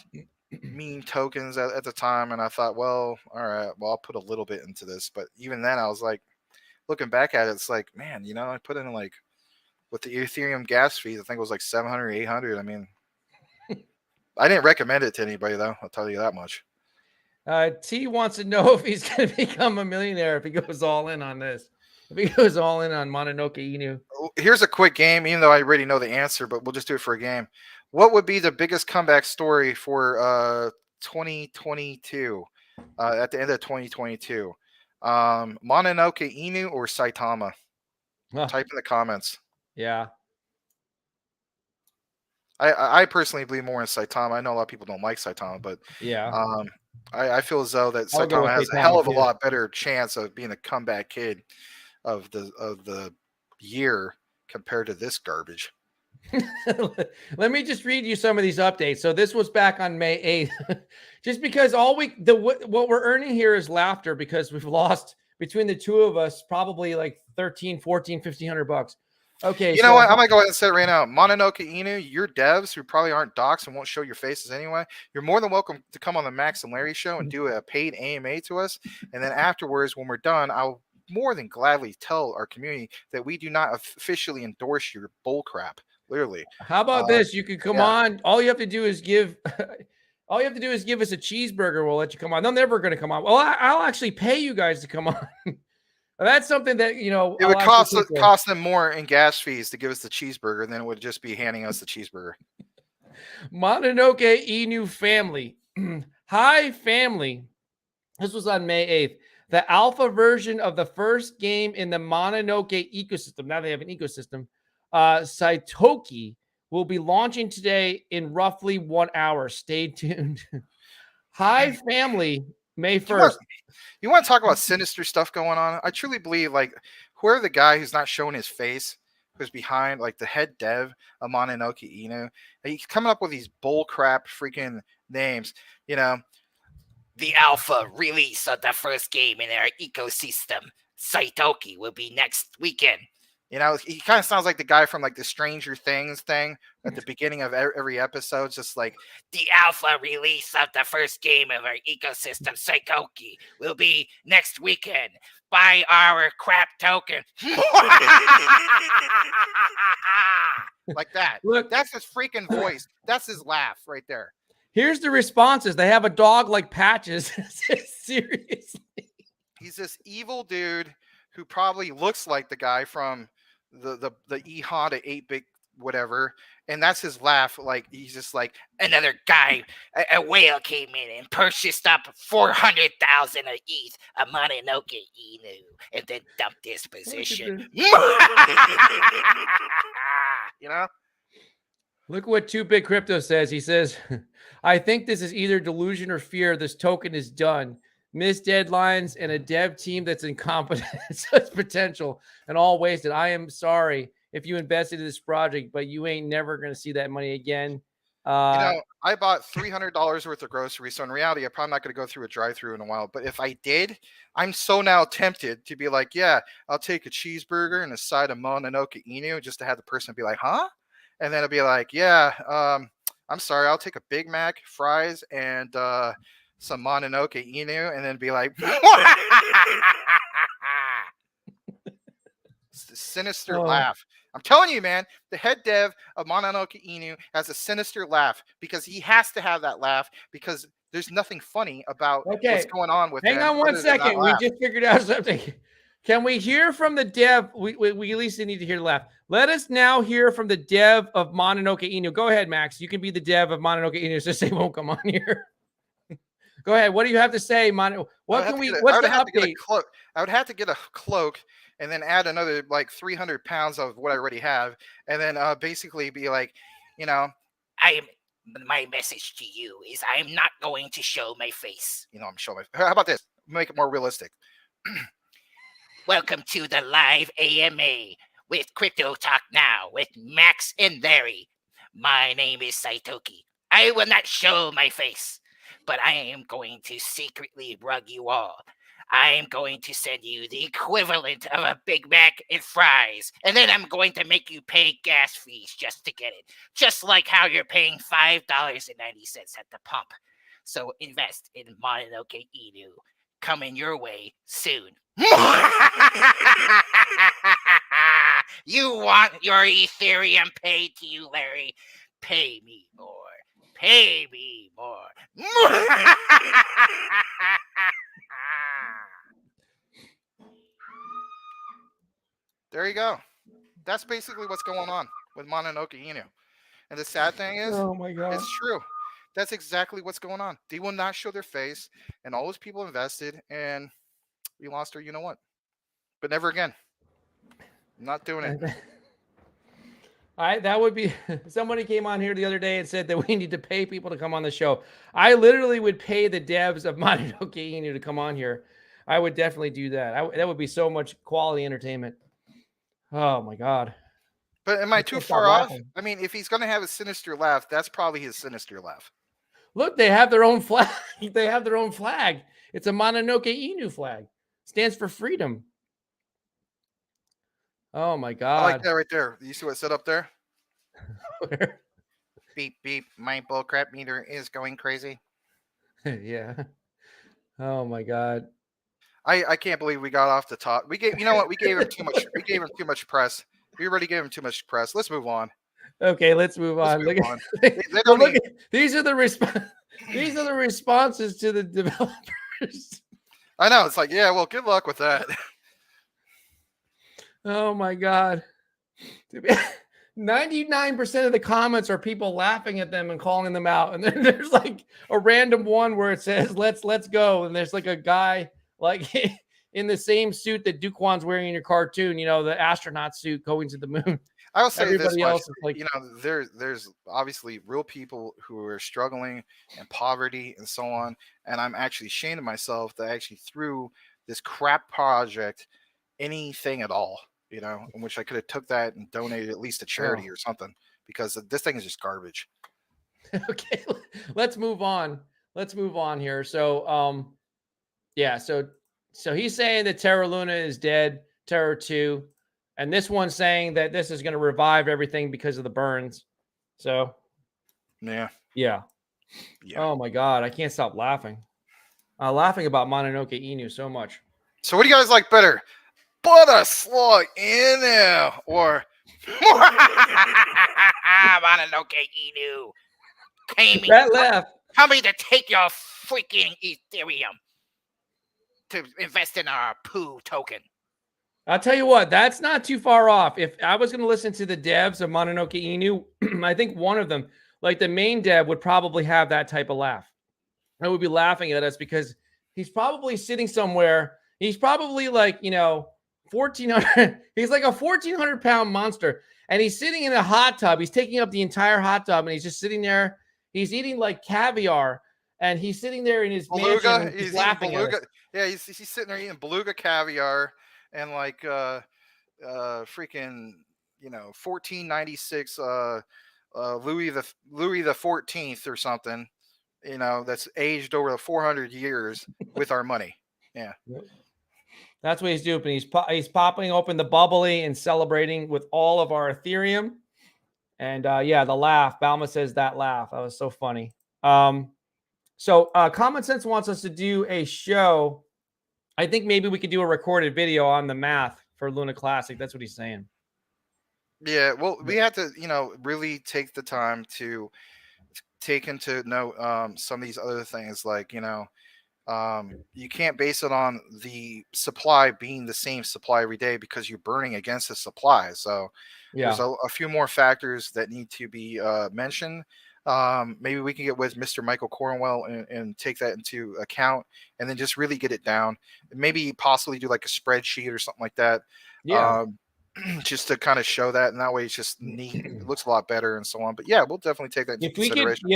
meme tokens at the time, and I thought, well, all right, well, I'll put a little bit into this. But even then I was like, looking back at it, it's like, man, I put in like, with the Ethereum gas fees, I think it was like 700, 800. I mean, I didn't recommend it to anybody though. I'll tell you that much. T wants to know if he's going to become a millionaire if he goes all in on this. If he goes all in on Mononoke Inu. Here's a quick game, even though I already know the answer, but we'll just do it for a game. What would be the biggest comeback story for 2022? At the end of 2022, Mononoke Inu or Saitama? Type in the comments. Yeah. I personally believe more in Saitama. I know a lot of people don't like Saitama, but yeah. I feel as though that Saitama has a hell of a lot better chance of being a comeback kid of the year compared to this garbage. Let me just read you some of these updates. So this was back on May 8th. Just because what we're earning here is laughter because we've lost between the two of us probably like 13, 14, $1,500. Okay. You know what? I'm going to go ahead and say it right now. Mononoke Inu, your devs who probably aren't docs and won't show your faces anyway, you're more than welcome to come on the Max and Larry show and do a paid AMA to us. And then afterwards, when we're done, I'll more than gladly tell our community that we do not officially endorse your bull crap. Literally. How about this? You can come on. All you have to do is give us a cheeseburger. We'll let you come on. They're never going to come on. Well, I'll actually pay you guys to come on. That's something that, it would cost them more in gas fees to give us the cheeseburger than it would just be handing us the cheeseburger. Mononoke Inu family. Hi, family. This was on May 8th. The alpha version of the first game in the Mononoke ecosystem. Now they have an ecosystem. Saitoki will be launching today in roughly 1 hour. Stay tuned. Hi, family. May 1st. You want to talk about sinister stuff going on? I truly believe, like, whoever the guy who's not showing his face, who's behind, like, the head dev of Mononoke Inu, he's coming up with these bull crap freaking names. The alpha release of the first game in our ecosystem, Saitoki, will be next weekend. He kind of sounds like the guy from like the Stranger Things thing at the beginning of every episode, just like the alpha release of the first game of our ecosystem, Saitoki, will be next weekend. Buy our crap token. Like that. Look, that's his freaking voice. That's his laugh right there. Here's the responses. They have a dog like Patches. Seriously. He's this evil dude who probably looks like the guy from the E-Honda 8-bit whatever, and that's his laugh. Like, he's just like, another guy, a whale came in and purchased up 400,000 of ETH of Mononoke Inu and then dumped this position. Look what 2-Bit Crypto says. He says, I think this is either delusion or fear. This token is done. Missed deadlines and a dev team that's incompetent. Such potential and all wasted. I am sorry if you invested in this project, but you ain't never going to see that money again. I bought $300 worth of groceries. So in reality, I'm probably not going to go through a drive-through in a while. But if I did, I'm so now tempted to be like, yeah, I'll take a cheeseburger and a side of Mononoke Inu just to have the person be like, huh? And then it'll be like, yeah, I'm sorry, I'll take a Big Mac, fries, and some Mononoke Inu, and then be like, sinister Oh. laugh. I'm telling you, man, the head dev of Mononoke Inu has a sinister laugh because he has to have that laugh because there's nothing funny about what's going on with hang him. on one other than that second. We laugh. just figured out something. Can we hear from the dev? We at least need to hear the laugh. Let us now hear from the dev of Mononoke Inu. Go ahead, Max. You can be the dev of Mononoke Inu since they won't come on here. Go ahead. What do you have to say, Mono? What can we? What's the update? I would have to get a cloak and then add another like 300 pounds of what I already have, and then basically be like, you know, my message to you is I'm not going to show my face. I'm showing. How about this? Make it more realistic. Welcome to the live AMA with Crypto Talk Now with Max and Larry. My name is Saitoki. I will not show my face, but I am going to secretly rug you all. I am going to send you the equivalent of a Big Mac and fries, and then I'm going to make you pay gas fees just to get it. Just like how you're paying $5.90 at the pump. So invest in Mononoke Inu. Coming your way soon. You want your Ethereum paid to you, Larry? Pay me more. Pay me more. There you go. That's basically what's going on with Mononoke Inu. And the sad thing is, Oh my God. it's true. That's exactly what's going on. They will not show their face, and all those people invested, and we lost our you-know-what. But never again. I'm not doing it. That would be somebody came on here the other day and said that we need to pay people to come on the show. I literally would pay the devs of Mononoke Inu to come on here. I would definitely do that. That would be so much quality entertainment. Oh my God. But am I too far off? I mean, if he's going to have a sinister laugh, that's probably his sinister laugh. Look, they have their own flag. They have their own flag. It's a Mononoke Inu flag. Stands for freedom. Oh my God. I like that right there. You see what's set up there? Beep, beep. My bullcrap meter is going crazy. Yeah. Oh my God. I can't believe we got off the top. We gave him too much. We gave him too much press. We already gave him too much press. Let's move on. Okay, let's move on. These are the These are the responses to the developers. I know. It's like, yeah, well, good luck with that. Oh my God. 99% of the comments are people laughing at them and calling them out. And then there's like a random one where it says, let's go. And there's like a guy like in the same suit that Duquan's wearing in your cartoon, the astronaut suit going to the moon. I'll say everybody else is like, there's obviously real people who are struggling in poverty and so on. And I'm actually ashamed of myself that I actually threw this crap project anything at all, in which I could have took that and donated at least to charity or something, because this thing is just garbage. Okay, let's move on. Let's move on here. So, yeah, so he's saying that Terra Luna is dead, Terra 2, and this one's saying that this is going to revive everything because of the burns. So, yeah. Oh my God, I can't stop laughing. Laughing about Mononoke Inu so much. So, what do you guys like better? Put a slug in there, or Mononoke Inu came in. That laugh. Tell me to take your freaking Ethereum to invest in our poo token. I'll tell you what, that's not too far off. If I was going to listen to the devs of Mononoke Inu, I think one of them, like the main dev, would probably have that type of laugh. I would be laughing at us because he's probably sitting somewhere. He's probably like, 1,400. He's like a 1,400-pound monster, and he's sitting in a hot tub. He's taking up the entire hot tub, and he's just sitting there. He's eating like caviar, and he's sitting there in his beluga. mansion. He's laughing eating beluga. at us. Yeah, he's sitting there eating beluga caviar and like freaking 1496 Louis the 14th or something. That's aged over the 400 years with our money. Yeah. That's what he's doing. He's popping open the bubbly and celebrating with all of our Ethereum. And yeah, the laugh. Balma says that laugh. That was so funny. So Common Sense wants us to do a show. I think maybe we could do a recorded video on the math for Luna Classic. That's what he's saying. Yeah, well, we have to, really take the time to take into note some of these other things, like, you can't base it on the supply being the same supply every day, because you're burning against the supply. So there's a few more factors that need to be mentioned. Maybe we can get with Mr. Michael Cornwell and take that into account, and then just really get it down. Maybe possibly do like a spreadsheet or something like that. Yeah. Just to kind of show that, and that way it's just neat. It looks a lot better and so on. But yeah, we'll definitely take that into consideration.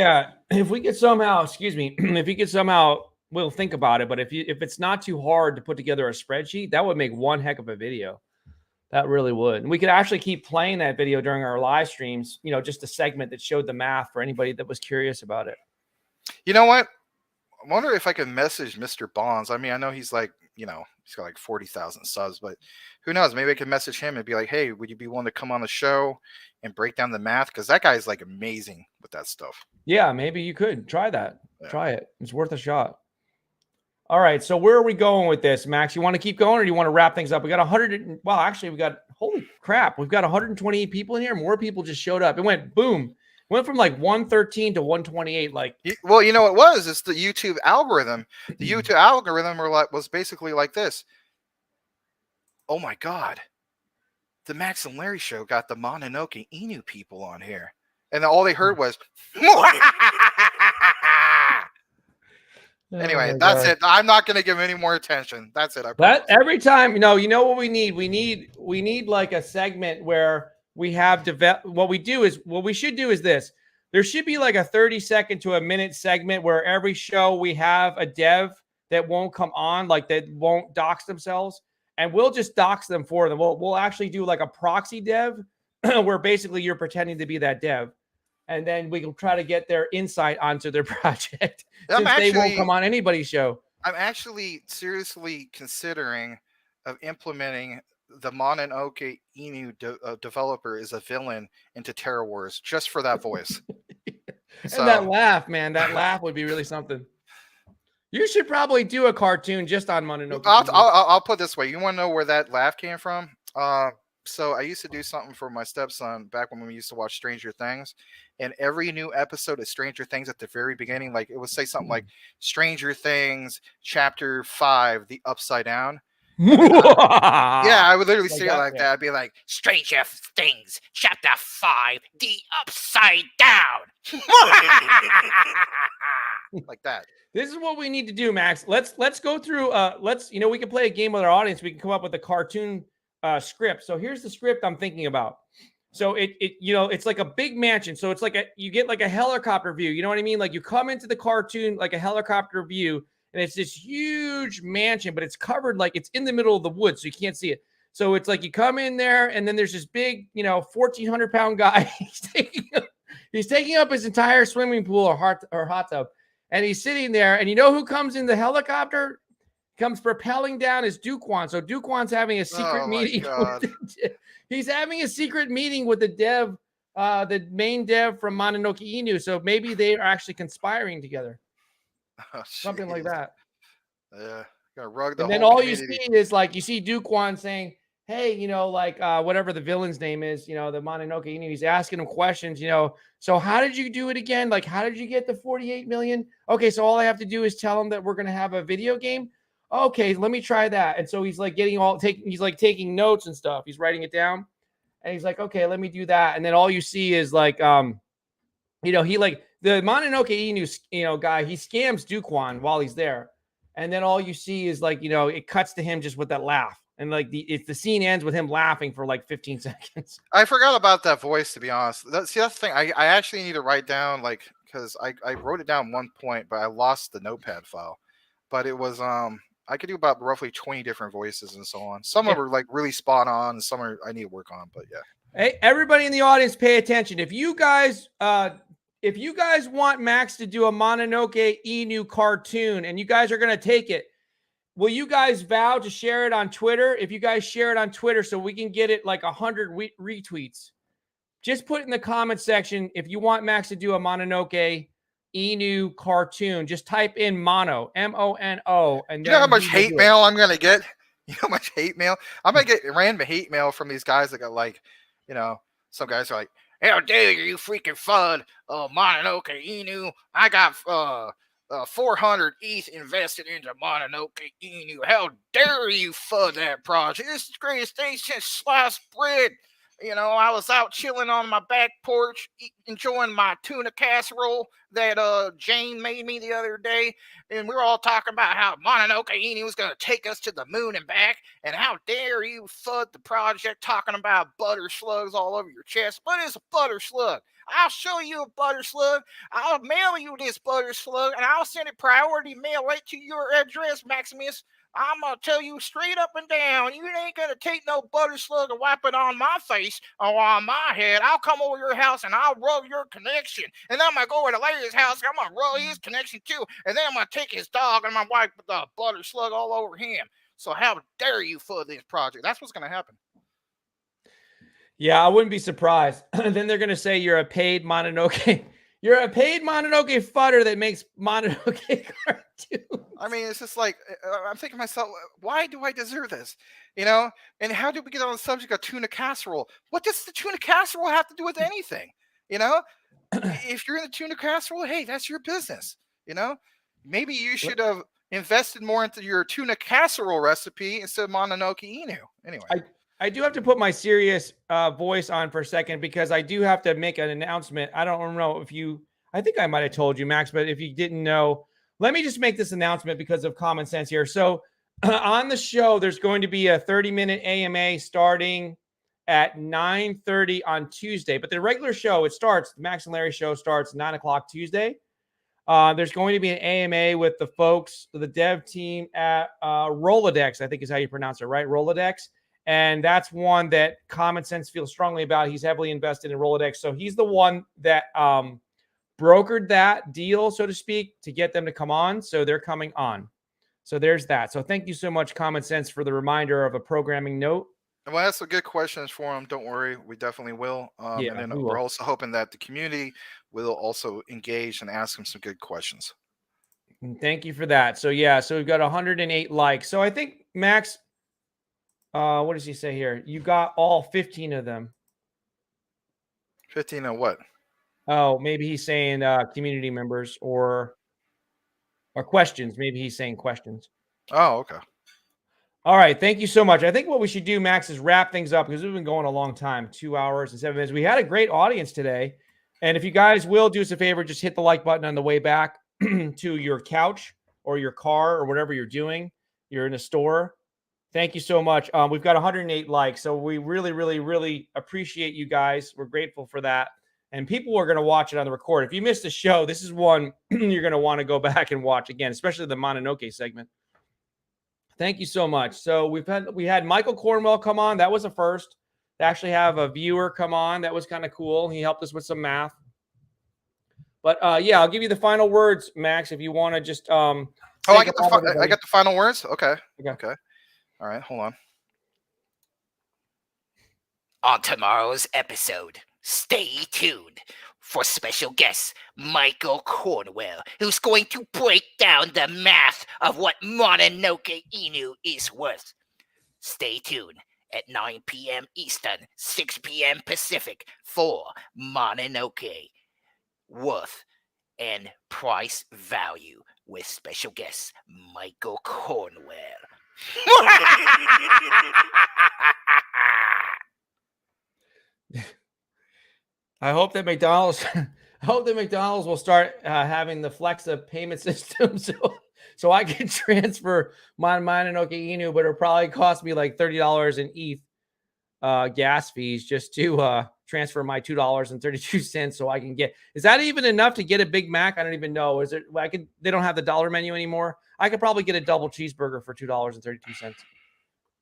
If we could somehow, excuse me, if you could somehow, we'll think about it. But if it's not too hard to put together a spreadsheet, that would make one heck of a video. That really would. And we could actually keep playing that video during our live streams, just a segment that showed the math for anybody that was curious about it. You know what? I wonder if I could message Mr. Bonds. I mean, I know he's like, he's got like 40,000 subs, but who knows? Maybe I could message him and be like, hey, would you be willing to come on the show and break down the math? Because that guy's like amazing with that stuff. Yeah, maybe you could try that. Yeah. Try it. It's worth a shot. All right. So where are we going with this, Max? You want to keep going, or do you want to wrap things up? We got 100. Well, actually, holy crap. We've got 128 people in here. More people just showed up. It went boom. Went from like 113 to 128. Well, you know what it was? It's the YouTube algorithm. The YouTube algorithm was basically like this. Oh my God. The Max and Larry show got the Mononoke Inu people on here. And all they heard was anyway, that's it. I'm not going to give any more attention. That's it. That every time, you know what we need? We need like a segment where we have what we should do is this. There should be like a 30-second to a minute segment where every show we have a dev that won't come on, like that won't dox themselves, and we'll just dox them for them. We'll actually do like a proxy dev where basically you're pretending to be that dev. And then we can try to get their insight onto their project since they won't come on anybody's show. I'm actually seriously considering of implementing the Mononoke Inu developer as a villain into Terra Wars just for that voice. And that laugh, man, that laugh would be really something. You should probably do a cartoon just on Mononoke. I'll put it this way. You want to know where that laugh came from? So I used to do something for my stepson back when we used to watch Stranger Things, and every new episode of Stranger Things at the very beginning, like it would say something like Stranger Things Chapter 5, The Upside Down. Yeah, I would literally say it like that. I'd be like, Stranger Things Chapter 5, The Upside Down. like that. This is what we need to do, Max. Let's go through. We can play a game with our audience. We can come up with a cartoon script. So here's the script I'm thinking about. So it's like a big mansion. So it's like you get like a helicopter view. You know what I mean? Like you come into the cartoon like a helicopter view, and it's this huge mansion, but it's covered, like it's in the middle of the woods, so you can't see it. So it's like you come in there, and then there's this big, 1,400-pound guy. He's taking up his entire swimming pool or hot tub, and he's sitting there. And you know who comes in the helicopter? Comes propelling down is Duquan. So Duquan's having a secret meeting. He's having a secret meeting with the dev, the main dev from Mononoke Inu. So maybe they are actually conspiring together. Oh, something like that. Yeah. Gonna rug the and then whole all community. You see is like you see Duquan saying, hey, whatever the villain's name is, the Mononoke Inu, he's asking him questions, so how did you do it again? Like, how did you get the 48 million? Okay, so all I have to do is tell him that we're gonna have a video game. Okay, let me try that. And so he's like taking notes and stuff. He's writing it down. And he's like, okay, let me do that. And then all you see is like, he like the Mononoke Inu, guy, he scams Duquan while he's there. And then all you see is like, it cuts to him just with that laugh. And like the scene ends with him laughing for like 15 seconds. I forgot about that voice, to be honest. That's the thing. I actually need to write down, like, because I wrote it down one point, but I lost the notepad file. But it was, I could do about roughly 20 different voices and so on. Some of them are like really spot on, and some are I need to work on. But yeah. Hey, everybody in the audience, pay attention. If you guys want Max to do a Mononoke Inu cartoon, and you guys are gonna take it, will you guys vow to share it on Twitter? If you guys share it on Twitter, so we can get it like 100 retweets. just put in the comment section if you want Max to do a Mononoke Inu cartoon. Just type in mono, M-O-N-O, and You know how then much he will hate do it. mail I'm gonna get? You know how much hate mail? I'm gonna get random hate mail from these guys that got like, you know, some guys are like, "How dare you freaking fud Mononoke Inu? I got 400 ETH invested into Mononoke Inu. How dare you fud that project? This is the greatest thing since sliced bread." You know, I was out chilling on my back porch, enjoying my tuna casserole that Jane made me the other day, and we were all talking about how Mononoke Inu was going to take us to the moon and back, and how dare you fud the project talking about butter slugs all over your chest. What is a butter slug? I'll show you a butter slug. I'll mail you this butter slug, and I'll send it priority mail right to your address, Maximus. I'm going to tell you straight up and down, you ain't going to take no butter slug and wipe it on my face or on my head. I'll come over your house and I'll rub your connection. And then I'm going to go over to Larry's house and I'm going to rub his connection too. And then I'm going to take his dog and I'm going to wipe the butter slug all over him. So how dare you for this project? That's what's going to happen. Yeah, I wouldn't be surprised. Then they're going to say you're a paid Mononoke. You're a paid Mononoke fudder that makes Mononoke cartoons. I mean, it's just like, I'm thinking to myself, why do I deserve this? You know? And how did we get on the subject of tuna casserole? What does the tuna casserole have to do with anything? You know? If you're in the tuna casserole, hey, that's your business. You know? Maybe you should have invested more into your tuna casserole recipe instead of Mononoke Inu. Anyway. I do have to put my serious voice on for a second because I do have to make an announcement. I don't know if you, I think I might have told you, Max, but if you didn't know, let me just make this announcement because of common sense here. So on the show, there's going to be a 30-minute AMA starting at 9:30 on Tuesday. But the regular show, it starts, the Max and Larry show starts 9 o'clock Tuesday. There's going to be an AMA with the folks, the dev team at Rolodex, I think is how you pronounce it, right? Rolodex. And that's one that Common Sense feels strongly about. He's heavily invested in Rolodex. So he's the one that brokered that deal, so to speak, to get them to come on. So they're coming on. So there's that. So thank you so much, Common Sense, for the reminder of a programming note. Well, that's some good questions for him. Don't worry. We definitely will. Yeah, and then we we're will. also hoping that the community will also engage and ask him some good questions. Thank you for that. So, yeah, so we've got 108 likes. So I think, Max, what does he say here? You got all 15 of them. 15 of what? Oh, maybe he's saying community members or questions. Maybe he's saying questions. Oh, okay. All right. Thank you so much. I think what we should do, Max, is wrap things up because we've been going a long time, 2 hours and 7 minutes. We had a great audience today. And if you guys will do us a favor, just hit the like button on the way back to your couch or your car or whatever you're doing. You're in a store. Thank you so much. We've got 108 likes. So we really, really, really appreciate you guys. We're grateful for that. And people are going to watch it on the record. If you missed the show, this is one you're going to want to go back and watch again, especially the Mononoke segment. Thank you so much. So we had Michael Cornwell come on. That was a first. To actually have a viewer come on. That was kind of cool. He helped us with some math. But yeah, I'll give you the final words, Max, if you want to just I got the final words. Okay. All right, hold on. On tomorrow's episode, stay tuned for special guest Michael Cornwell, who's going to break down the math of what Mononoke Inu is worth. Stay tuned at 9 p.m. Eastern, 6 p.m. Pacific for Mononoke worth and price value with special guest Michael Cornwell. I hope that McDonald's will start having the Flexa payment system so I can transfer my Mononoke Inu, but it'll probably cost me like $30 in ETH gas fees just to transfer my $2.32 so I can get. Is that even enough to get a Big Mac? I don't even know. Is it? They don't have the dollar menu anymore. I could probably get a double cheeseburger for $2.32.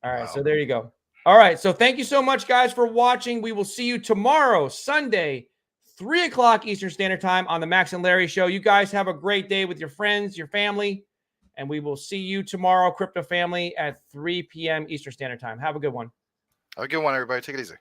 All right, wow. So there you go. All right, so thank you so much, guys, for watching. We will see you tomorrow, Sunday, 3 o'clock Eastern Standard Time on the Max and Larry Show. You guys have a great day with your friends, your family, and we will see you tomorrow, Crypto Family, at 3 p.m. Eastern Standard Time. Have a good one. Have a good one, everybody. Take it easy.